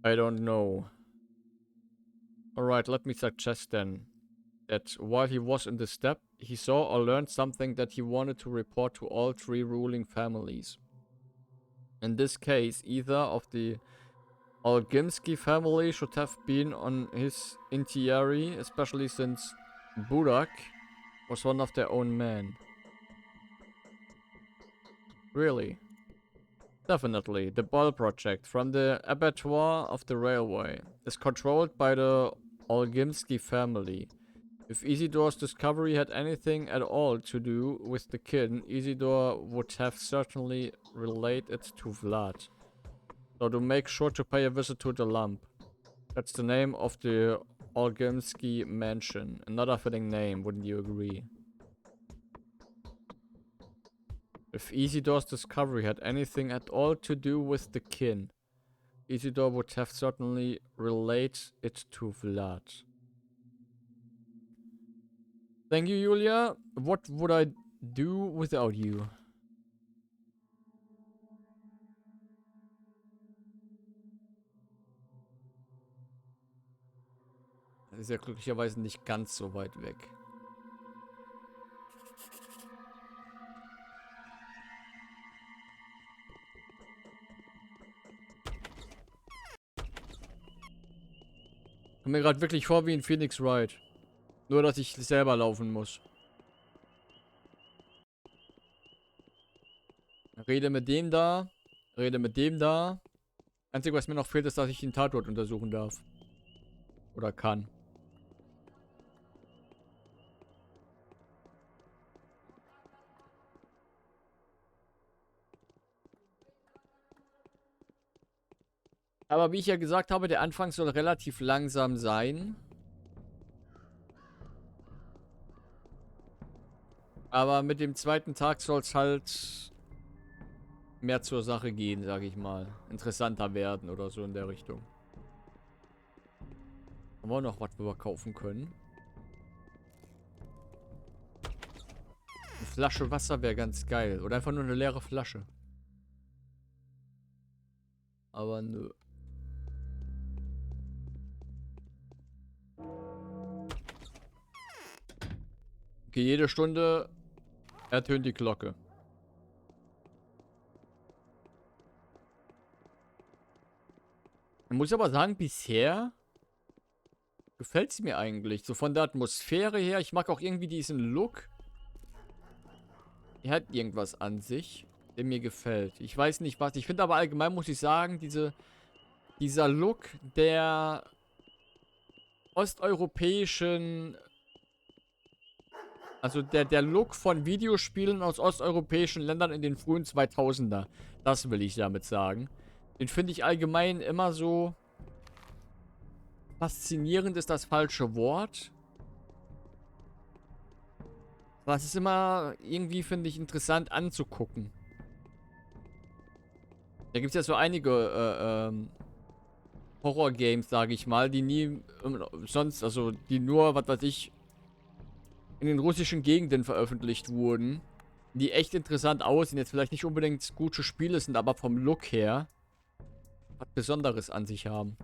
I don't know. Alright, let me suggest then that while he was in the step, he saw or learned something that he wanted to report to all three ruling families. In this case, either of the Olgimsky family should have been on his intiary, especially since Burak was one of their own men. Really? Definitely. The Ball project from the abattoir of the railway is controlled by the Olgimsky family. If Isidor's discovery had anything at all to do with the kin, Isidor would have certainly relayed it to Vlad. So to make sure to pay a visit to the lump. That's the name of the Olgimsky mansion. Another fitting name, wouldn't you agree? If Isidor's discovery had anything at all to do with the kin, Isidor would have certainly relayed it to Vlad. Thank you, Julia. What would I do without you? Das ist ja glücklicherweise nicht ganz so weit weg. Kommt mir gerade wirklich vor wie ein Phoenix Wright. Nur, dass ich selber laufen muss. Rede mit dem da. Rede mit dem da. Einzige, was mir noch fehlt, ist, dass ich den Tatort untersuchen darf. Oder kann. Aber wie ich ja gesagt habe, der Anfang soll relativ langsam sein. Aber mit dem zweiten Tag soll es halt mehr zur Sache gehen, sage ich mal. Interessanter werden oder so in der Richtung. Haben wir noch was, wo wir kaufen können? Eine Flasche Wasser wäre ganz geil. Oder einfach nur eine leere Flasche. Aber nö. Okay, jede Stunde ertönt die Glocke. Ich muss aber sagen, bisher gefällt es mir eigentlich. So von der Atmosphäre her. Ich mag auch irgendwie diesen Look. Er hat irgendwas an sich, der mir gefällt. Ich weiß nicht was. Ich finde aber allgemein, muss ich sagen, dieser Look der osteuropäischen... Also der Look von Videospielen aus osteuropäischen Ländern in den frühen 2000er. Das will ich damit sagen. Den finde ich allgemein immer so... Faszinierend ist das falsche Wort. Aber es ist immer irgendwie, finde ich, interessant anzugucken. Da gibt es ja so einige Horror-Games, sage ich mal, die nie sonst, also die nur, was weiß ich, in den russischen Gegenden veröffentlicht wurden. Die echt interessant aussehen. Jetzt vielleicht nicht unbedingt gute Spiele sind, aber vom Look her was Besonderes an sich haben.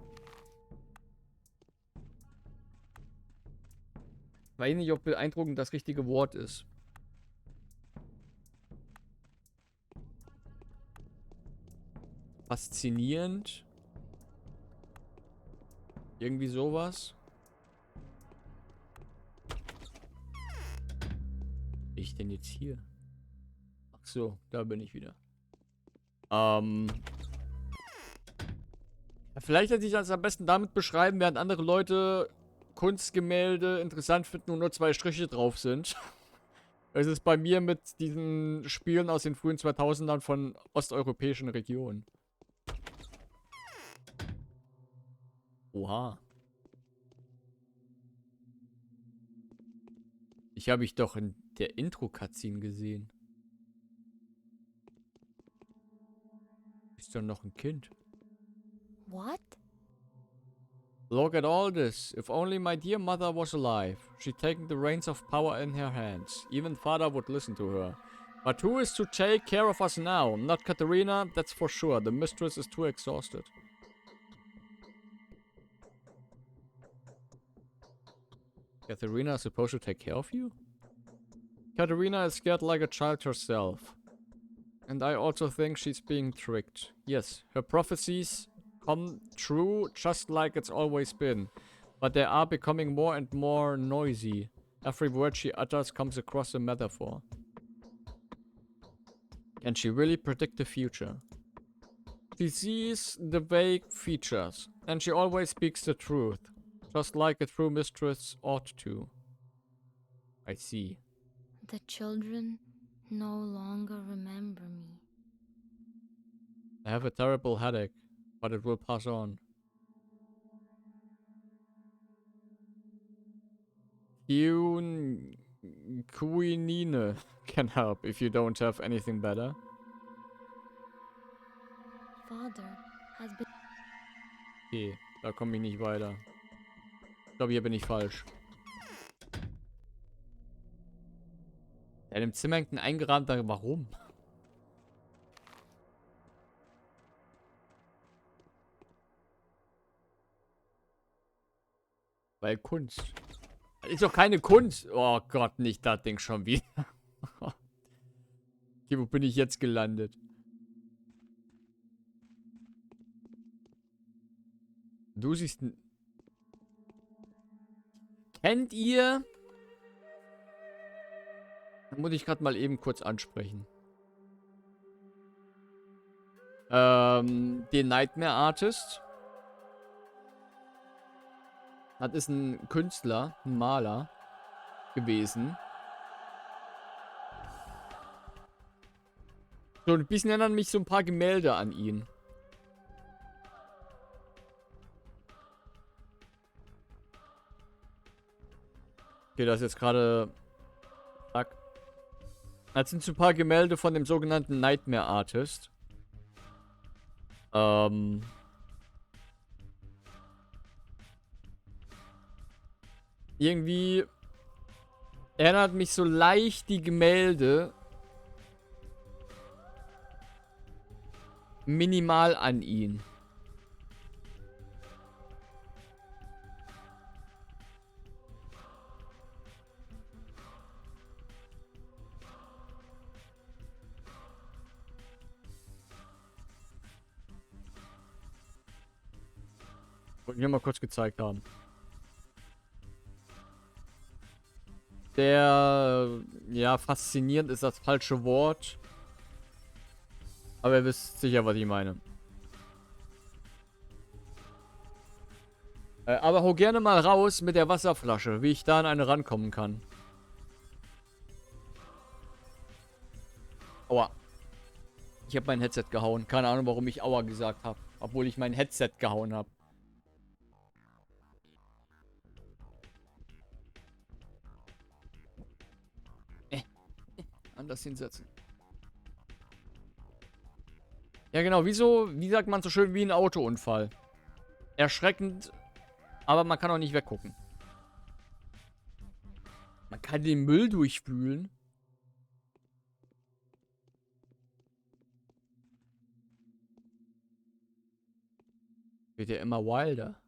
Weiß nicht, ob beeindruckend das richtige Wort ist. Faszinierend. Irgendwie sowas. Ich denn jetzt hier? Ach so, da bin ich wieder. Vielleicht hätte ich das am besten damit beschreiben, während andere Leute Kunstgemälde interessant finden und nur 2 Striche drauf sind. Es ist bei mir mit diesen Spielen aus den frühen 2000ern von osteuropäischen Regionen. Oha. Ich habe mich doch in der Intro-Cutscene gesehen. Ist doch noch ein Kind. What? Look at all this. If only my dear mother was alive. She'd taken the reins of power in her hands. Even father would listen to her. But who is to take care of us now? Not Katharina, that's for sure. The mistress is too exhausted. Katharina is supposed to take care of you? Katharina is scared like a child herself. And I also think she's being tricked. Yes, her prophecies come true just like it's always been. But they are becoming more and more noisy. Every word she utters comes across a metaphor. Can she really predict the future? She sees the vague features, and she always speaks the truth. Just like a true mistress ought to. I see. The children no longer remember me. I have a terrible headache, but it will pass on. Quinine can help if you don't have anything better. Father has been. Okay, da komme ich nicht weiter. Ich glaube, hier bin ich falsch. Ja, in dem Zimmer hängt ein eingerahmter. Warum? Weil Kunst. Das ist doch keine Kunst. Oh Gott, nicht das Ding schon wieder. Okay, wo bin ich jetzt gelandet? Du siehst... Kennt ihr... Da muss ich gerade mal eben kurz ansprechen. Den Nightmare Artist. Das ist ein Künstler, ein Maler gewesen. So ein bisschen erinnern mich so ein paar Gemälde an ihn. Okay, das ist jetzt gerade... Das sind so ein paar Gemälde von dem sogenannten Nightmare Artist. Irgendwie erinnert mich so leicht die Gemälde minimal an ihn. Wollte ich nur mal kurz gezeigt haben. Der, ja, faszinierend ist das falsche Wort. Aber ihr wisst sicher, was ich meine. Aber hau gerne mal raus mit der Wasserflasche, wie ich da an eine rankommen kann. Aua. Ich habe mein Headset gehauen. Keine Ahnung, warum ich Aua gesagt habe. Obwohl ich mein Headset gehauen habe. Anders hinsetzen. Ja, genau. Wie sagt man so schön, wie ein Autounfall. Erschreckend, aber man kann auch nicht weggucken. Man kann den Müll durchwühlen. Wird ja immer wilder.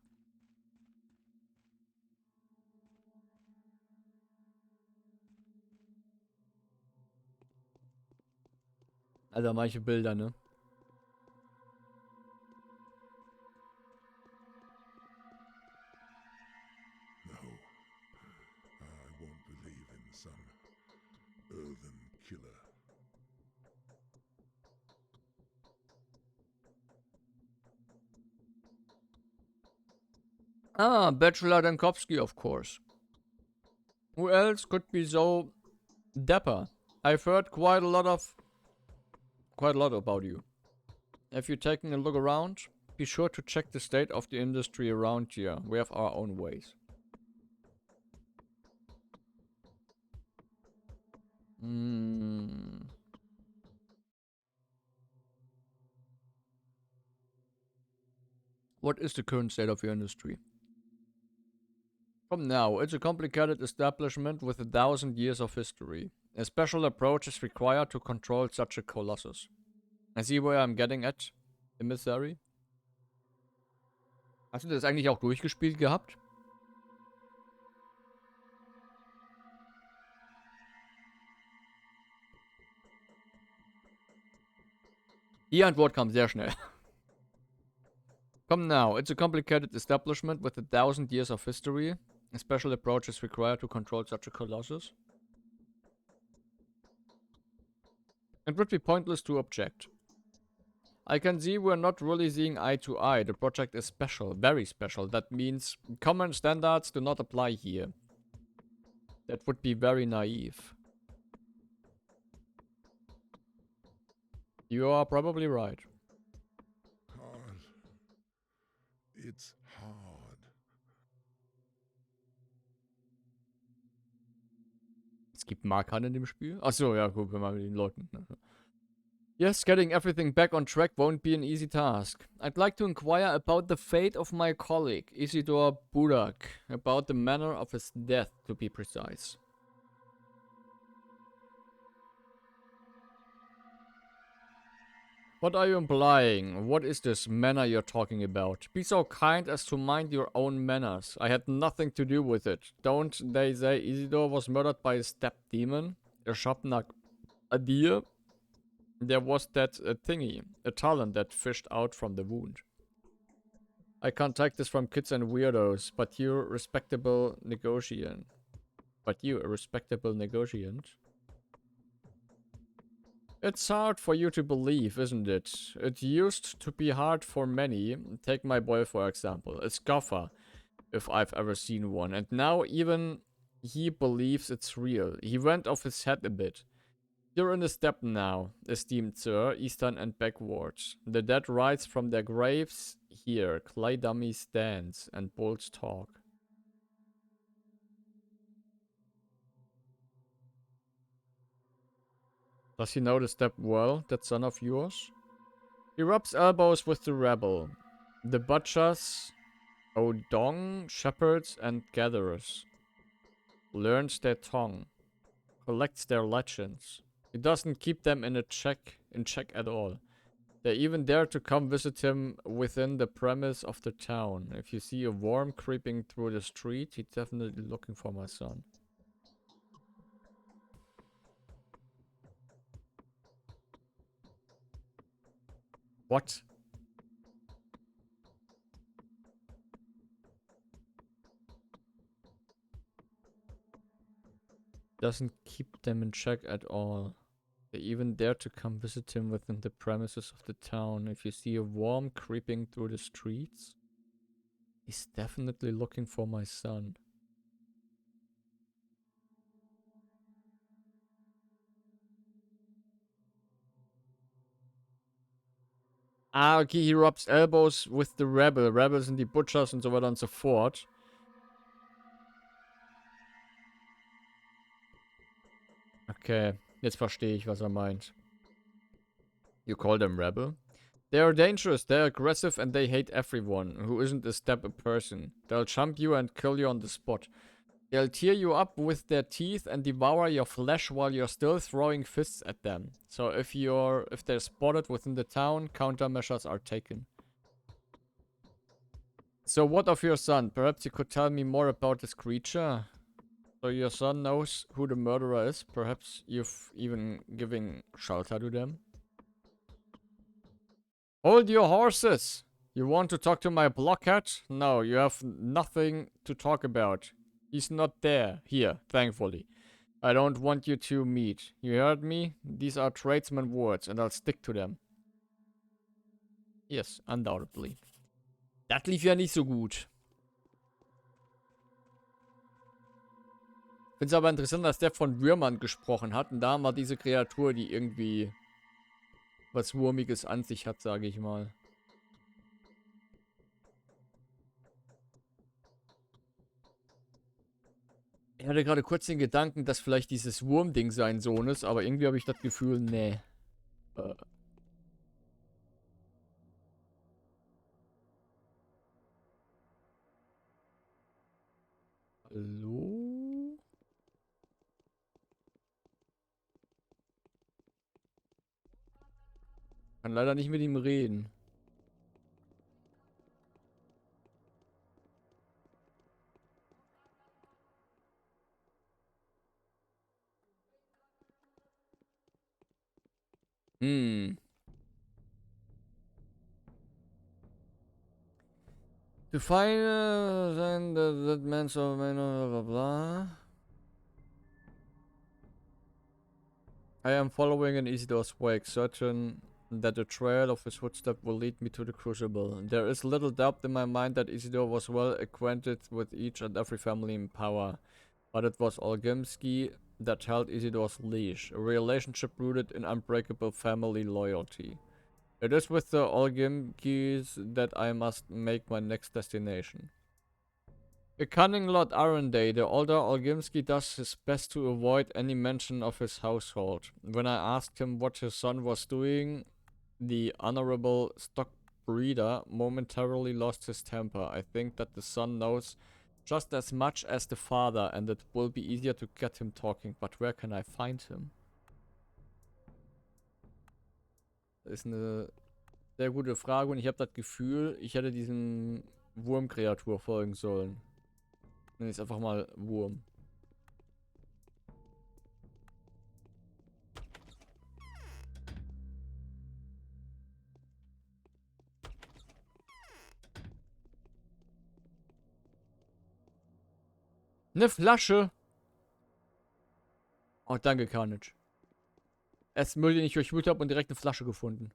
Also manche Bilder, ne? No, I won't believe in some earthen killer. Ah, Bachelor Dankowski, of course. Who else could be so dapper? I've heard quite a lot about you. Have you taken a look around? Be sure to check the state of the industry around here. We have our own ways. What is the current state of your industry? From now, it's a complicated establishment with 1,000 years of history. A special approach is required to control such a colossus. I see where I'm getting at, Emissary. Hast du das eigentlich auch durchgespielt gehabt? Die Antwort kam sehr schnell. Come now, it's a complicated establishment with 1,000 years of history. A special approach is required to control such a colossus. It would be pointless to object. I can see we're not really seeing eye to eye. The project is special, very special. That means common standards do not apply here. That would be very naive. You are probably right. Hard. It's hard. Es gibt Markern in dem Spiel. Achso, ja gut, wenn man mit den Leuten... Yes, getting everything back on track won't be an easy task. I'd like to inquire about the fate of my colleague, Isidor Burak, about the manner of his death, to be precise. What are you implying? What is this manner you're talking about? Be so kind as to mind your own manners. I had nothing to do with it. Don't they say Isidor was murdered by a step demon? A Shabnak, a deer? There was that thingy, a talent that fished out from the wound. I can't take this from kids and weirdos, but you're a respectable negotiant. It's hard for you to believe, isn't it? It used to be hard for many. Take my boy, for example. A scoffer, if I've ever seen one. And now even he believes it's real. He went off his head a bit. You're in the steppe now, esteemed sir, eastern and backwards. The dead rise from their graves here. Clay dummies dance and bulls talk. Does he know the steppe well, that son of yours? He rubs elbows with the rabble. The butchers, Odong, shepherds and gatherers. Learns their tongue. Collects their legends. He doesn't keep them in check at all. They even dare to come visit him within the premise of the town. If you see a worm creeping through the street, he's definitely looking for my son. What? Doesn't keep them in check at all. They even dare to come visit him within the premises of the town. If you see a worm creeping through the streets, he's definitely looking for my son. Ah, okay, he rubs elbows with the rebel. Rebels sind die Butchers und so weiter und so fort. Okay, jetzt verstehe ich, was er meint. You call them rebel? They are dangerous, they're aggressive, and they hate everyone who isn't a step a person. They'll jump you and kill you on the spot. They'll tear you up with their teeth and devour your flesh while you're still throwing fists at them. So if they're spotted within the town, countermeasures are taken. So what of your son? Perhaps you could tell me more about this creature? So your son knows who the murderer is? Perhaps you've even given shelter to them? Hold your horses! You want to talk to my blockhead? No, you have nothing to talk about. He's not there. Here, thankfully. I don't want you to meet. You heard me? These are tradesman words, and I'll stick to them. Yes, undoubtedly. Das lief ja nicht so gut. Finde es aber interessant, dass der von Würmern gesprochen hat. Und da haben wir diese Kreatur, die irgendwie was Wurmiges an sich hat, sage ich mal. Ich hatte gerade kurz den Gedanken, dass vielleicht dieses Wurmding sein Sohn ist, aber irgendwie habe ich das Gefühl, nee. Hallo? Kann leider nicht mit ihm reden. Hm. To find then that man so blah blah blah. I am following in Isidore's wake, certain that the trail of his footsteps will lead me to the crucible. There is little doubt in my mind that Isidore was well acquainted with each and every family in power, but it was Olgimsky that held Isidore's leash, a relationship rooted in unbreakable family loyalty. It is with the Olgimskis that I must make my next destination. A cunning Lord Arundel, the older Olgimsky does his best to avoid any mention of his household. When I asked him what his son was doing, the honorable stock breeder momentarily lost his temper. I think that the son knows just as much as the father, and it will be easier to get him talking. But where can I find him? Das ist eine sehr gute Frage und ich habe das Gefühl, ich hätte diesem Wurmkreatur folgen sollen. Nenne ich es einfach mal Wurm. Eine Flasche! Oh, danke, Carnage. Erst Müll, den ich durchwühlt habe und direkt eine Flasche gefunden.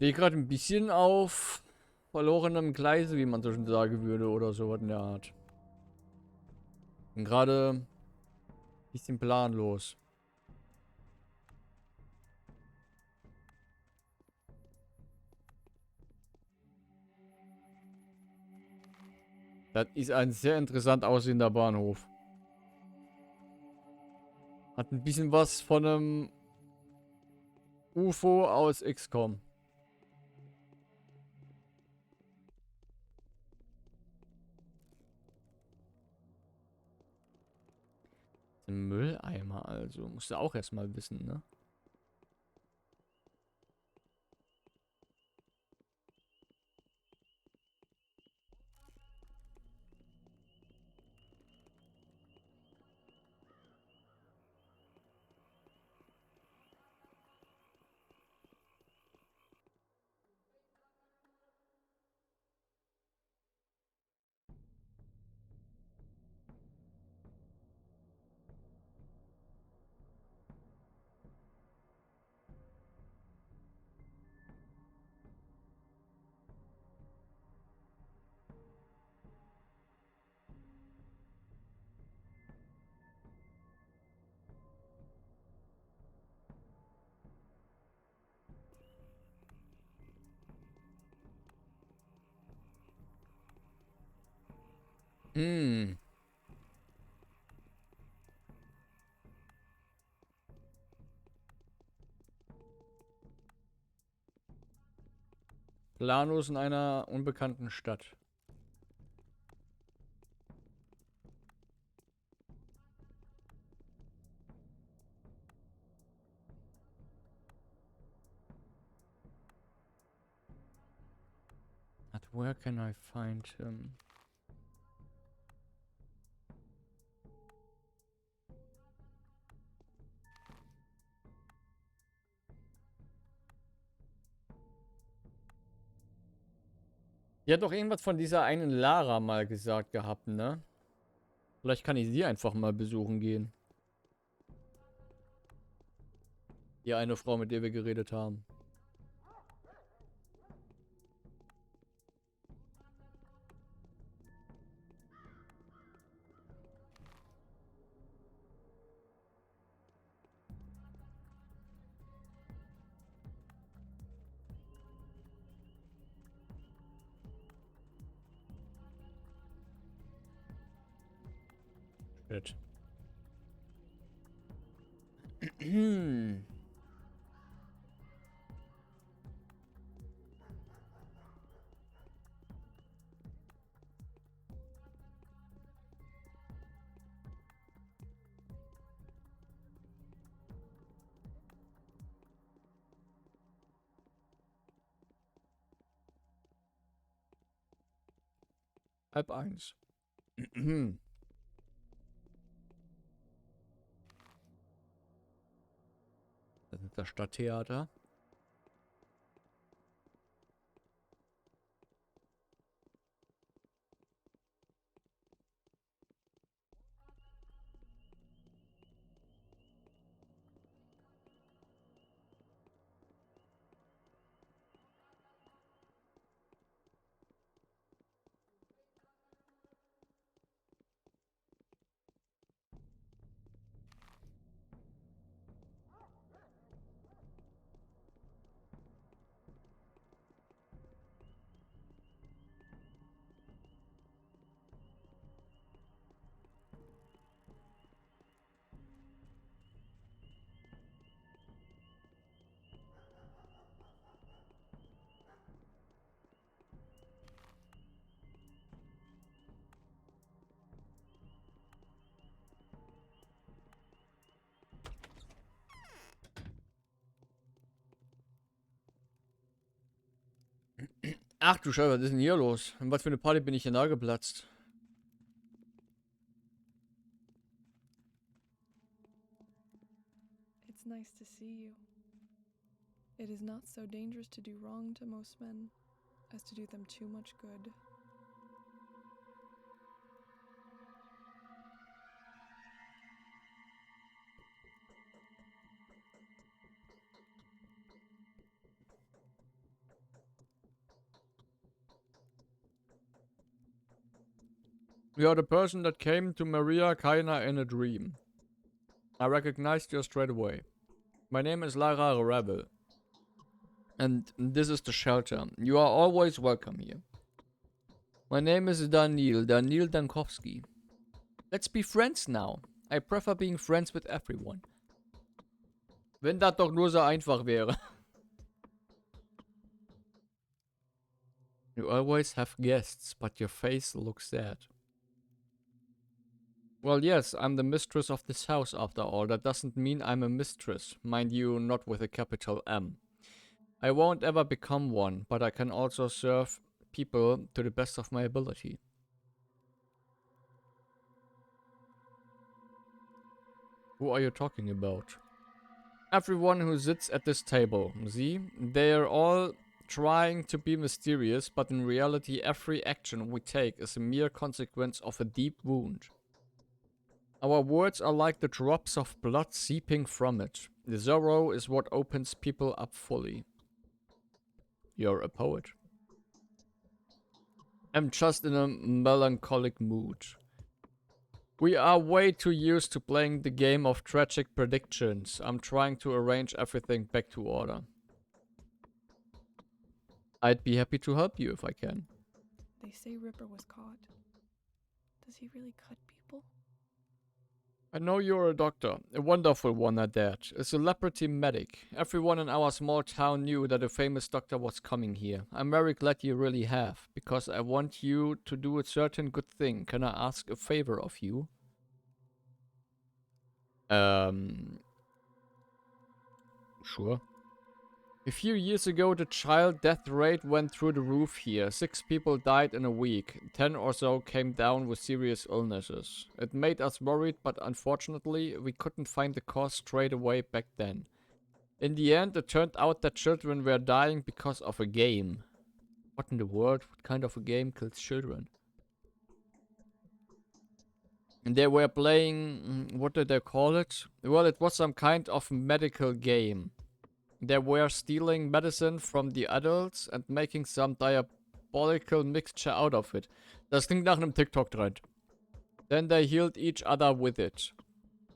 Stehe gerade ein bisschen auf verlorenem Gleise, wie man so schon sagen würde, oder sowas in der Art. Bin gerade ein bisschen planlos. Das ist ein sehr interessant aussehender Bahnhof. Hat ein bisschen was von einem UFO aus XCOM. Ein Mülleimer also. Musst du auch erstmal wissen, ne? Hm. Planlos in einer unbekannten Stadt. Where can I find him? Die hat doch irgendwas von dieser einen Lara mal gesagt gehabt, ne? Vielleicht kann ich sie einfach mal besuchen gehen. Die eine Frau, mit der wir geredet haben. Shit. Halb eins. Das ist das Stadttheater. Ach du Scheiße, was ist denn hier los? In was für eine Party bin ich hier da geplatzt? It's nice to see you. It is not so dangerous to do wrong to most men as to do them too much good. You are the person that came to Maria Kaina in a dream. I recognized you straight away. My name is Lara Rebel. And this is the shelter. You are always welcome here. My name is Daniil Dankovsky. Let's be friends now. I prefer being friends with everyone. Wenn das doch nur so einfach wäre. You always have guests, but your face looks sad. Well, yes, I'm the mistress of this house after all. That doesn't mean I'm a mistress. Mind you, not with a capital M. I won't ever become one, but I can also serve people to the best of my ability. Who are you talking about? Everyone who sits at this table. See? They are all trying to be mysterious, but in reality every action we take is a mere consequence of a deep wound. Our words are like the drops of blood seeping from it. The sorrow is what opens people up fully. You're a poet. I'm just in a melancholic mood. We are way too used to playing the game of tragic predictions. I'm trying to arrange everything back to order. I'd be happy to help you if I can. They say Ripper was caught. Does he really cut people? I know you're a doctor, a wonderful one at that, a celebrity medic. Everyone in our small town knew that a famous doctor was coming here. I'm very glad you really have, because I want you to do a certain good thing. Can I ask a favor of you? Sure. A few years ago, the child death rate went through the roof here. 6 people died in a week. 10 or so came down with serious illnesses. It made us worried, but unfortunately, we couldn't find the cause straight away back then. In the end, it turned out that children were dying because of a game. What in the world? What kind of a game kills children? And they were playing... what did they call it? Well, it was some kind of medical game. They were stealing medicine from the adults and making some diabolical mixture out of it. Das klingt nach einem TikTok-Trend. Then they healed each other with it.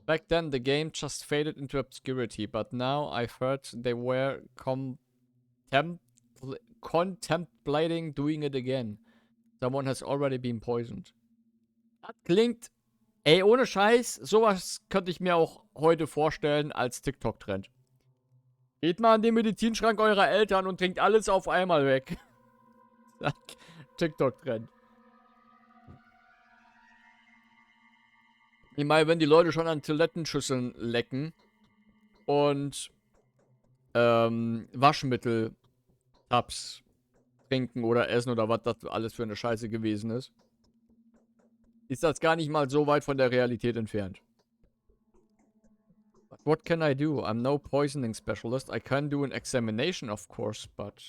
Back then, the game just faded into obscurity, but now I've heard they were contemplating doing it again. Someone has already been poisoned. Das klingt... Ey, ohne Scheiß, sowas könnte ich mir auch heute vorstellen als TikTok-Trend. Geht mal an den Medizinschrank eurer Eltern und trinkt alles auf einmal weg. TikTok-Trend. Ich meine, wenn die Leute schon an Toilettenschüsseln lecken und Waschmittel-Tabs trinken oder essen oder was das alles für eine Scheiße gewesen ist, ist das gar nicht mal so weit von der Realität entfernt. But what can I do? I'm no poisoning specialist. I can do an examination, of course, but...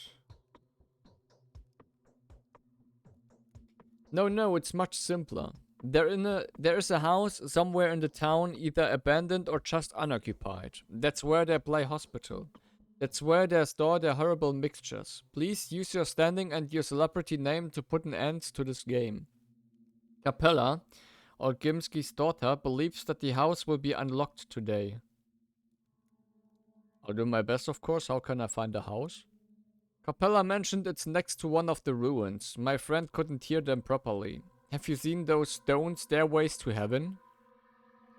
No, it's much simpler. There is a house somewhere in the town, either abandoned or just unoccupied. That's where they play hospital. That's where they store their horrible mixtures. Please use your standing and your celebrity name to put an end to this game. Capella, Olgimski's daughter, believes that the house will be unlocked today. I'll do my best, of course. How can I find the house? Capella mentioned it's next to one of the ruins. My friend couldn't hear them properly. Have you seen those stone stairways to heaven?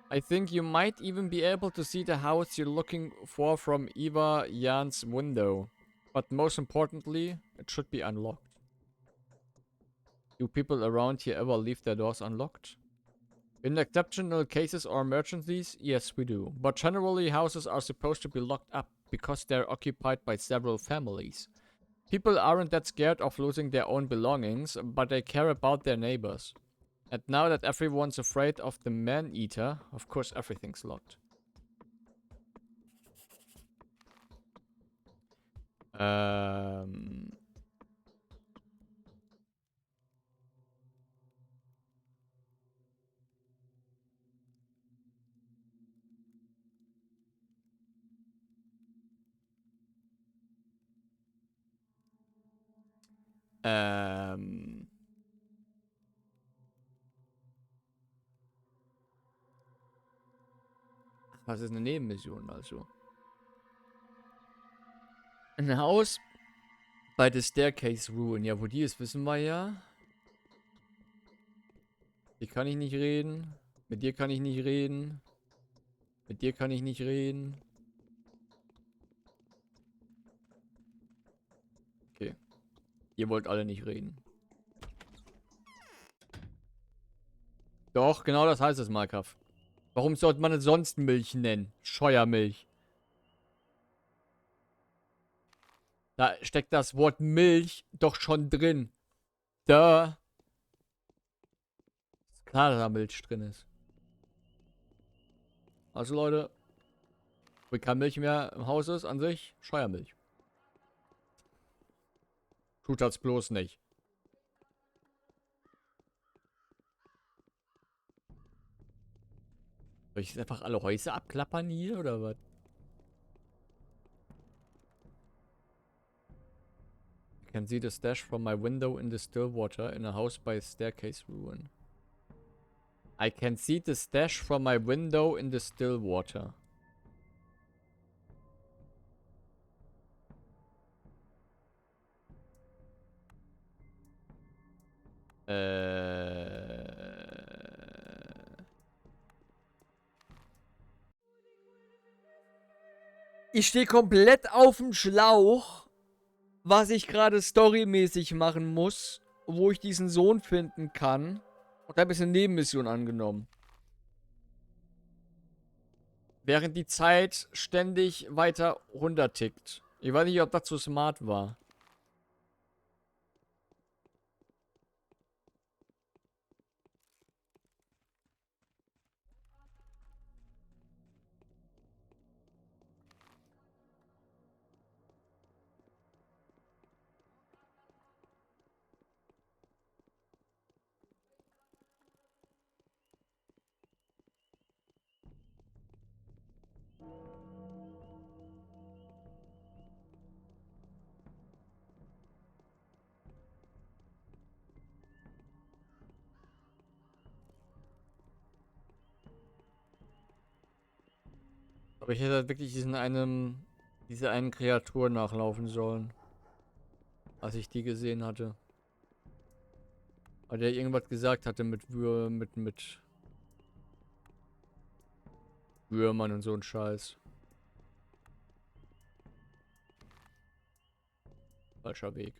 I think you might even be able to see the house you're looking for from Eva Jan's window. But most importantly, it should be unlocked. Do people around here ever leave their doors unlocked? In exceptional cases or emergencies, yes, we do. But generally, houses are supposed to be locked up because they're occupied by several families. People aren't that scared of losing their own belongings, but they care about their neighbors. And now that everyone's afraid of the man-eater, of course everything's locked. Was ist eine Nebenmission also? Ein Haus bei der Staircase Ruin. Ja, wo die ist, wissen wir ja. Hier kann ich nicht reden. Mit dir kann ich nicht reden. Mit dir kann ich nicht reden. Okay. Ihr wollt alle nicht reden. Doch, genau das heißt es, Markov. Warum sollte man es sonst Milch nennen? Scheuermilch. Da steckt das Wort Milch doch schon drin. Da. Ist klar, dass da Milch drin ist. Also Leute, wenn keine Milch mehr im Haus ist an sich, Scheuermilch. Tut das bloß nicht. Soll ich jetzt einfach alle Häuser abklappern hier oder was? I can see the stash from my window in the still water in a house by a staircase ruin. I can see the stash from my window in the still water. Ich stehe komplett auf dem Schlauch, was ich gerade storymäßig machen muss, wo ich diesen Sohn finden kann. Und habe ich eine Nebenmission angenommen. Während die Zeit ständig weiter runtertickt. Ich weiß nicht, ob das so smart war. Aber ich hätte halt wirklich diese einen Kreatur nachlaufen sollen. Als ich die gesehen hatte. Weil der irgendwas gesagt hatte mit mit Würmern und so ein Scheiß. Falscher Weg.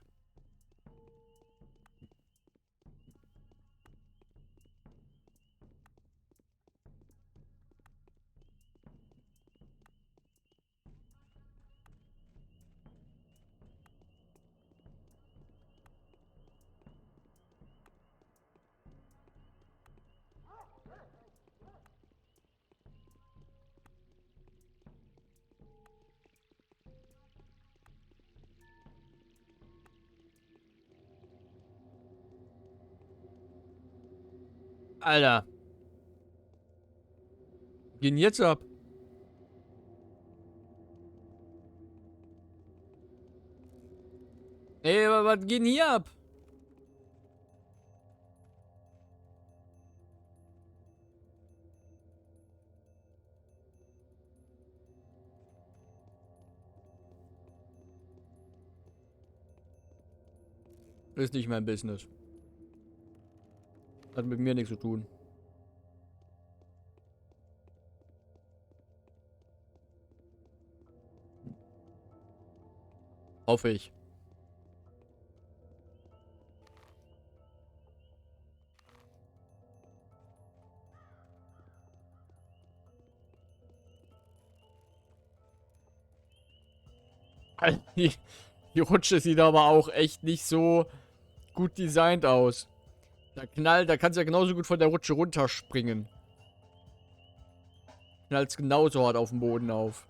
Alter. Gehen jetzt ab. Ey, aber was geht denn hier ab? Ist nicht mein Business. Hat mit mir nichts zu tun. Hoffe ich. Die, die Rutsche sieht aber auch echt nicht so gut designt aus. Da kannst du ja genauso gut von der Rutsche runterspringen. Knallt's genauso hart auf dem Boden auf.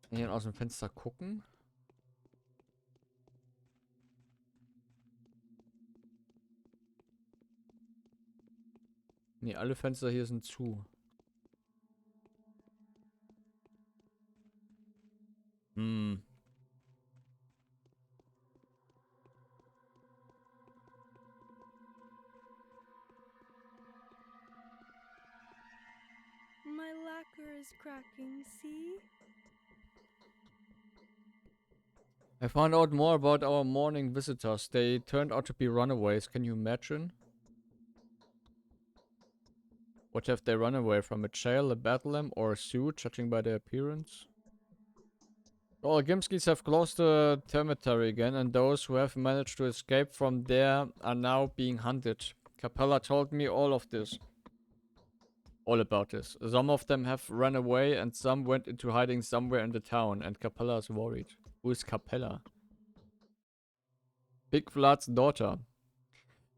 Hier aus dem Fenster gucken. Nee, alle Fenster hier sind zu. Hm. My lacquer is cracking, see? I found out more about our morning visitors. They turned out to be runaways. Can you imagine? What have they run away from? A jail, a bedlam, or a zoo, judging by their appearance? All Gimskis have closed the cemetery again, and those who have managed to escape from there are now being hunted. Capella told me all of this. All about this. Some of them have run away, and some went into hiding somewhere in the town, and Capella is worried. Who is Capella? Big Vlad's daughter.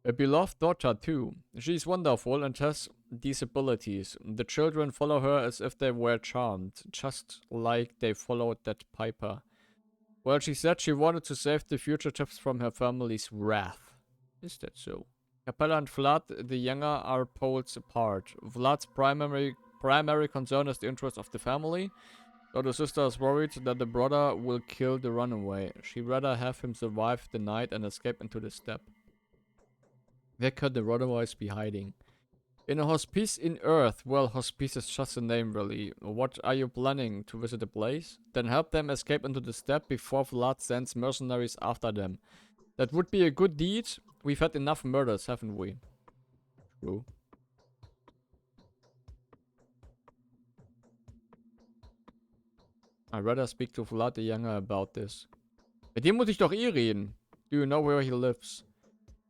A beloved daughter, too. She's wonderful and has these abilities. The children follow her as if they were charmed, just like they followed that piper. Well, she said she wanted to save the fugitives from her family's wrath. Is that so? Capella and Vlad, the younger, are poles apart. Vlad's primary concern is the interest of the family, though the sister is worried that the brother will kill the runaway. She'd rather have him survive the night and escape into the steppe. Where could the runaways be hiding? In a hospice in Earth. Well, hospice is just a name, really. What are you planning? To visit a place? Then help them escape into the steppe before Vlad sends mercenaries after them. That would be a good deed. We've had enough murders, haven't we? True. I'd rather speak to Vlad the Younger about this. Mit dem muss ich doch eh reden. Do you know where he lives?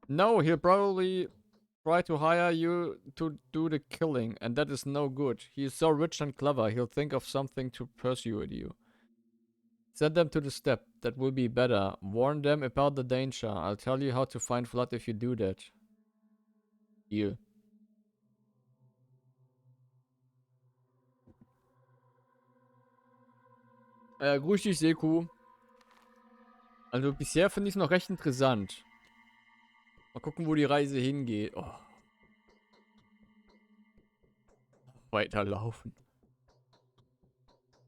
No, he'll probably try to hire you to do the killing, and that is no good. He is so rich and clever, he'll think of something to persuade you. Send them to the step. That will be better. Warn them about the danger. I'll tell you how to find Vlad if you do that. Deal. Grüß dich, Seku. Also bisher finde ich es noch recht interessant. Mal gucken, wo die Reise hingeht. Oh. Weiterlaufen.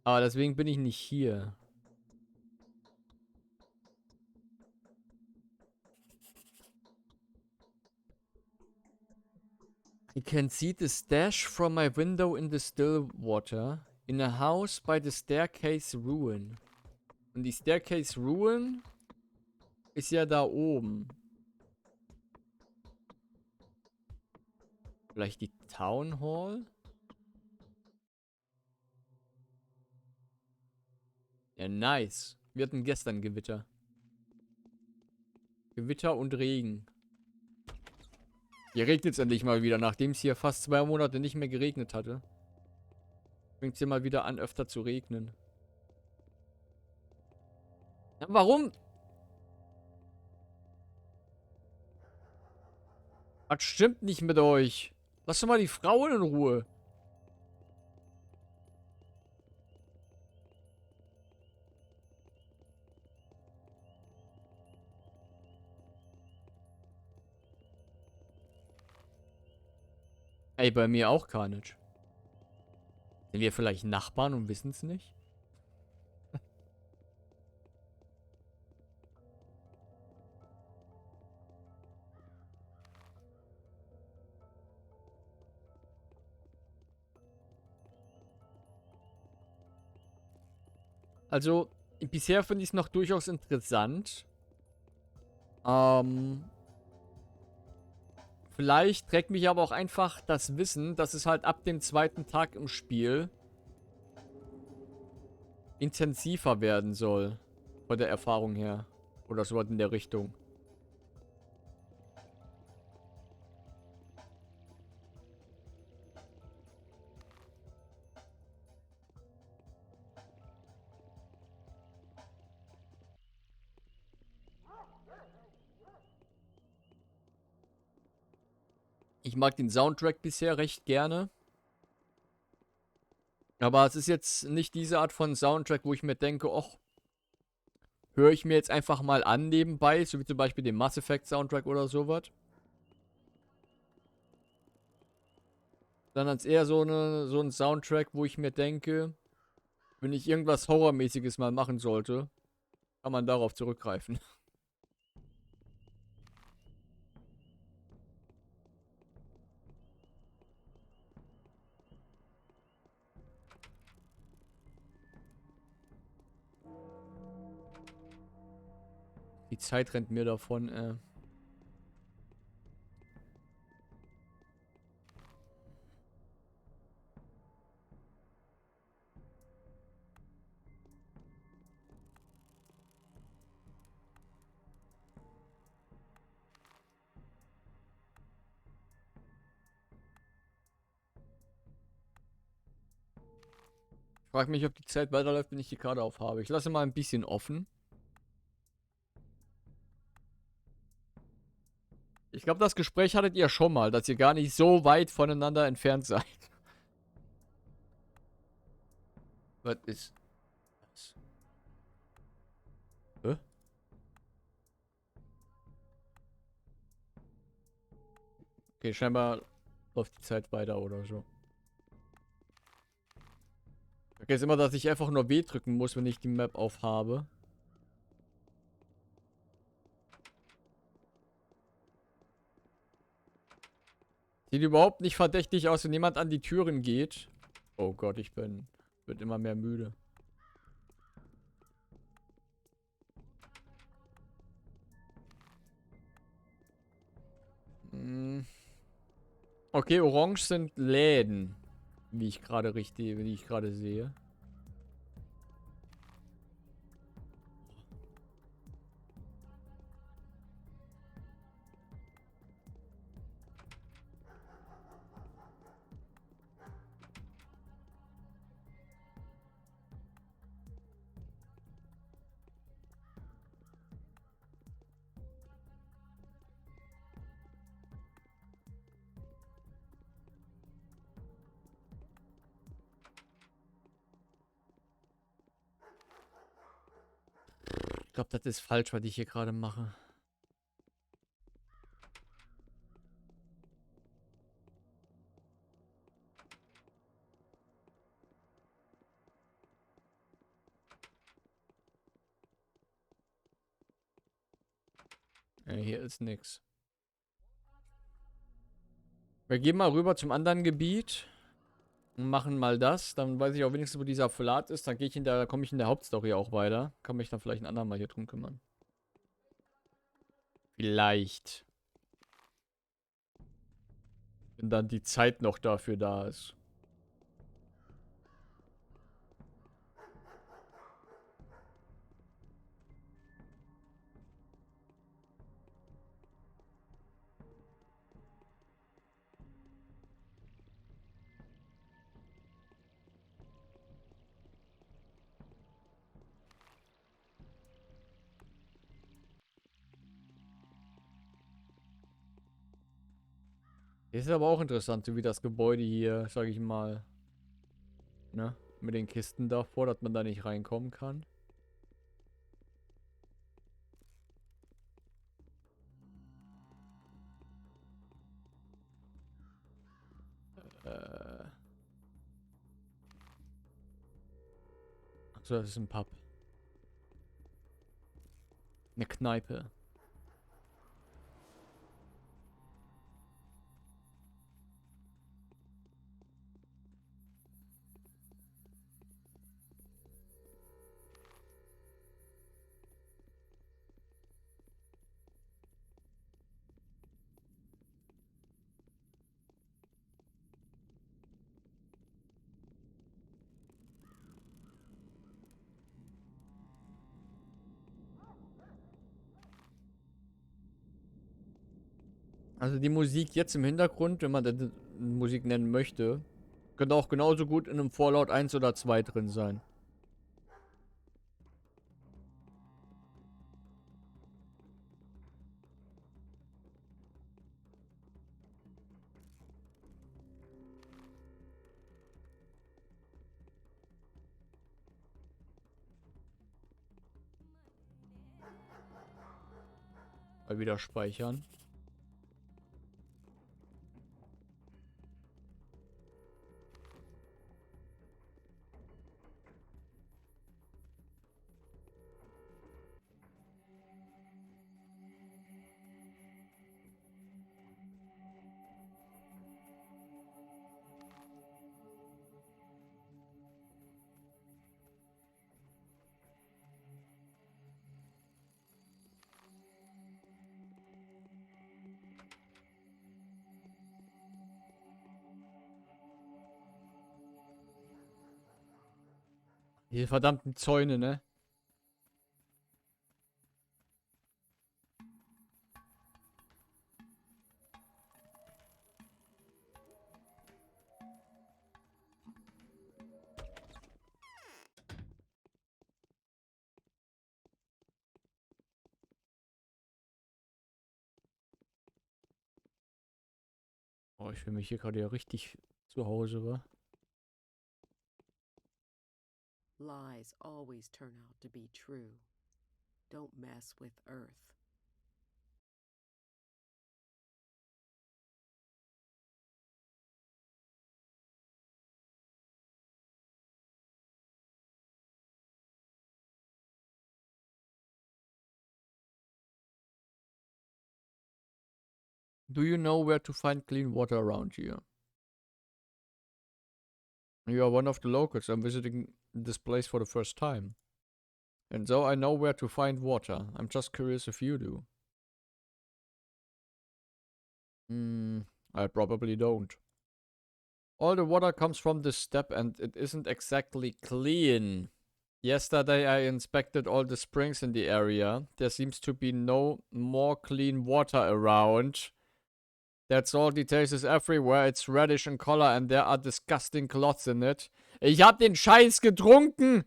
Aber deswegen bin ich nicht hier. I can see the stash from my window in the still water. In a house by the staircase ruin. Und die Staircase Ruin ist ja da oben. Vielleicht die Town Hall? Ja, nice. Wir hatten gestern Gewitter. Gewitter und Regen. Hier regnet es endlich mal wieder, nachdem es hier fast 2 Monate nicht mehr geregnet hatte. Fängt es hier mal wieder an, öfter zu regnen. Ja, warum? Was stimmt nicht mit euch? Lasst doch mal die Frauen in Ruhe. Ey, bei mir auch gar nicht. Sind wir vielleicht Nachbarn und wissen es nicht? Also, bisher finde ich es noch durchaus interessant. Vielleicht trägt mich aber auch einfach das Wissen, dass es halt ab dem 2. Tag im Spiel intensiver werden soll. Von der Erfahrung her. Oder so was in der Richtung. Ich mag den Soundtrack bisher recht gerne. Aber es ist jetzt nicht diese Art von Soundtrack, wo ich mir denke, och, höre ich mir jetzt einfach mal an nebenbei, so wie zum Beispiel den Mass Effect Soundtrack oder sowas. Sondern es ist eher so ein Soundtrack, wo ich mir denke, wenn ich irgendwas Horrormäßiges mal machen sollte, kann man darauf zurückgreifen. Die Zeit rennt mir davon, Ich frage mich, ob die Zeit weiterläuft, wenn ich die Karte aufhabe. Ich lasse mal ein bisschen offen. Ich glaube, das Gespräch hattet ihr schon mal, dass ihr gar nicht so weit voneinander entfernt seid. Was ist das? Hä? Okay, scheinbar läuft die Zeit weiter oder so. Okay, ist immer, dass ich einfach nur W drücken muss, wenn ich die Map aufhabe. Sieht überhaupt nicht verdächtig aus, wenn jemand an die Türen geht. Oh Gott, wird immer mehr müde. Okay, orange sind Läden. Wie ich gerade sehe. Ich glaube, das ist falsch, was ich hier gerade mache. Ja, hier ist nix. Wir gehen mal rüber zum anderen Gebiet und machen mal das. Dann weiß ich auch wenigstens, wo dieser Flat ist. Dann komme ich in der Hauptstory auch weiter. Kann mich dann vielleicht ein andermal hier drum kümmern. Vielleicht. Wenn dann die Zeit noch dafür da ist. Ist aber auch interessant, so wie das Gebäude hier, sag ich mal, ne, mit den Kisten davor, dass man da nicht reinkommen kann. Achso, das ist ein Pub. Eine Kneipe. Also die Musik jetzt im Hintergrund, wenn man das Musik nennen möchte, könnte auch genauso gut in einem Fallout 1 oder 2 drin sein. Mal wieder speichern. Diese verdammten Zäune, ne? Oh, ich fühle mich hier gerade ja richtig zu Hause, wa? Lies always turn out to be true. Don't mess with Earth. Do you know where to find clean water around here? You are one of the locals. I'm visiting this place for the first time. And so I know where to find water. I'm just curious if you do. I probably don't. All the water comes from this step and it isn't exactly clean. Yesterday I inspected all the springs in the area. There seems to be no more clean water around. That salty taste is everywhere. It's reddish in color and there are disgusting clots in it. Ich hab den Scheiß getrunken!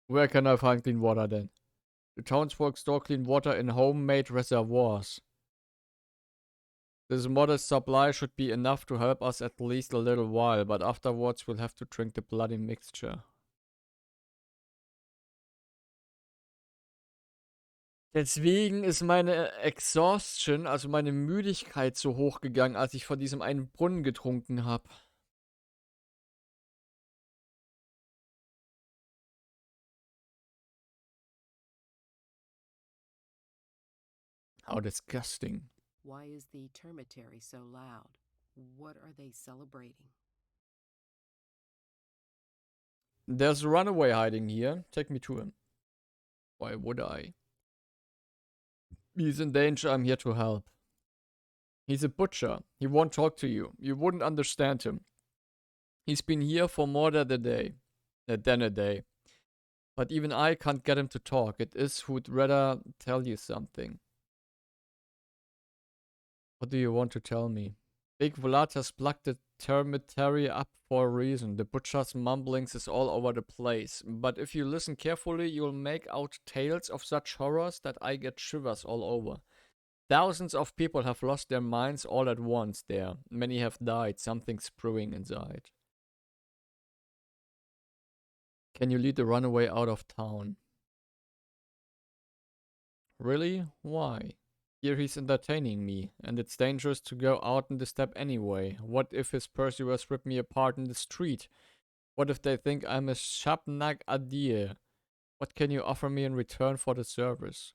Where can I find clean water then? The townsfolk store clean water in homemade reservoirs. This modest supply should be enough to help us at least a little while, but afterwards we'll have to drink the bloody mixture. Deswegen ist meine Exhaustion, also meine Müdigkeit, so hoch gegangen, als ich von diesem einen Brunnen getrunken habe. How disgusting. Why is the termitary so loud? What are they celebrating? There's a runaway hiding here. Take me to him. Why would I? He's in danger. I'm here to help. He's a butcher. He won't talk to you. You wouldn't understand him. He's been here for more than a day. Than a day. But even I can't get him to talk. It is who'd rather tell you something. What do you want to tell me? Big Vlad has plucked the termitary up for a reason. The butcher's mumblings is all over the place. But if you listen carefully, you'll make out tales of such horrors that I get shivers all over. Thousands of people have lost their minds all at once there. Many have died. Something's brewing inside. Can you lead the runaway out of town? Really? Why? Here he's entertaining me, and it's dangerous to go out in the steppe anyway. What if his pursuers rip me apart in the street? What if they think I'm a Shabnak Adir? What can you offer me in return for the service?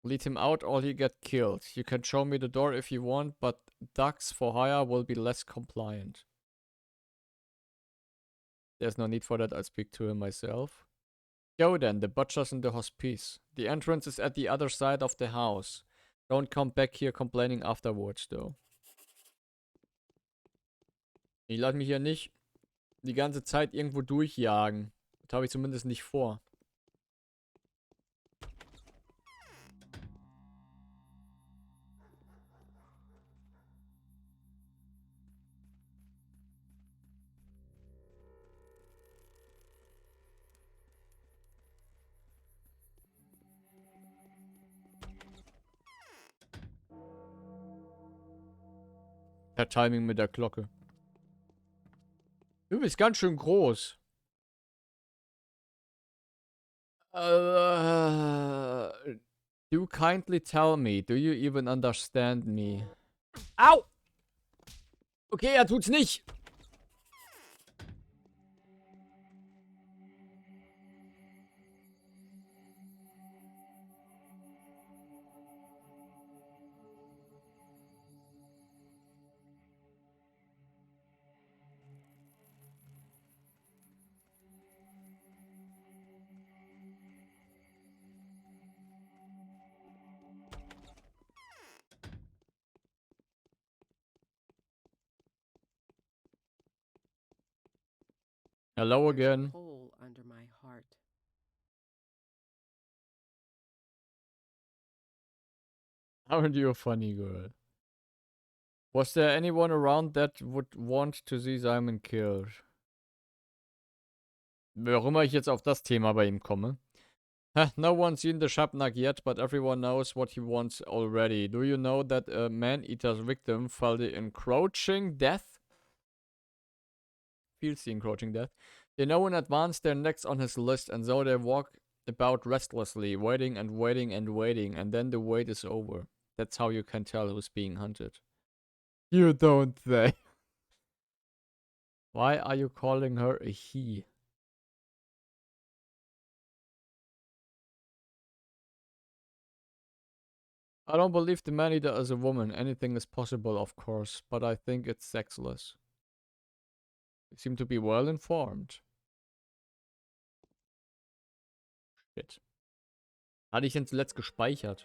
Lead him out or he'll get killed. You can show me the door if you want, but ducks for hire will be less compliant. There's no need for that, I'll speak to him myself. Go then, the butcher's in the hospice. The entrance is at the other side of the house. Don't come back here complaining afterwards, though. Ich lasse mich hier nicht die ganze Zeit irgendwo durchjagen. Das habe ich zumindest nicht vor. Per Timing mit der Glocke. Du bist ganz schön groß. Do kindly tell me, do you even understand me? Au! Okay, er tut's nicht. Hello again. There's a hole under my heart. Aren't you a funny girl? Was there anyone around that would want to see Simon killed? Warum ich jetzt auf das Thema bei ihm komme. No one's seen the Shabnak yet, but everyone knows what he wants already. Do you know that a man-eater's victim felt the encroaching death? Feels the encroaching death. They know in advance they're next on his list, and so they walk about restlessly, waiting and waiting and waiting, and then the wait is over. That's how you can tell who's being hunted. You don't say. Why are you calling her a he? I don't believe the man-eater is a woman. Anything is possible, of course, but I think it's sexless. You seem to be well informed. Shit. Hatte ich denn zuletzt gespeichert?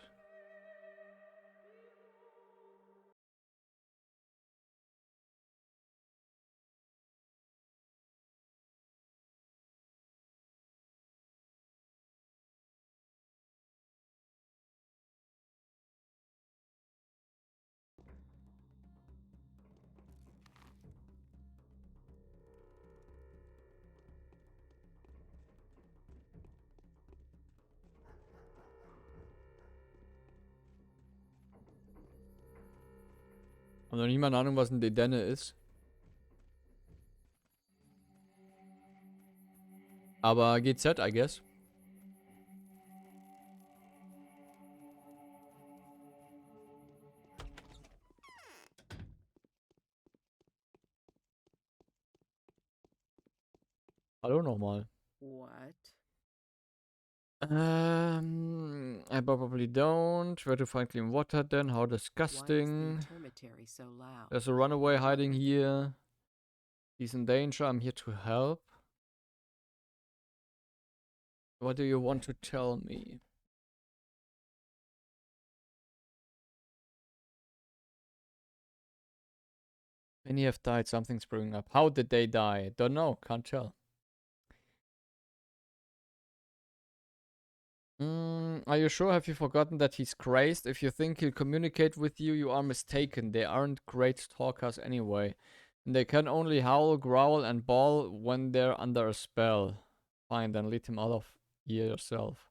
Hab noch nicht mal eine Ahnung, was ein Dedenne ist. Aber GZ, I guess. Hallo nochmal. What? I probably don't. Where to find clean water then? How Why is the disgusting. intermitary so loud? There's a runaway hiding here. He's in danger. I'm here to help. What do you want to tell me? Many have died. Something's springing up. How did they die? Don't know. Can't tell. Are you sure? Have you forgotten that he's crazed? If you think he'll communicate with you, you are mistaken. They aren't great talkers anyway. And they can only howl, growl, and bawl when they're under a spell. Fine, then lead him out of here yourself.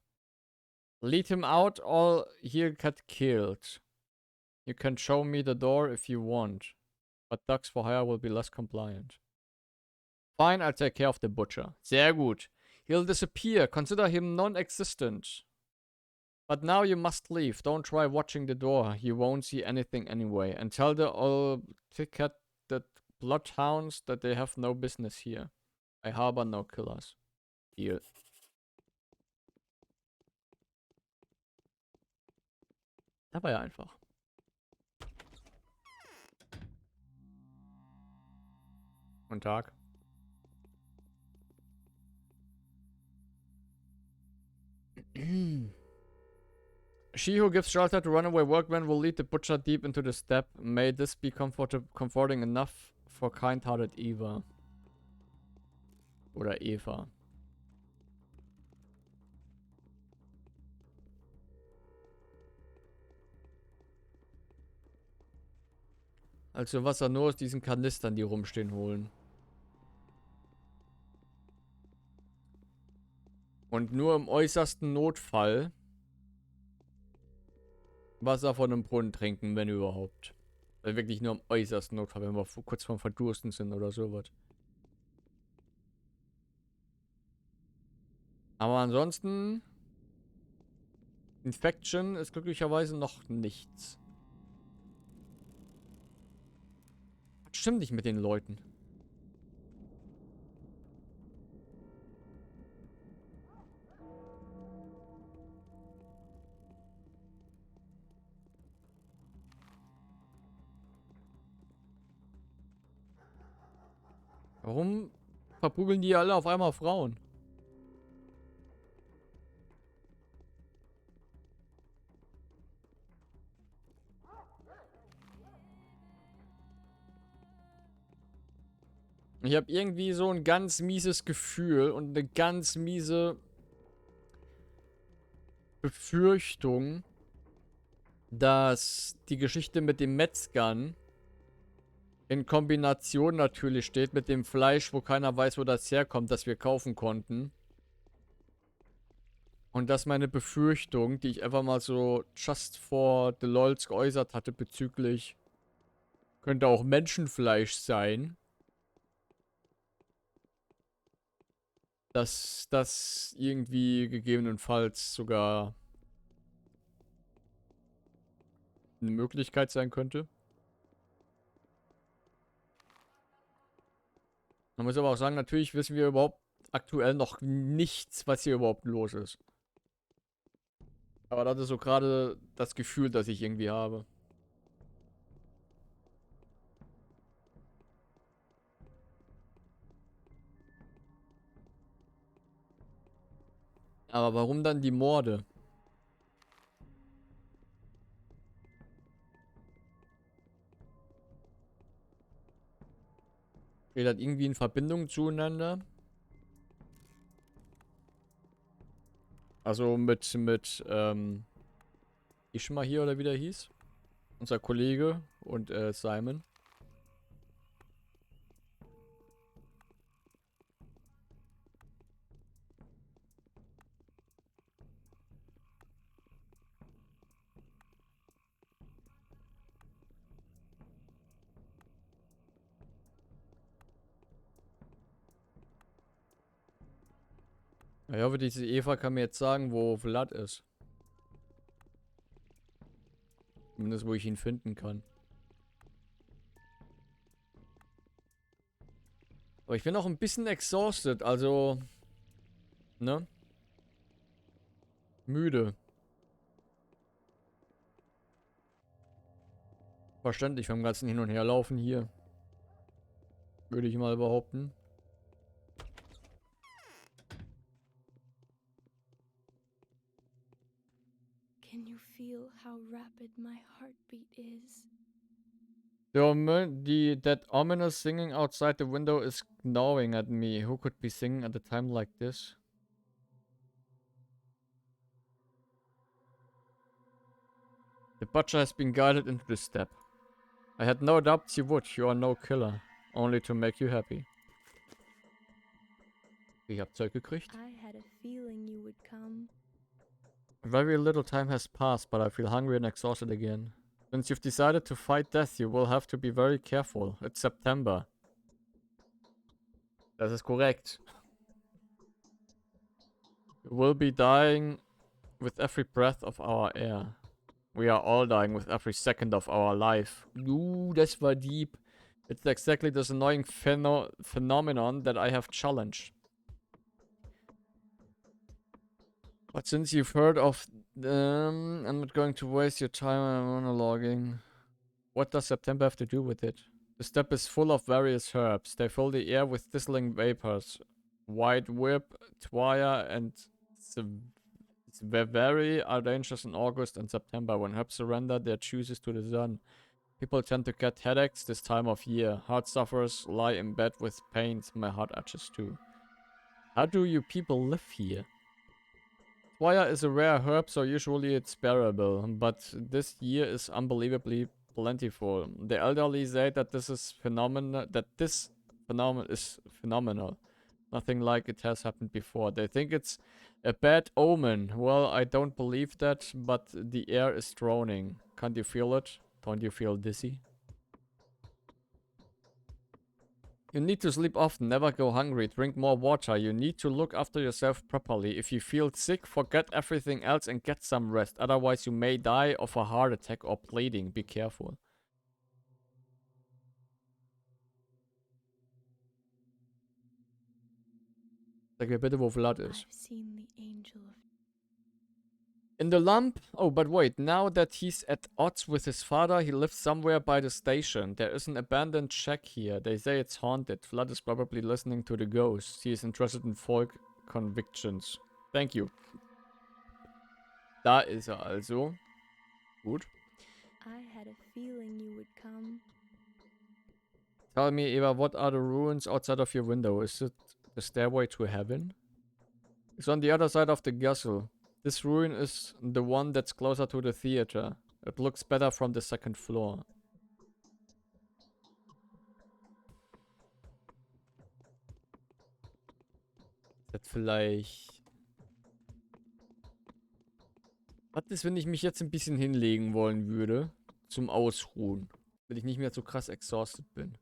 Lead him out or he'll get killed. You can show me the door if you want. But dogs for hire will be less compliant. Fine, I'll take care of the butcher. Sehr gut. He'll disappear. Consider him non-existent. But now you must leave. Don't try watching the door. You won't see anything anyway. And tell the old ticket that bloodhounds that they have no business here. I harbor no killers. Deal. Da war ja einfach. Guten Tag. She who gives shelter to runaway workmen will lead the butcher deep into the steppe. May this be comforting enough for kind-hearted Eva. Oder Eva. Also Wasser nur aus diesen Kanistern, die rumstehen, holen. Und nur im äußersten Notfall Wasser von einem Brunnen trinken, wenn überhaupt. Also wirklich nur im äußersten Notfall, wenn wir kurz vorm Verdursten sind oder sowas. Aber ansonsten... Infection ist glücklicherweise noch nichts. Was stimmt nicht mit den Leuten? Warum verprügeln die alle auf einmal Frauen? Ich habe irgendwie so ein ganz mieses Gefühl und eine ganz miese Befürchtung, dass die Geschichte mit den Metzgern in Kombination natürlich steht mit dem Fleisch, wo keiner weiß, wo das herkommt, das wir kaufen konnten. Und dass meine Befürchtung, die ich einfach mal so just for the lols geäußert hatte bezüglich könnte auch Menschenfleisch sein, dass das irgendwie gegebenenfalls sogar eine Möglichkeit sein könnte. Man muss aber auch sagen, natürlich wissen wir überhaupt aktuell noch nichts, was hier überhaupt los ist. Aber das ist so gerade das Gefühl, das ich irgendwie habe. Aber warum dann die Morde? Steht das irgendwie in Verbindung zueinander? Also mit Ishma hier oder wie der hieß? Unser Kollege und Simon. Ich hoffe, diese Eva kann mir jetzt sagen, wo Vlad ist. Zumindest, wo ich ihn finden kann. Aber ich bin auch ein bisschen exhausted, also, ne? Müde. Verständlich vom ganzen Hin- und Herlaufen hier. Würde ich mal behaupten. Can you feel how rapid my heartbeat is? That ominous singing outside the window is gnawing at me. Who could be singing at a time like this? The butcher has been guided into the step. I had no doubts you would. You are no killer. Only to make you happy. Ich hab Zeug gekriegt. I had a feeling you would come. Very little time has passed, but I feel hungry and exhausted again. Since you've decided to fight death, you will have to be very careful. It's September. Das ist korrekt. You will be dying with every breath of our air. We are all dying with every second of our life. Das war deep. It's exactly this annoying phenomenon that I have challenged. But since you've heard of them, I'm not going to waste your time on monologuing. What does September have to do with it? The steppe is full of various herbs. They fill the air with sizzling vapors. White whip, twaya, and Sveveri are dangerous in August and September when herbs surrender their juices to the sun. People tend to get headaches this time of year. Heart sufferers lie in bed with pains. My heart itches too. How do you people live here? Twaya is a rare herb, so usually it's bearable, but this year is unbelievably plentiful. The elderly say that this phenomenon is phenomenal. Nothing like it has happened before. They think it's a bad omen. Well, I don't believe that, but the air is droning. Can't you feel it? Don't you feel dizzy? You need to sleep often, never go hungry, drink more water. You need to look after yourself properly. If you feel sick, forget everything else and get some rest. Otherwise, you may die of a heart attack or bleeding. Be careful. Sag mir bitte, wo Vlad ist. I've seen the angel of In the lump? Oh, but wait. Now that he's at odds with his father, he lives somewhere by the station. There is an abandoned shack here. They say it's haunted. Vlad is probably listening to the ghosts. He is interested in folk convictions. Thank you. Da ist er also. Gut. I had a feeling you would come. Tell me, Eva, what are the ruins outside of your window? Is it the stairway to heaven? It's on the other side of the castle. This ruin is the one that's closer to the theater. It looks better from the second floor. Ist das vielleicht... Was ist, wenn ich mich jetzt ein bisschen hinlegen wollen würde? Zum Ausruhen. Wenn ich nicht mehr so krass exhausted bin.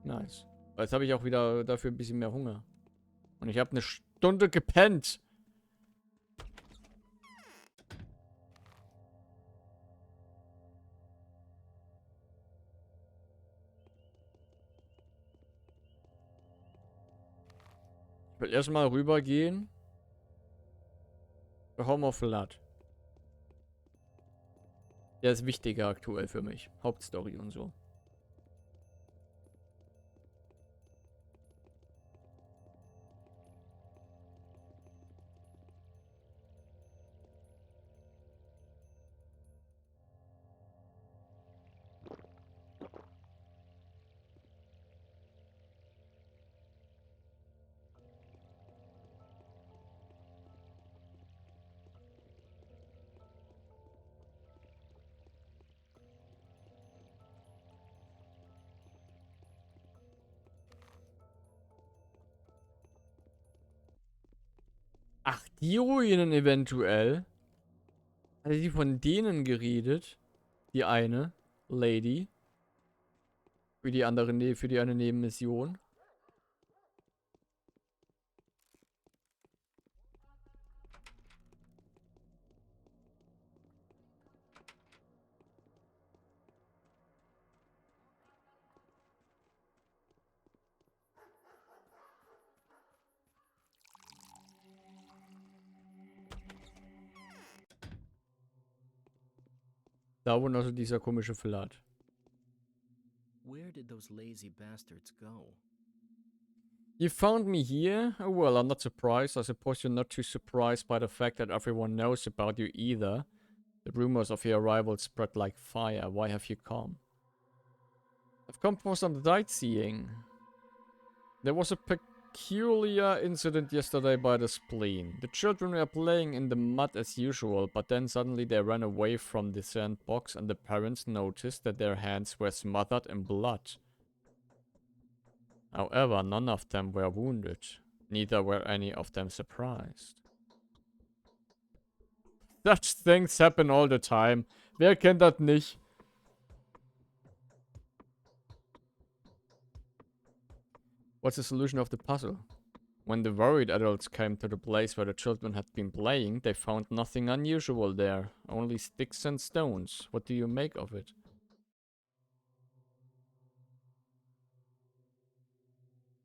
Nice. Weil jetzt habe ich auch wieder dafür ein bisschen mehr Hunger. Und ich habe eine Stunde gepennt. Ich will erstmal rübergehen. Home of Blood. Der ist wichtiger aktuell für mich. Hauptstory und so. Ach, die Ruinen eventuell. Hatte die von denen geredet? Die eine Lady. Für die andere, für die eine Nebenmission. Da wohnt also dieser komische Vlad. Where did those lazy bastards go? You found me here? Oh, well, I'm not surprised. I suppose you're not too surprised by the fact that everyone knows about you either. The rumors of your arrival spread like fire. Why have you come? I've come for some sightseeing. There was a peculiar incident yesterday by the spleen. The children were playing in the mud as usual, but then suddenly they ran away from the sandbox and the parents noticed that their hands were smothered in blood. However, none of them were wounded. Neither were any of them surprised. Such things happen all the time. Wer kennt das nicht? What's the solution of the puzzle? When the worried adults came to the place where the children had been playing, they found nothing unusual there. Only sticks and stones. What do you make of it?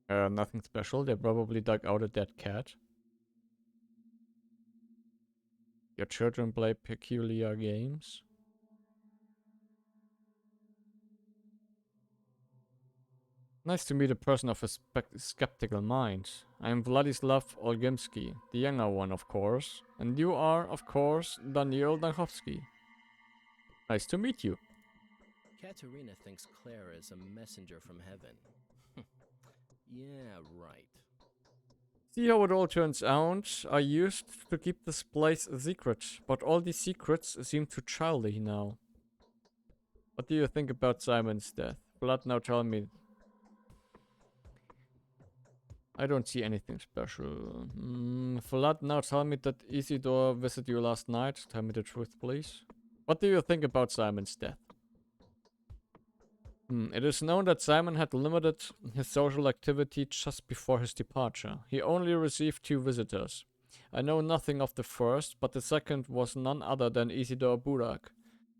Nothing special. They probably dug out a dead cat. Your children play peculiar games. Nice to meet a person of a skeptical mind. I am Vladislav Olgimsky, the younger one, of course. And you are, of course, Daniel Danchovsky. Nice to meet you. Katerina thinks Claire is a messenger from heaven. Yeah, right. See how it all turns out. I used to keep this place a secret, but all these secrets seem too childish now. What do you think about Simon's death? Vlad, now tell me. I don't see anything special. Vlad, now tell me that Isidore visited you last night. Tell me the truth, please. What do you think about Simon's death? It is known that Simon had limited his social activity just before his departure. He only received 2 visitors. I know nothing of the first, but the second was none other than Isidore Burak.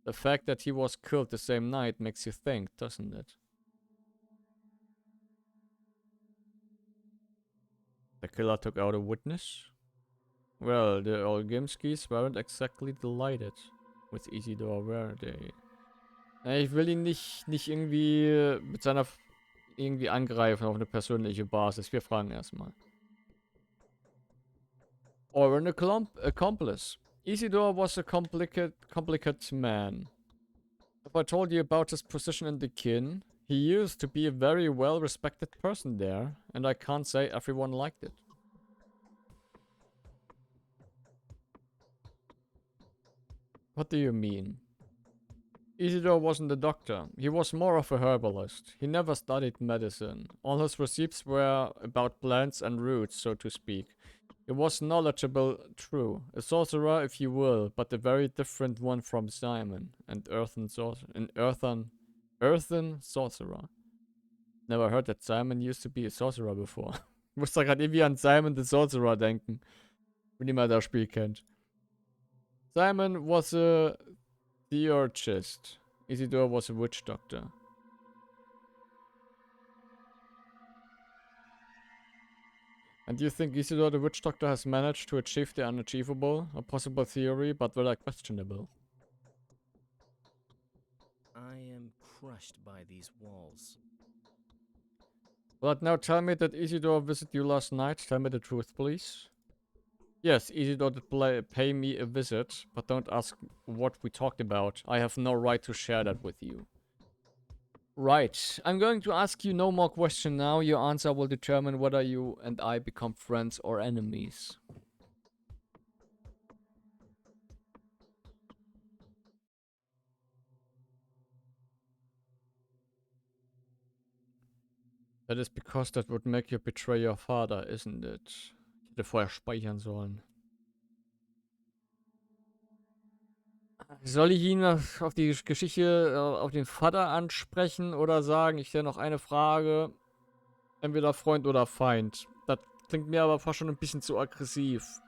The fact that he was killed the same night makes you think, doesn't it? The killer took out a witness? Well, the Olgimskis weren't exactly delighted with Isidore, were they? Ich will ihn nicht irgendwie mit seiner irgendwie angreifen auf eine persönliche Basis. Wir fragen erstmal. Or an accomplice. Isidore was a complicated man. If I told you about his position in the kin, he used to be a very well-respected person there, and I can't say everyone liked it. What do you mean? Isidore wasn't a doctor. He was more of a herbalist. He never studied medicine. All his receipts were about plants and roots, so to speak. He was knowledgeable, true. A sorcerer, if you will, but a very different one from Simon. An earthen sorcerer. Never heard that Simon used to be a sorcerer before. Ich muss da gerade irgendwie an Simon the Sorcerer denken. Wenn jemand das Spiel kennt. Simon was a theurgist. Isidore was a witch doctor. And do you think Isidore the witch doctor has managed to achieve the unachievable? A possible theory, but rather questionable. I am crushed by these walls. But now tell me that Isidore visited you last night. Tell me the truth, please. Yes, Isidore did pay me a visit, but don't ask what we talked about. I have no right to share that with you. Right, I'm going to ask you no more questions now. Your answer will determine whether you and I become friends or enemies. That is because that would make you betray your father, isn't it? Ich hätte vorher speichern sollen. Soll ich ihn auf die Geschichte, auf den Vater ansprechen oder sagen, ich stelle noch eine Frage, entweder Freund oder Feind? Das klingt mir aber fast schon ein bisschen zu aggressiv.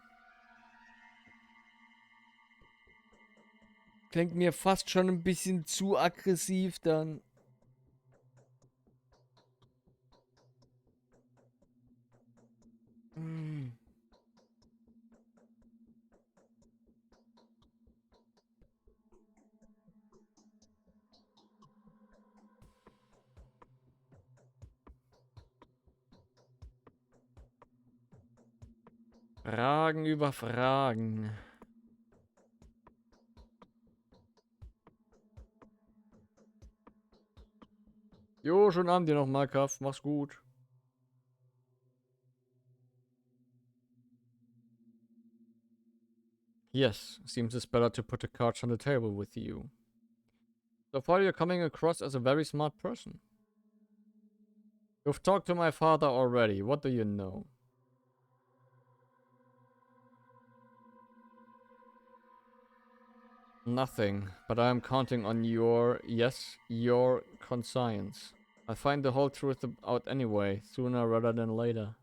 Klingt mir fast schon ein bisschen zu aggressiv dann. Fragen über Fragen. Jo, schönen Abend dir nochmal, Kaff. Mach's gut. Yes, seems it's better to put the cards on the table with you. So far you're coming across as a very smart person. You've talked to my father already. What do you know? Nothing, but I am counting on your, yes, your conscience. I'll find the whole truth out anyway, sooner rather than later.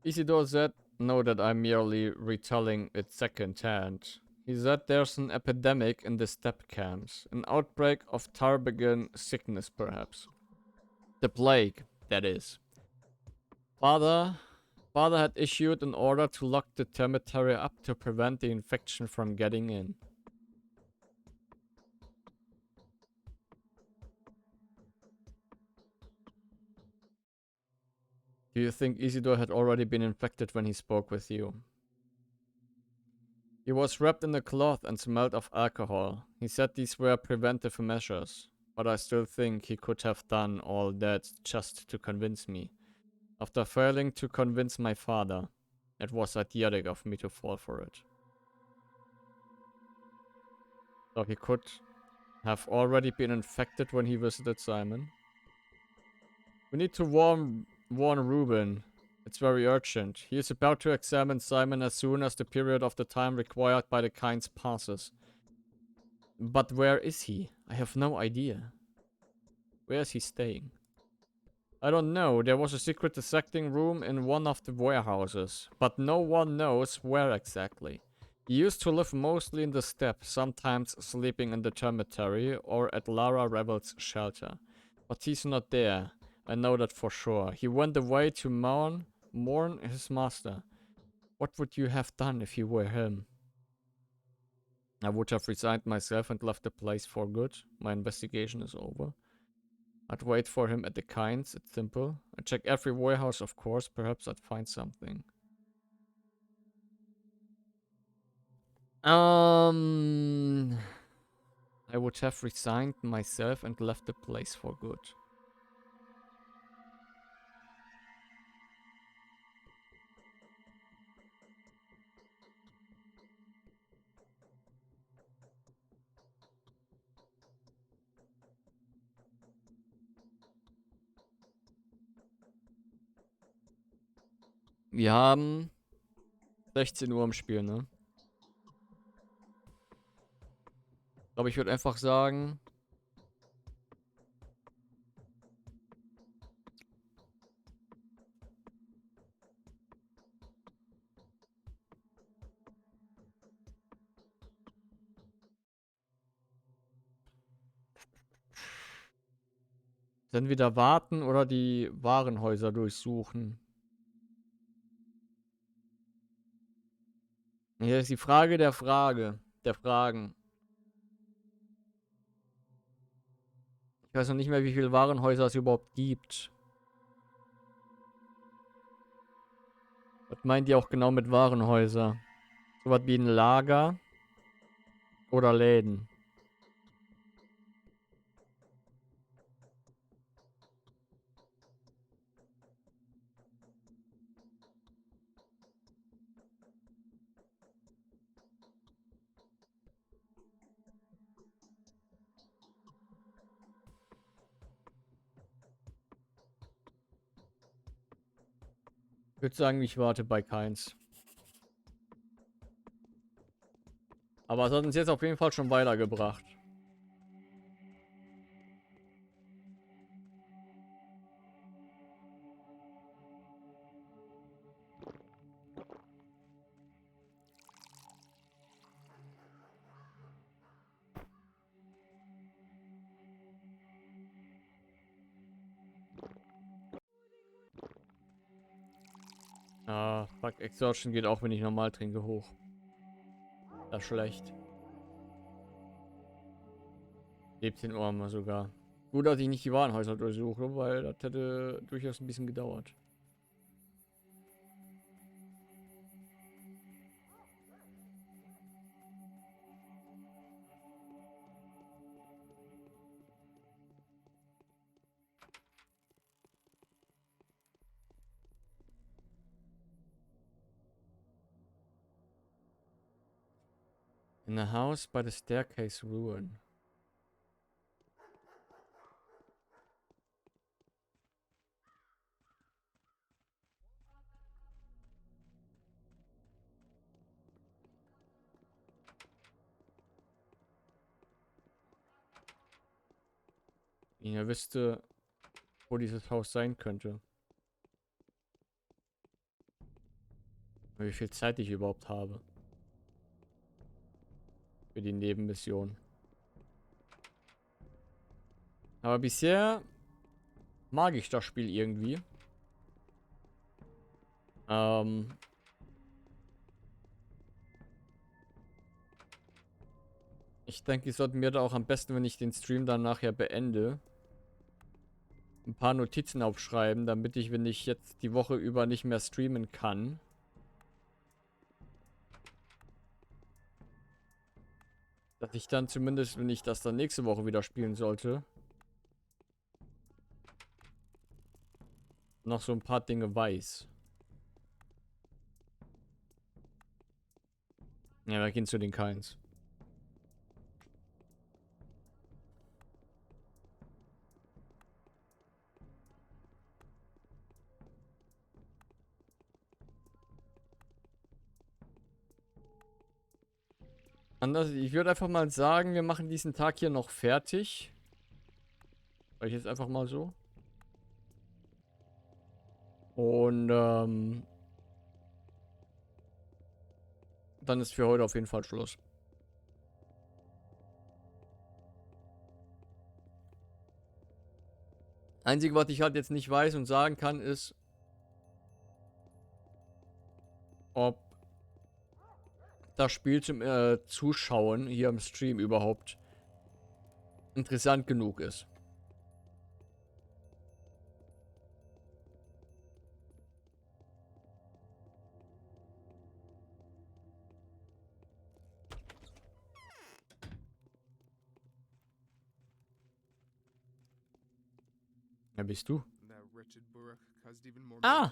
Isidore said, no, that I'm merely retelling it secondhand. He said there's an epidemic in the steppe camps. An outbreak of Tarbagan sickness, perhaps. The plague, that is. Father had issued an order to lock the cemetery up to prevent the infection from getting in. Do you think Isidore had already been infected when he spoke with you? He was wrapped in a cloth and smelled of alcohol. He said these were preventive measures, but I still think he could have done all that just to convince me. After failing to convince my father, it was idiotic of me to fall for it. So he could have already been infected when he visited Simon. We need to warn Reuben. It's very urgent. He is about to examine Simon as soon as the period of the time required by the kinds passes. But where is he? I have no idea. Where is he staying? I don't know. There was a secret dissecting room in one of the warehouses, but no one knows where exactly. He used to live mostly in the steppe, sometimes sleeping in the cemetery or at Lara Rebel's shelter. But he's not there. I know that for sure. He went away to mourn his master. What would you have done if you were him? I would have resigned myself and left the place for good. My investigation is over. I'd wait for him at the Kinds. It's simple. I'd check every warehouse, of course. Perhaps I'd find something. I would have resigned myself and left the place for good. Wir haben 16 Uhr im Spiel, ne? Ich glaube, ich würde einfach sagen... Entweder warten oder die Warenhäuser durchsuchen. Hier ist die Frage der Fragen. Ich weiß noch nicht mehr, wie viele Warenhäuser es überhaupt gibt. Was meint ihr auch genau mit Warenhäuser? So was wie ein Lager oder Läden? Ich würde sagen, ich warte bei keins. Aber es hat uns jetzt auf jeden Fall schon weitergebracht. Ah, fuck, Exhaustion geht auch, wenn ich normal trinke, hoch. Das ist schlecht. 17 Uhr haben wir sogar. Gut, dass ich nicht die Warenhäuser durchsuche, weil das hätte durchaus ein bisschen gedauert. In a house by the staircase ruin. Ihr wüsste, wo dieses Haus sein könnte. Wie viel Zeit ich überhaupt habe. Für die Nebenmission. Aber bisher mag ich das Spiel irgendwie. Ich denke, ich sollte mir da auch am besten, wenn ich den Stream dann nachher beende, ein paar Notizen aufschreiben, damit ich, wenn ich jetzt die Woche über nicht mehr streamen kann, dass ich dann zumindest, wenn ich das dann nächste Woche wieder spielen sollte, noch so ein paar Dinge weiß. Ja, wir gehen zu den Keins. Anders, ich würde einfach mal sagen, wir machen diesen Tag hier noch fertig. Sag ich jetzt einfach mal so. Und dann ist für heute auf jeden Fall Schluss. Einzige, was ich halt jetzt nicht weiß und sagen kann, ist, ob das Spiel zum Zuschauen hier im Stream überhaupt interessant genug ist. Wer bist du? Ah!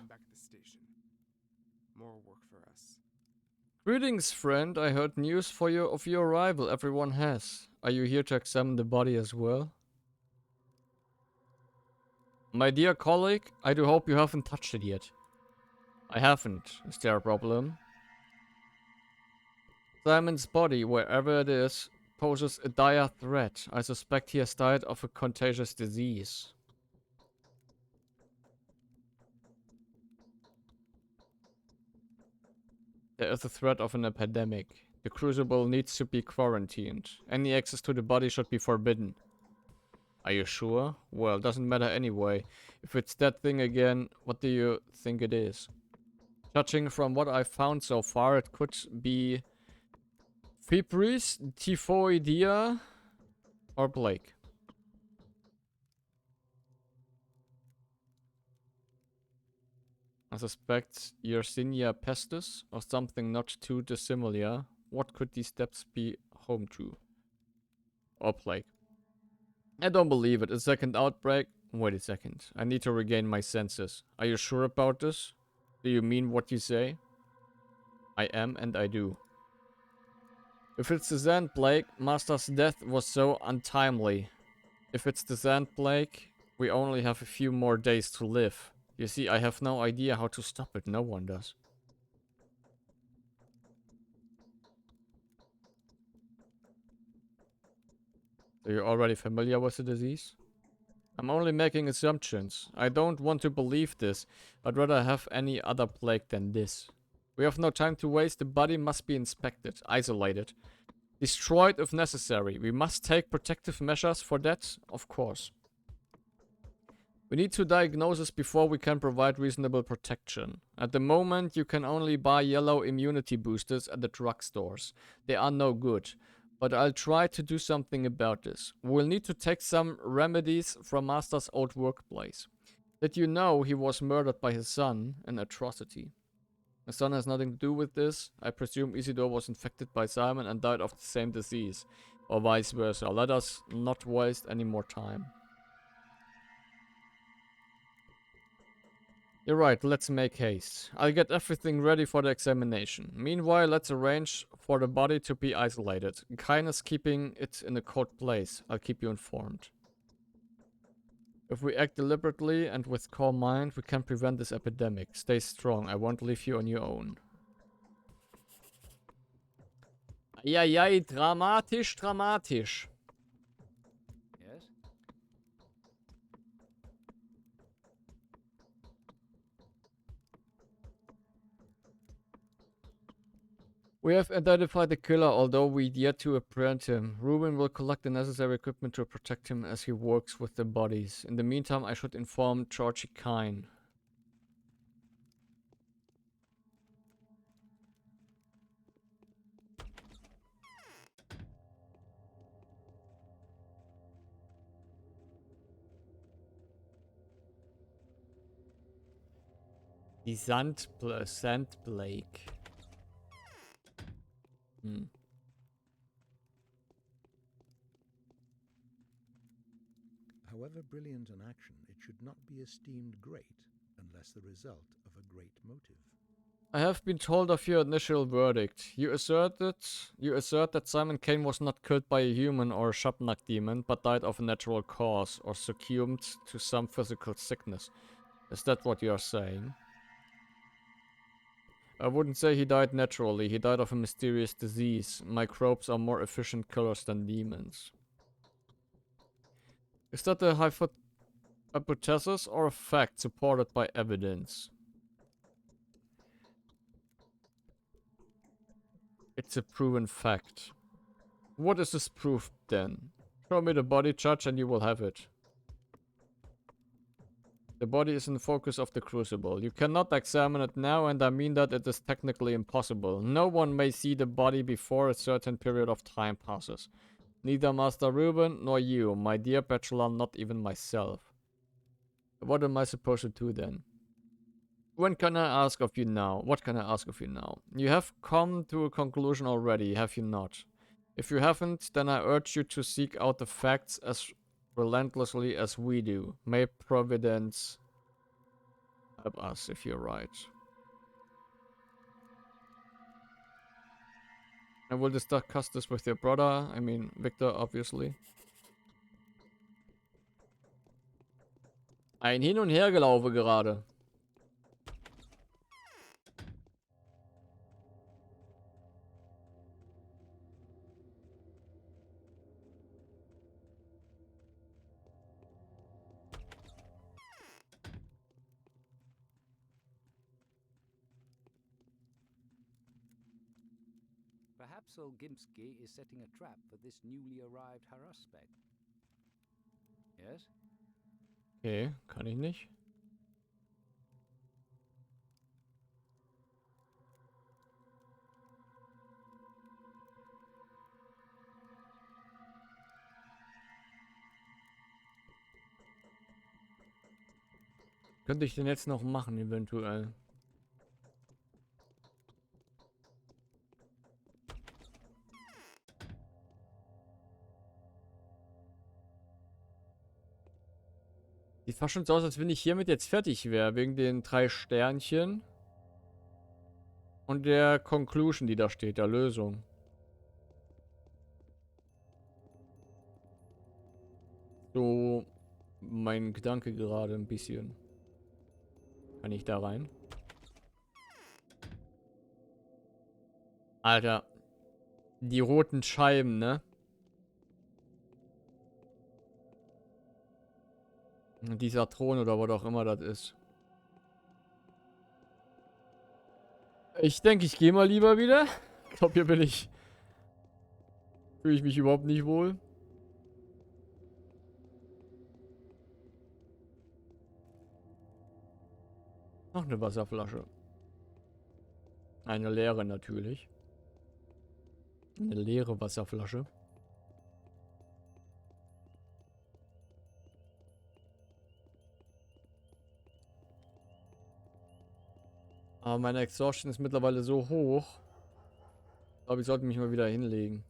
Greetings, friend. I heard news for you of your arrival. Everyone has. Are you here to examine the body as well? My dear colleague, I do hope you haven't touched it yet. I haven't. Is there a problem? Simon's body, wherever it is, poses a dire threat. I suspect he has died of a contagious disease. There is a threat of an epidemic. The crucible needs to be quarantined. Any access to the body should be forbidden. Are you sure? Well, doesn't matter anyway. If it's that thing again, what do you think it is? Judging from what I've found so far, it could be Fibris, Typhoidea, or Blake. I suspect Yersinia pestis or something not too dissimilar. What could these steps be home to? Or plague. I don't believe it. A second outbreak? Wait a second. I need to regain my senses. Are you sure about this? Do you mean what you say? I am and I do. If it's the Zand Plague, Master's death was so untimely. If it's the Zand Plague, we only have a few more days to live. You see, I have no idea how to stop it. No one does. Are you already familiar with the disease? I'm only making assumptions. I don't want to believe this. I'd rather have any other plague than this. We have no time to waste. The body must be inspected, isolated, destroyed if necessary. We must take protective measures for that, of course. We need to diagnose this before we can provide reasonable protection. At the moment, you can only buy yellow immunity boosters at the drugstores. They are no good. But I'll try to do something about this. We'll need to take some remedies from Master's old workplace. Did you know he was murdered by his son? An atrocity. His son has nothing to do with this. I presume Isidore was infected by Simon and died of the same disease. Or vice versa. Let us not waste any more time. You're right, let's make haste. I'll get everything ready for the examination. Meanwhile, let's arrange for the body to be isolated. Kindness keeping it in a cold place. I'll keep you informed. If we act deliberately and with calm mind, we can prevent this epidemic. Stay strong, I won't leave you on your own. Eieiei, dramatisch, dramatisch. Yes? We have identified the killer, although we've yet to apprehend him. Ruben will collect the necessary equipment to protect him as he works with the bodies. In the meantime, I should inform Georgie Kine. Die Sandblake. However brilliant an action, it should not be esteemed great unless the result of a great motive. I have been told of your initial verdict. You assert that Simon Kane was not killed by a human or a Shabnak demon, but died of a natural cause, or succumbed to some physical sickness. Is that what you are saying? I wouldn't say he died naturally. He died of a mysterious disease. Microbes are more efficient killers than demons. Is that a hypothesis or a fact supported by evidence? It's a proven fact. What is this proof then? Show me the body, Judge, and you will have it. The body is in the focus of the crucible. You cannot examine it now, and I mean that it is technically impossible. No one may see the body before a certain period of time passes. Neither Master Ruben nor you, my dear bachelor, not even myself. What am I supposed to do then? When can I ask of you now? What can I ask of you now? You have come to a conclusion already, have you not? If you haven't, then I urge you to seek out the facts as relentlessly as we do. May Providence help us if you're right. I will discuss this with your brother. I mean, Victor, obviously. Ein Hin- und Hergelaufe gerade. Perhaps old Gimsky is setting a trap for this newly arrived Haraspec. Yes? Okay, kann ich nicht. Könnte ich den jetzt noch machen, eventuell? Sieht fast schon so aus, als wenn ich hiermit jetzt fertig wäre, wegen den 3 Sternchen. Und der Conclusion, die da steht, der Lösung. So mein Gedanke gerade ein bisschen. Kann ich da rein? Alter. Die roten Scheiben, ne? Dieser Thron oder was auch immer das ist. Ich denke, ich gehe mal lieber wieder. Ich glaube, hier bin ich... Fühle ich mich überhaupt nicht wohl. Noch eine Wasserflasche. Eine leere natürlich. Eine leere Wasserflasche. Aber meine Exhaustion ist mittlerweile so hoch. Ich glaube, ich sollte mich mal wieder hinlegen.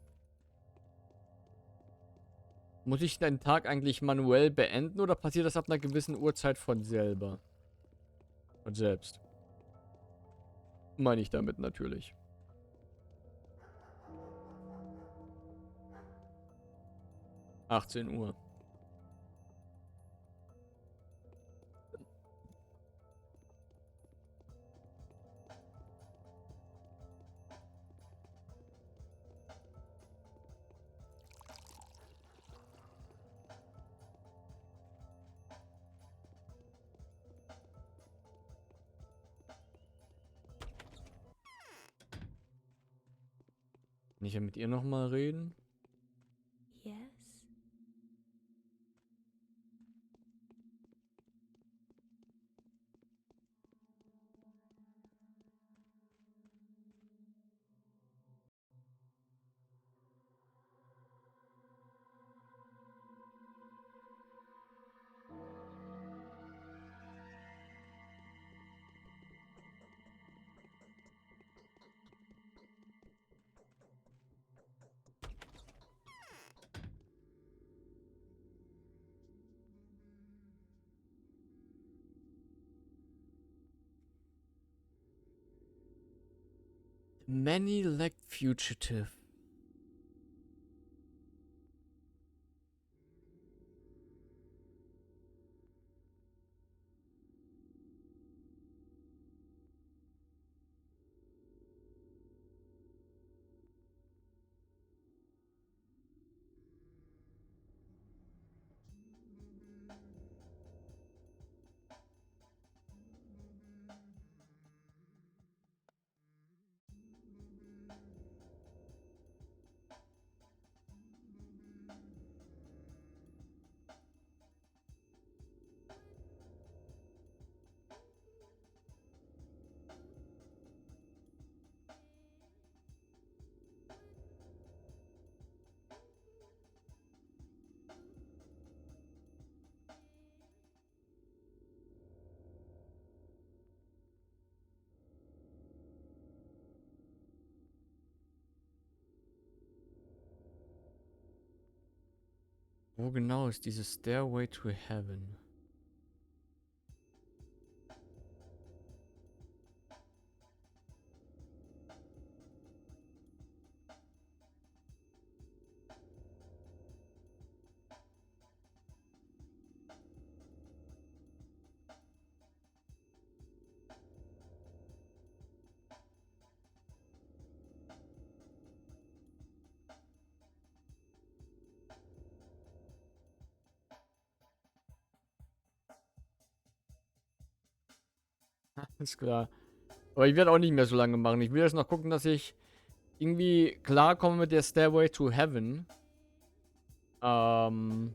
Muss ich den Tag eigentlich manuell beenden oder passiert das ab einer gewissen Uhrzeit von selber? Und selbst. Meine ich damit natürlich. (18 Uhr). Kann ich ja mit ihr nochmal reden? Yes? Many-legged fugitive. Wo genau ist diese Stairway to Heaven? Ist klar. Aber ich werde auch nicht mehr so lange machen. Ich will jetzt noch gucken, dass ich irgendwie klarkomme mit der Stairway to Heaven. Ähm.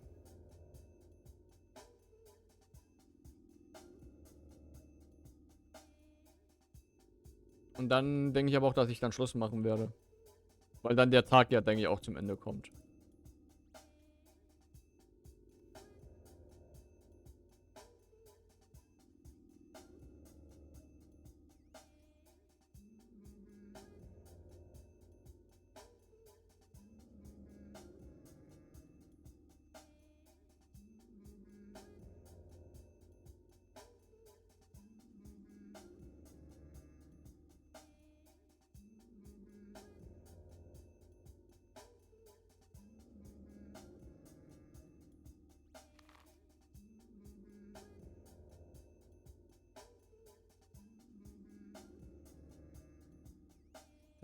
Und dann denke ich aber auch, dass ich dann Schluss machen werde. Weil dann der Tag ja, denke ich, auch zum Ende kommt.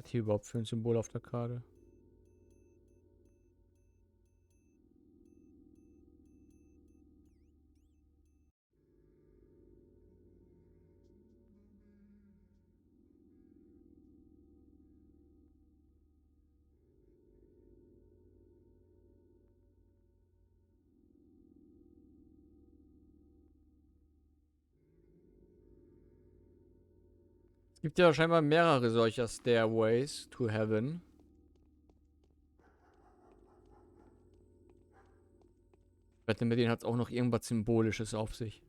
Was ist hier überhaupt für ein Symbol auf der Karte? Es gibt ja scheinbar mehrere solcher Stairways to Heaven. Ich wette, mit denen hat es auch noch irgendwas Symbolisches auf sich.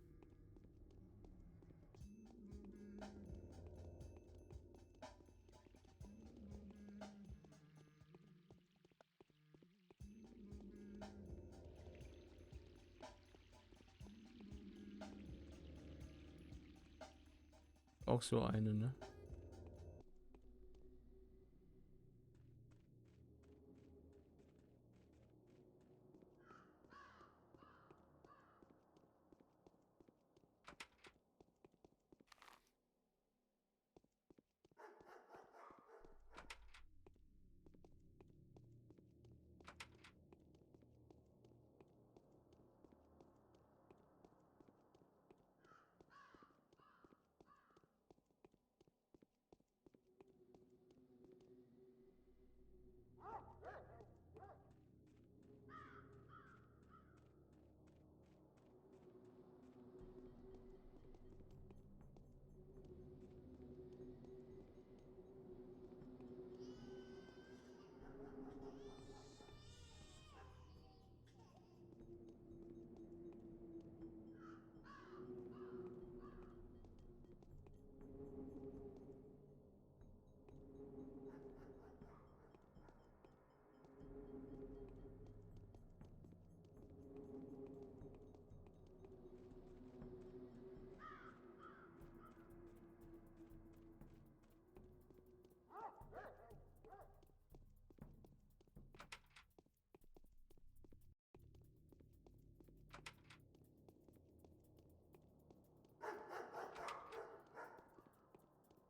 auch so eine, ne?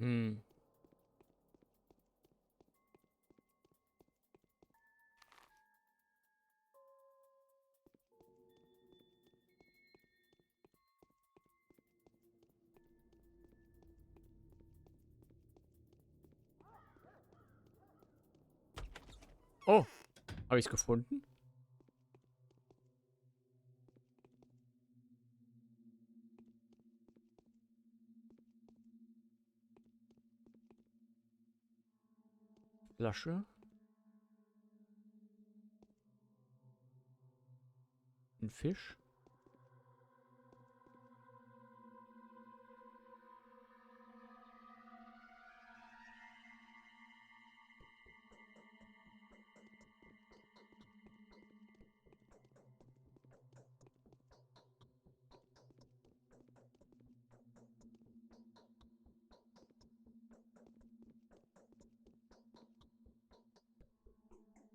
Hm. Oh, habe ich es gefunden? Flasche. Ein Fisch.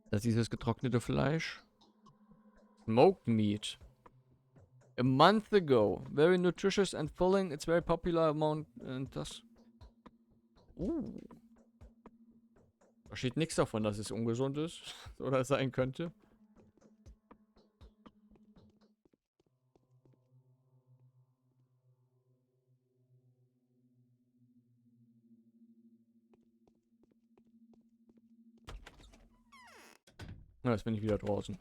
Das ist dieses getrocknete Fleisch. Smoked meat. A month ago. Very nutritious and filling. It's very popular among... das... Da steht nichts davon, dass es ungesund ist. Oder sein könnte. Na, jetzt bin ich wieder draußen.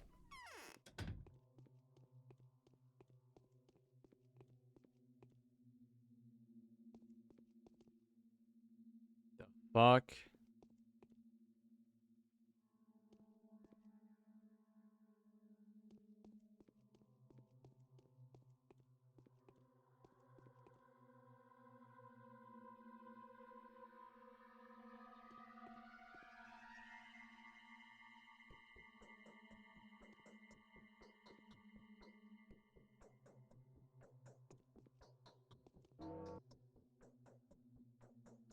Fuck.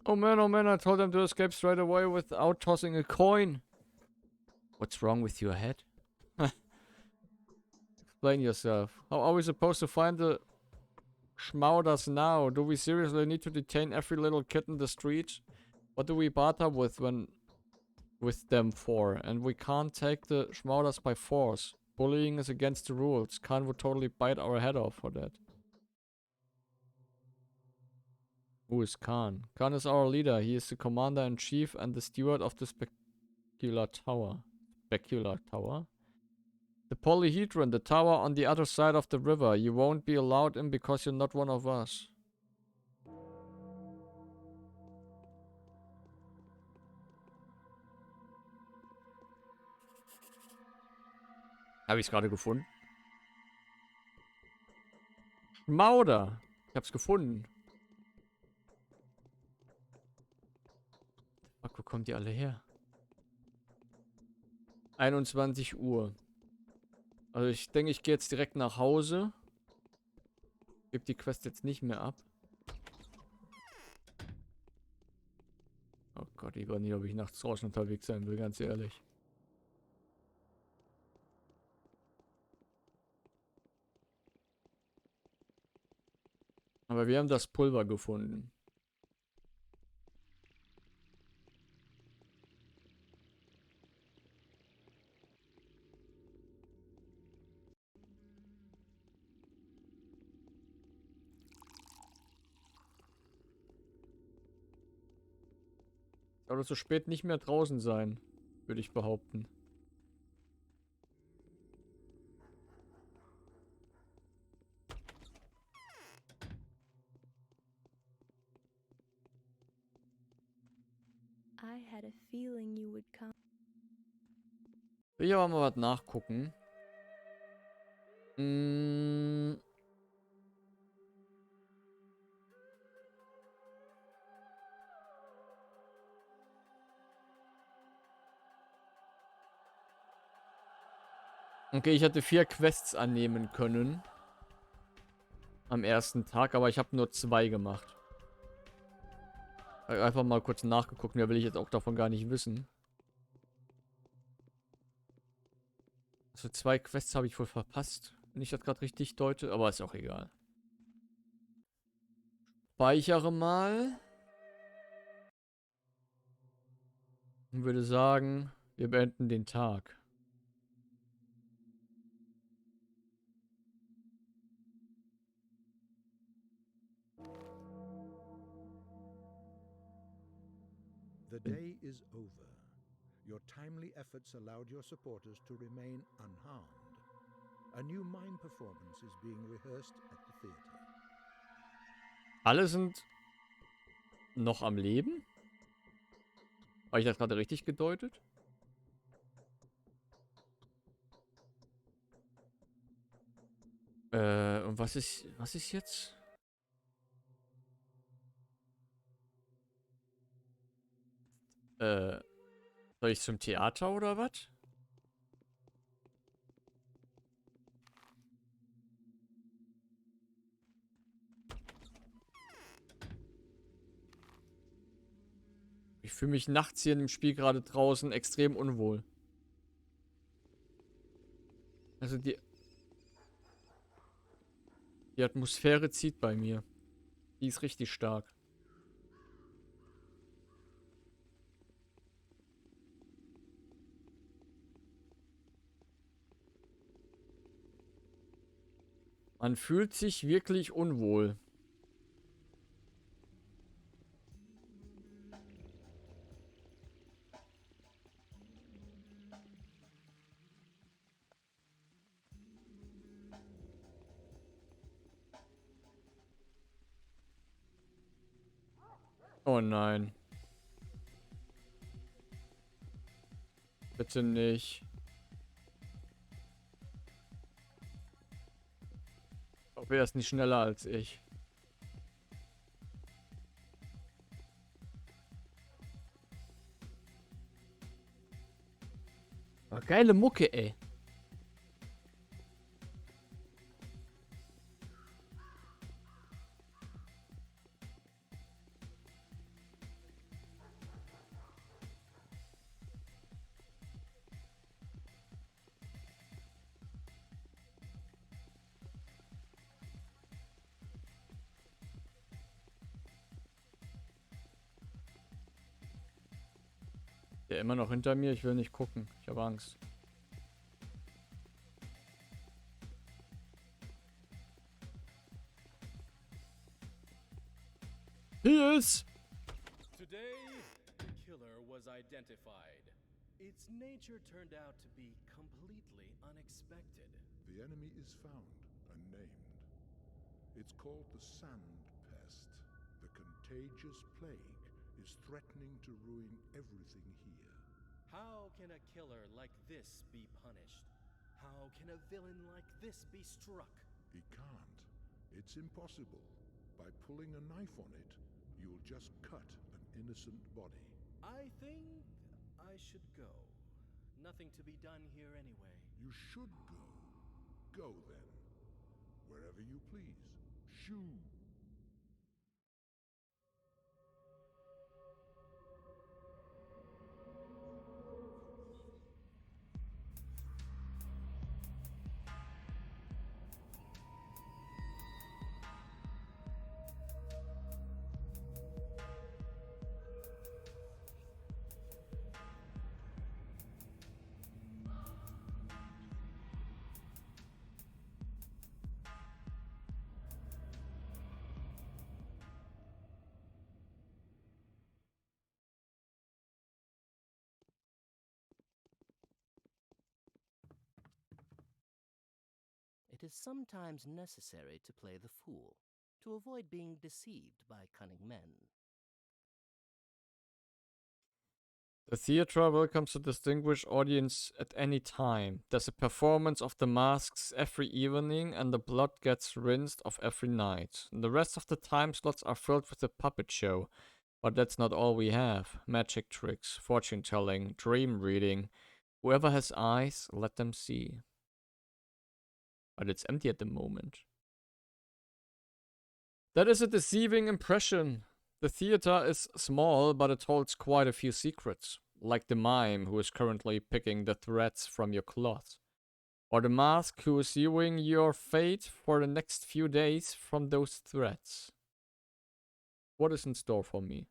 Oh man, I told them to escape straight away without tossing a coin. What's wrong with your head? Explain yourself. How are we supposed to find the schmauders now? Do we seriously need to detain every little kid in the street? What do we barter with them for? And we can't take the schmauders by force. Bullying is against the rules. Khan would totally bite our head off for that. Who is Khan? Khan is our leader. He is the commander-in-chief and the steward of the Specular Tower. Specular Tower? The Polyhedron, the tower on the other side of the river. You won't be allowed in because you're not one of us. Habe ich es gerade gefunden? Mauder. Ich hab's gefunden. Fuck, wo kommt die alle her? 21 Uhr. Also ich denke, ich gehe jetzt direkt nach Hause. Gebe die Quest jetzt nicht mehr ab. Oh Gott, ich weiß nicht, ob ich nachts draußen unterwegs sein will, ganz ehrlich. Aber wir haben das Pulver gefunden. Oder so spät nicht mehr draußen sein, würde ich behaupten. I had a feeling you would come. Will ich aber mal was nachgucken. Mm. Okay, ich hatte 4 Quests annehmen können. Am ersten Tag, aber ich habe nur 2 gemacht. Einfach mal kurz nachgeguckt, mehr will ich jetzt auch davon gar nicht wissen. Also 2 Quests habe ich wohl verpasst, wenn ich das gerade richtig deute, aber ist auch egal. Speichere mal. Und würde sagen, wir beenden den Tag. The day is over. Your timely efforts allowed your supporters to remain unharmed. A new mime performance is being rehearsed at the theater. Alle sind noch am Leben? Habe ich das gerade richtig gedeutet? Und was ist jetzt? Soll ich zum Theater oder was? Ich fühle mich nachts hier in dem Spiel gerade draußen extrem unwohl. Also die Atmosphäre zieht bei mir. Die ist richtig stark. Man fühlt sich wirklich unwohl. Oh nein. Bitte nicht. Ich hoffe, er ist nicht schneller als ich. Aber geile Mucke, ey. Der immer noch hinter mir? Ich will nicht gucken. Ich habe Angst. Hier ist. Today, the killer was identified. Its nature turned out to be completely unexpected. The enemy is found and named. It's called the Sand Pest. The contagious plague is threatening to ruin everything here. How can a killer like this be punished? How can a villain like this be struck? He can't. It's impossible. By pulling a knife on it, you'll just cut an innocent body. I think I should go. Nothing to be done here anyway. You should go. Go then. Wherever you please. Shoo! 'Tis the day of the killer was identified. Its nature turned out to be completely unexpected. The enemy is found and named. It's called the Sand Pest. The contagious plague is threatening to ruin everything here. How can a killer like this be punished? How can a villain like this be struck? He can't. It's impossible. By pulling a knife on it, you'll just cut an innocent body. I think I should go. Nothing to be done here anyway. It is sometimes necessary to play the fool, to avoid being deceived by cunning men. The theater welcomes a distinguished audience at any time. There's a performance of the masks every evening, and the blood gets rinsed off every night. The rest of the time slots are filled with a puppet show. But that's not all we have. Magic tricks, fortune telling, dream reading. Whoever has eyes, let them see. But it's empty at the moment. That is a deceiving impression. The theater is small, but it holds quite a few secrets. Like the mime who is currently picking the threads from your cloth. Or the mask who is viewing your fate for the next few days from those threads. What is in store for me?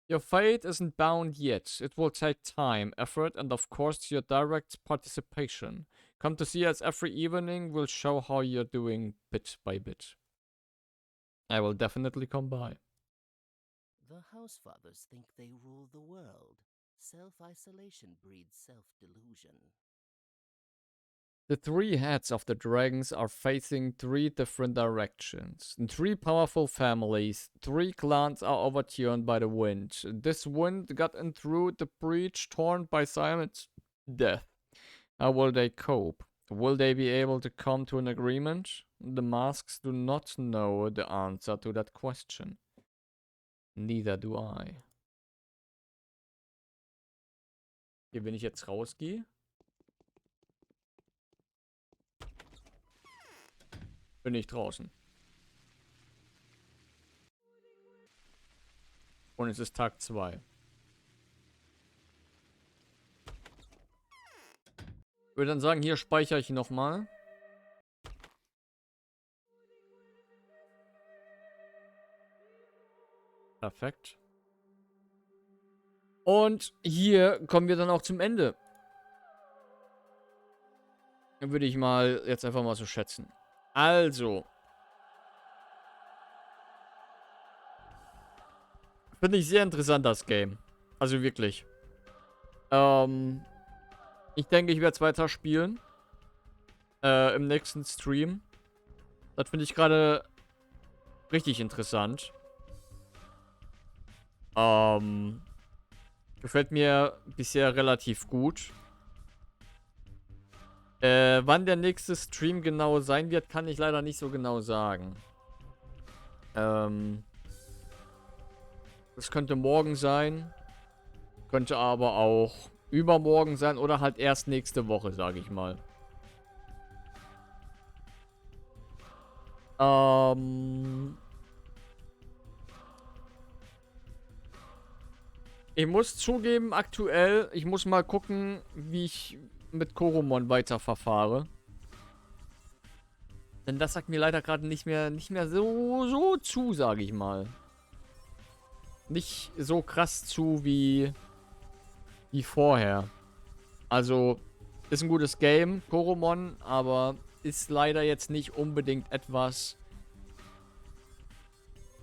Your fate isn't bound yet. It will take time, effort, and of course your direct participation. Come to see us every evening. We'll show how you're doing bit by bit. I will definitely come by. The Housefathers think they rule the world. Self-isolation breeds self-delusion. The three heads of the dragons are facing three different directions. In three powerful families, three clans are overturned by the wind. This wind got in through the breach torn by Simon's death. How will they cope? Will they be able to come to an agreement? The masks do not know the answer to that question. Neither do I. Hier, wenn ich jetzt rausgehe, bin ich draußen. Und es ist Tag 2. Ich würde dann sagen, hier speichere ich nochmal. Perfekt. Und hier kommen wir dann auch zum Ende. Dann würde ich mal jetzt einfach mal so schätzen. Also. Finde ich sehr interessant, das Game. Also wirklich. Ich denke, ich werde es weiter spielen. Im nächsten Stream. Das finde ich gerade richtig interessant. Gefällt mir bisher relativ gut. Wann der nächste Stream genau sein wird, kann ich leider nicht so genau sagen. Das könnte morgen sein. Könnte aber auch übermorgen sein oder halt erst nächste Woche, sage ich mal. Ich muss zugeben, aktuell, ich muss mal gucken, wie ich mit Koromon weiterverfahre. Denn das sagt mir leider gerade nicht mehr so zu, sage ich mal. Nicht so krass zu wie vorher. Also, ist ein gutes Game, Koromon, aber ist leider jetzt nicht unbedingt etwas,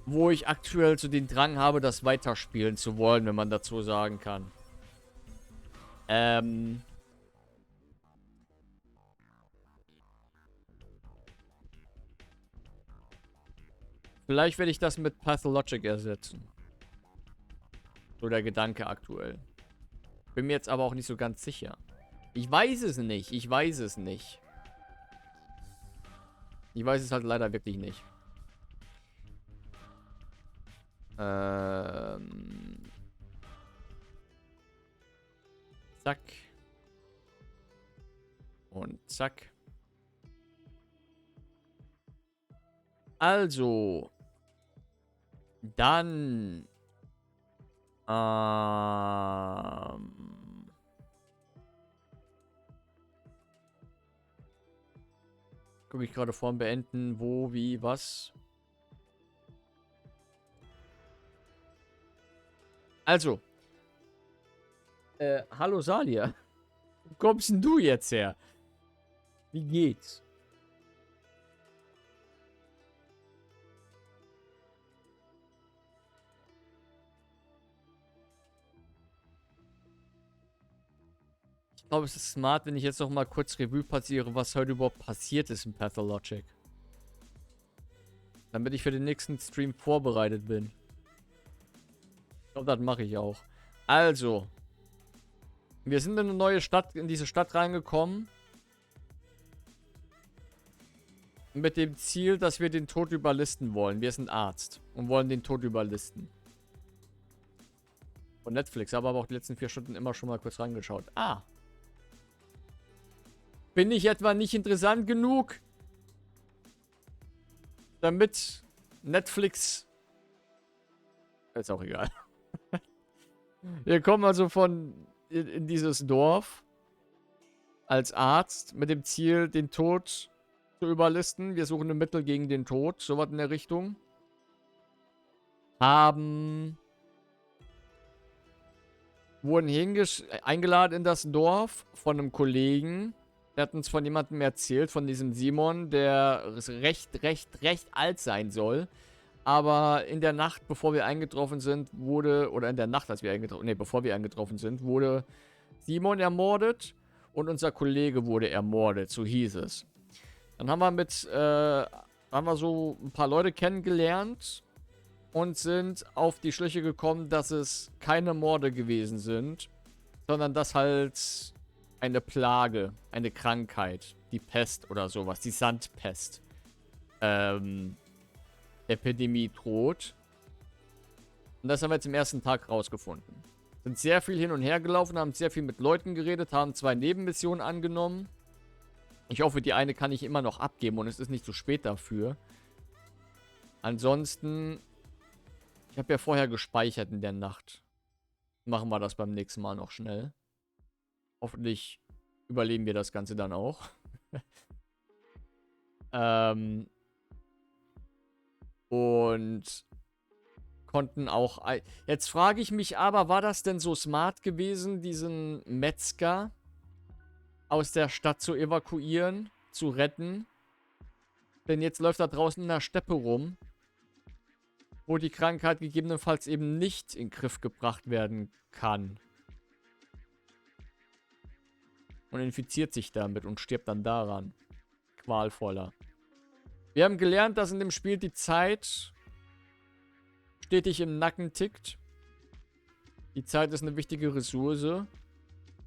wo ich aktuell so den Drang habe, das weiterspielen zu wollen, wenn man dazu sagen kann. Vielleicht werde ich das mit Pathologic ersetzen. So der Gedanke aktuell. Bin mir jetzt aber auch nicht so ganz sicher. Ich weiß es nicht. Ich weiß es nicht. Ich weiß es halt leider wirklich nicht. Zack. Und zack. Also. Dann. Gucke ich gerade vorm Beenden, wo, wie, was. Also. Hallo Salia. Wo kommst denn du jetzt her? Wie geht's? Ich glaube, es ist smart, wenn ich jetzt noch mal kurz Revue passiere, was heute überhaupt passiert ist in Pathologic. Damit ich für den nächsten Stream vorbereitet bin. Ich glaube, das mache ich auch. Also. Wir sind in eine neue Stadt, in diese Stadt reingekommen. Mit dem Ziel, dass wir den Tod überlisten wollen. Wir sind Arzt und wollen den Tod überlisten. Von Netflix, habe aber auch die letzten 4 Stunden immer schon mal kurz reingeschaut. Ah. Bin ich etwa nicht interessant genug? Damit Netflix... Ist auch egal. Wir kommen also in dieses Dorf als Arzt mit dem Ziel, den Tod zu überlisten. Wir suchen ein Mittel gegen den Tod, sowas in der Richtung. Wurden eingeladen in das Dorf von einem Kollegen. Der hat uns von jemandem erzählt, von diesem Simon, der recht alt sein soll. Aber in der Nacht, bevor wir eingetroffen sind, oder in der Nacht, bevor wir eingetroffen sind, wurde Simon ermordet und unser Kollege wurde ermordet, so hieß es. Dann haben wir so ein paar Leute kennengelernt und sind auf die Schliche gekommen, dass es keine Morde gewesen sind, sondern dass halt eine Plage, eine Krankheit, die Pest oder sowas, die Sandpest, Epidemie droht. Und das haben wir jetzt im ersten Tag rausgefunden. Sind sehr viel hin und her gelaufen, haben sehr viel mit Leuten geredet, haben 2 Nebenmissionen angenommen. Ich hoffe, die eine kann ich immer noch abgeben und es ist nicht zu spät dafür. Ansonsten, ich habe ja vorher gespeichert in der Nacht. Machen wir das beim nächsten Mal noch schnell. Hoffentlich überleben wir das Ganze dann auch. Und konnten auch... Jetzt frage ich mich aber, war das denn so smart gewesen, diesen Metzger aus der Stadt zu evakuieren, zu retten? Denn jetzt läuft er draußen in der Steppe rum, wo die Krankheit gegebenenfalls eben nicht in den Griff gebracht werden kann. Und infiziert sich damit und stirbt dann daran. Qualvoller. Wir haben gelernt, dass in dem Spiel die Zeit stetig im Nacken tickt. Die Zeit ist eine wichtige Ressource.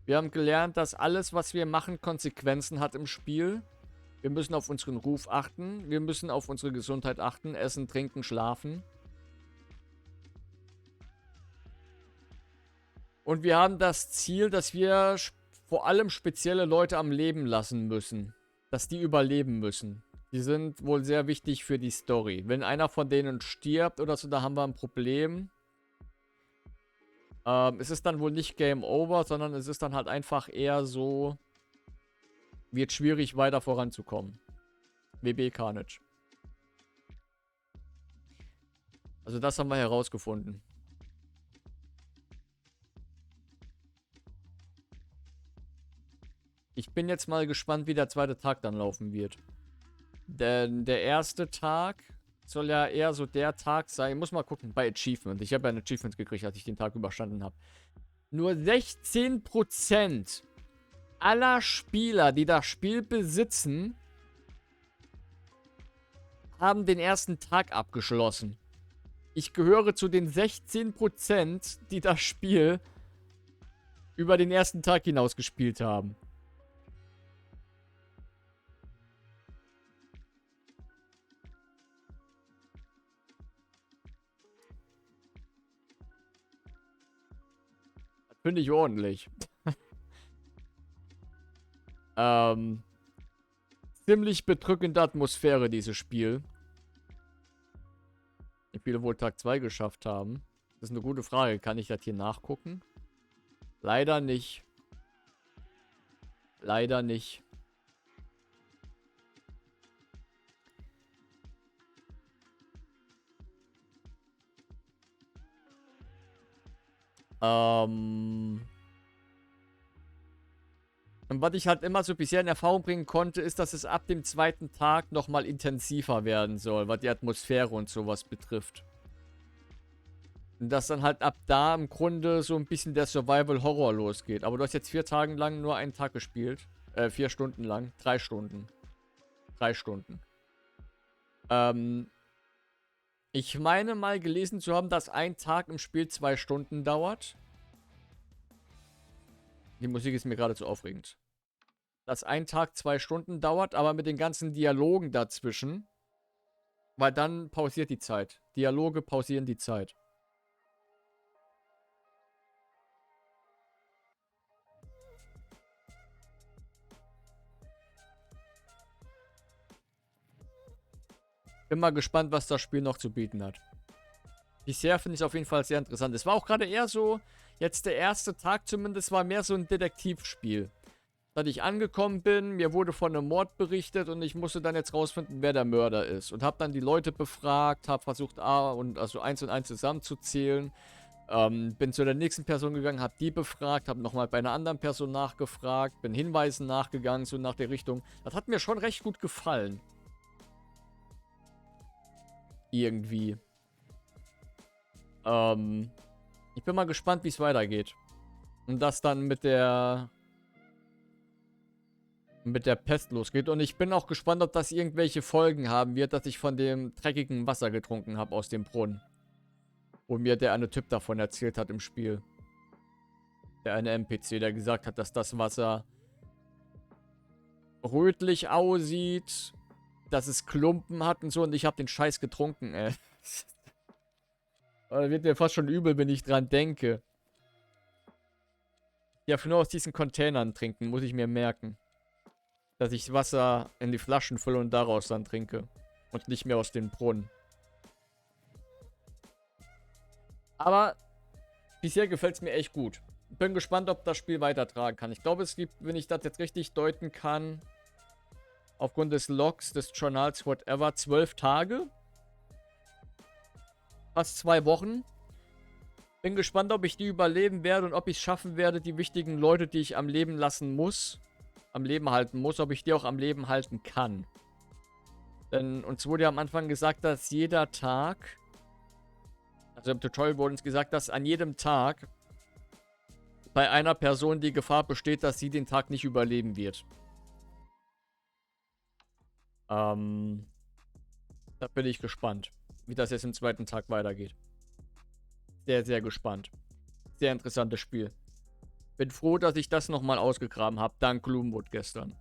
Wir haben gelernt, dass alles, was wir machen, Konsequenzen hat im Spiel. Wir müssen auf unseren Ruf achten. Wir müssen auf unsere Gesundheit achten. Essen, trinken, schlafen. Und wir haben das Ziel, dass wir vor allem spezielle Leute am Leben lassen müssen. Dass die überleben müssen. Die sind wohl sehr wichtig für die Story. Wenn einer von denen stirbt oder so, da haben wir ein Problem. Es ist dann wohl nicht Game Over, sondern es ist dann halt einfach eher so, wird schwierig weiter voranzukommen. WB Carnage. Also das haben wir herausgefunden. Ich bin jetzt mal gespannt, wie der zweite Tag dann laufen wird. Denn der erste Tag soll ja eher so der Tag sein. Ich muss mal gucken, bei Achievement. Ich habe ja ein Achievement gekriegt, als ich den Tag überstanden habe. Nur 16% aller Spieler, die das Spiel besitzen, haben den ersten Tag abgeschlossen. Ich gehöre zu den 16%, die das Spiel über den ersten Tag hinaus gespielt haben. Finde ich ordentlich. Ziemlich bedrückende Atmosphäre, dieses Spiel. Wie viele wohl Tag 2 geschafft haben? Das ist eine gute Frage. Kann ich das hier nachgucken? Leider nicht. Leider nicht. Und was ich halt immer so bisher in Erfahrung bringen konnte, ist, dass es ab dem zweiten Tag nochmal intensiver werden soll, was die Atmosphäre und sowas betrifft. Und dass dann halt ab da im Grunde so ein bisschen der Survival-Horror losgeht. Aber du hast jetzt 4 Tage lang nur einen Tag gespielt. 4 Stunden lang. 3 Stunden. 3 Stunden. Ich meine mal gelesen zu haben, dass ein Tag im Spiel 2 Stunden dauert. Die Musik ist mir gerade zu aufregend. Dass ein Tag 2 Stunden dauert, aber mit den ganzen Dialogen dazwischen. Weil dann pausiert die Zeit. Dialoge pausieren die Zeit. Bin mal gespannt, was das Spiel noch zu bieten hat. Bisher finde ich es auf jeden Fall sehr interessant. Es war auch gerade eher so, jetzt der erste Tag zumindest, war mehr so ein Detektivspiel. Dass ich angekommen bin, mir wurde von einem Mord berichtet und ich musste dann jetzt rausfinden, wer der Mörder ist. Und habe dann die Leute befragt, habe versucht, also eins und eins zusammenzuzählen. Bin zu der nächsten Person gegangen, habe die befragt, habe nochmal bei einer anderen Person nachgefragt, bin Hinweisen nachgegangen, so nach der Richtung. Das hat mir schon recht gut gefallen. Irgendwie. Ich bin mal gespannt, wie es weitergeht. Und das dann mit der Pest losgeht. Und ich bin auch gespannt, ob das irgendwelche Folgen haben wird, dass ich von dem dreckigen Wasser getrunken habe aus dem Brunnen. Wo mir der eine Typ davon erzählt hat im Spiel. Der eine NPC, der gesagt hat, dass das Wasser rötlich aussieht, dass es Klumpen hat und so. Und ich habe den Scheiß getrunken, ey. Da wird mir fast schon übel, wenn ich dran denke. Ich darf nur aus diesen Containern trinken, muss ich mir merken. Dass ich Wasser in die Flaschen fülle und daraus dann trinke. Und nicht mehr aus den Brunnen. Aber bisher gefällt es mir echt gut. Bin gespannt, ob das Spiel weitertragen kann. Ich glaube, es gibt, wenn ich das jetzt richtig deuten kann, aufgrund des Logs, des Journals, whatever, 12 Tage. Fast 2 Wochen. Bin gespannt, ob ich die überleben werde und ob ich es schaffen werde, die wichtigen Leute, die ich am Leben lassen muss, am Leben halten muss, ob ich die auch am Leben halten kann. Denn uns wurde ja am Anfang gesagt, dass jeder Tag, also im Tutorial wurde uns gesagt, dass an jedem Tag bei einer Person die Gefahr besteht, dass sie den Tag nicht überleben wird. Da bin ich gespannt, wie das jetzt im zweiten Tag weitergeht. Sehr, sehr gespannt. Sehr interessantes Spiel. Bin froh, dass ich das nochmal ausgegraben habe, dank Gloomwood gestern.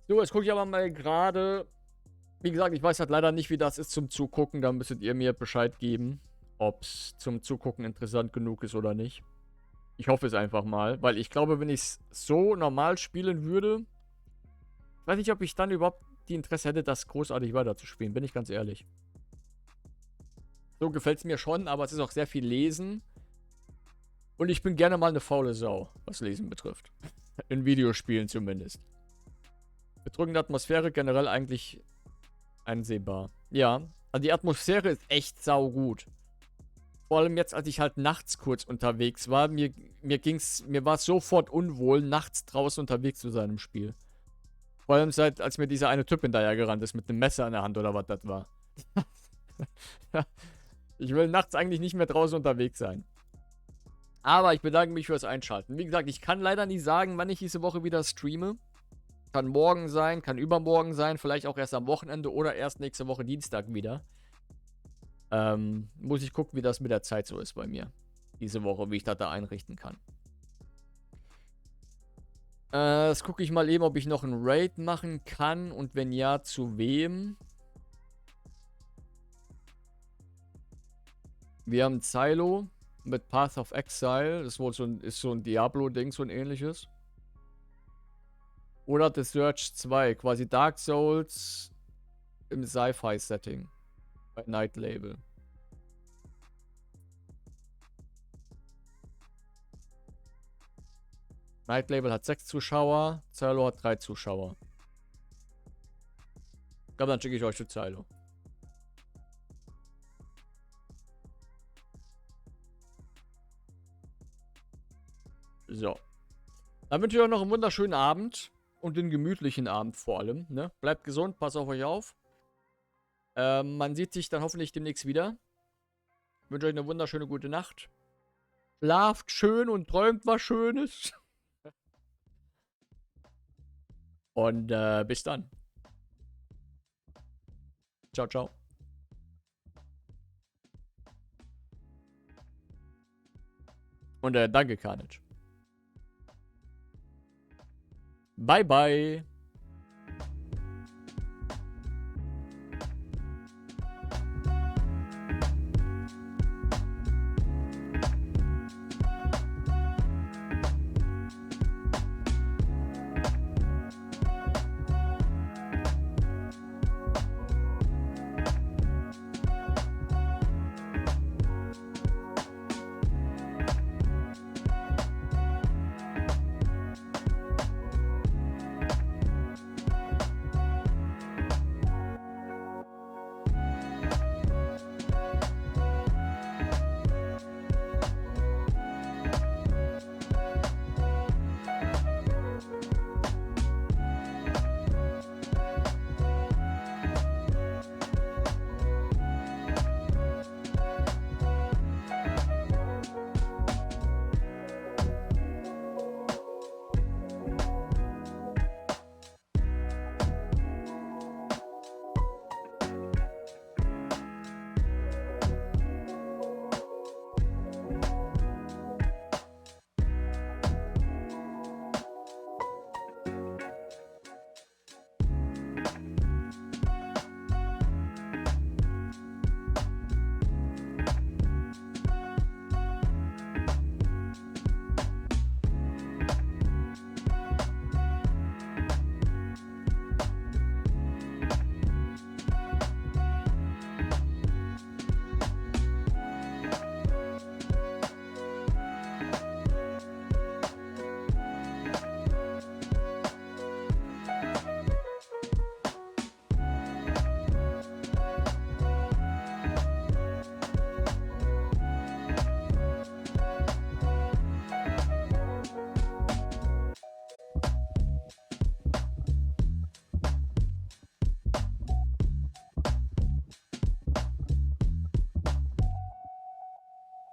So, jetzt gucke ich aber mal gerade. Wie gesagt, ich weiß halt leider nicht, wie das ist zum Zugucken. Da müsstet ihr mir Bescheid geben, ob es zum Zugucken interessant genug ist oder nicht. Ich hoffe es einfach mal, weil ich glaube, wenn ich es so normal spielen würde, weiß nicht, ob ich dann überhaupt die Interesse hätte, das großartig weiterzuspielen, bin ich ganz ehrlich. So gefällt es mir schon, aber es ist auch sehr viel Lesen. Und ich bin gerne mal eine faule Sau, was Lesen betrifft. In Videospielen zumindest. Bedrückende Atmosphäre generell eigentlich einsehbar. Ja, also die Atmosphäre ist echt saugut. Vor allem jetzt, als ich halt nachts kurz unterwegs war, mir war es sofort unwohl, nachts draußen unterwegs zu sein im Spiel. Vor allem als mir dieser eine Typ hinterher gerannt ist mit einem Messer in der Hand oder was das war. Ich will nachts eigentlich nicht mehr draußen unterwegs sein. Aber ich bedanke mich fürs Einschalten. Wie gesagt, ich kann leider nicht sagen, wann ich diese Woche wieder streame. Kann morgen sein, kann übermorgen sein, vielleicht auch erst am Wochenende oder erst nächste Woche Dienstag wieder. Muss ich gucken, wie das mit der Zeit so ist bei mir. Diese Woche, wie ich das da einrichten kann. Jetzt gucke ich mal eben, ob ich noch einen Raid machen kann und wenn ja, zu wem. Wir haben Silo mit Path of Exile. Das ist so ein Diablo-Ding, so ein ähnliches. Oder The Surge 2, quasi Dark Souls im Sci-Fi-Setting. Bei Night Label. Night Label hat 6 Zuschauer, Silo hat 3 Zuschauer. Ich glaube, dann schicke ich euch zu Silo. So. Dann wünsche ich euch noch einen wunderschönen Abend. Und einen gemütlichen Abend vor allem. Ne? Bleibt gesund, passt auf euch auf. Man sieht sich dann hoffentlich demnächst wieder. Ich wünsche euch eine wunderschöne gute Nacht. Schlaft schön und träumt was Schönes. Und bis dann. Ciao, ciao. Und danke, Carnage. Bye, bye.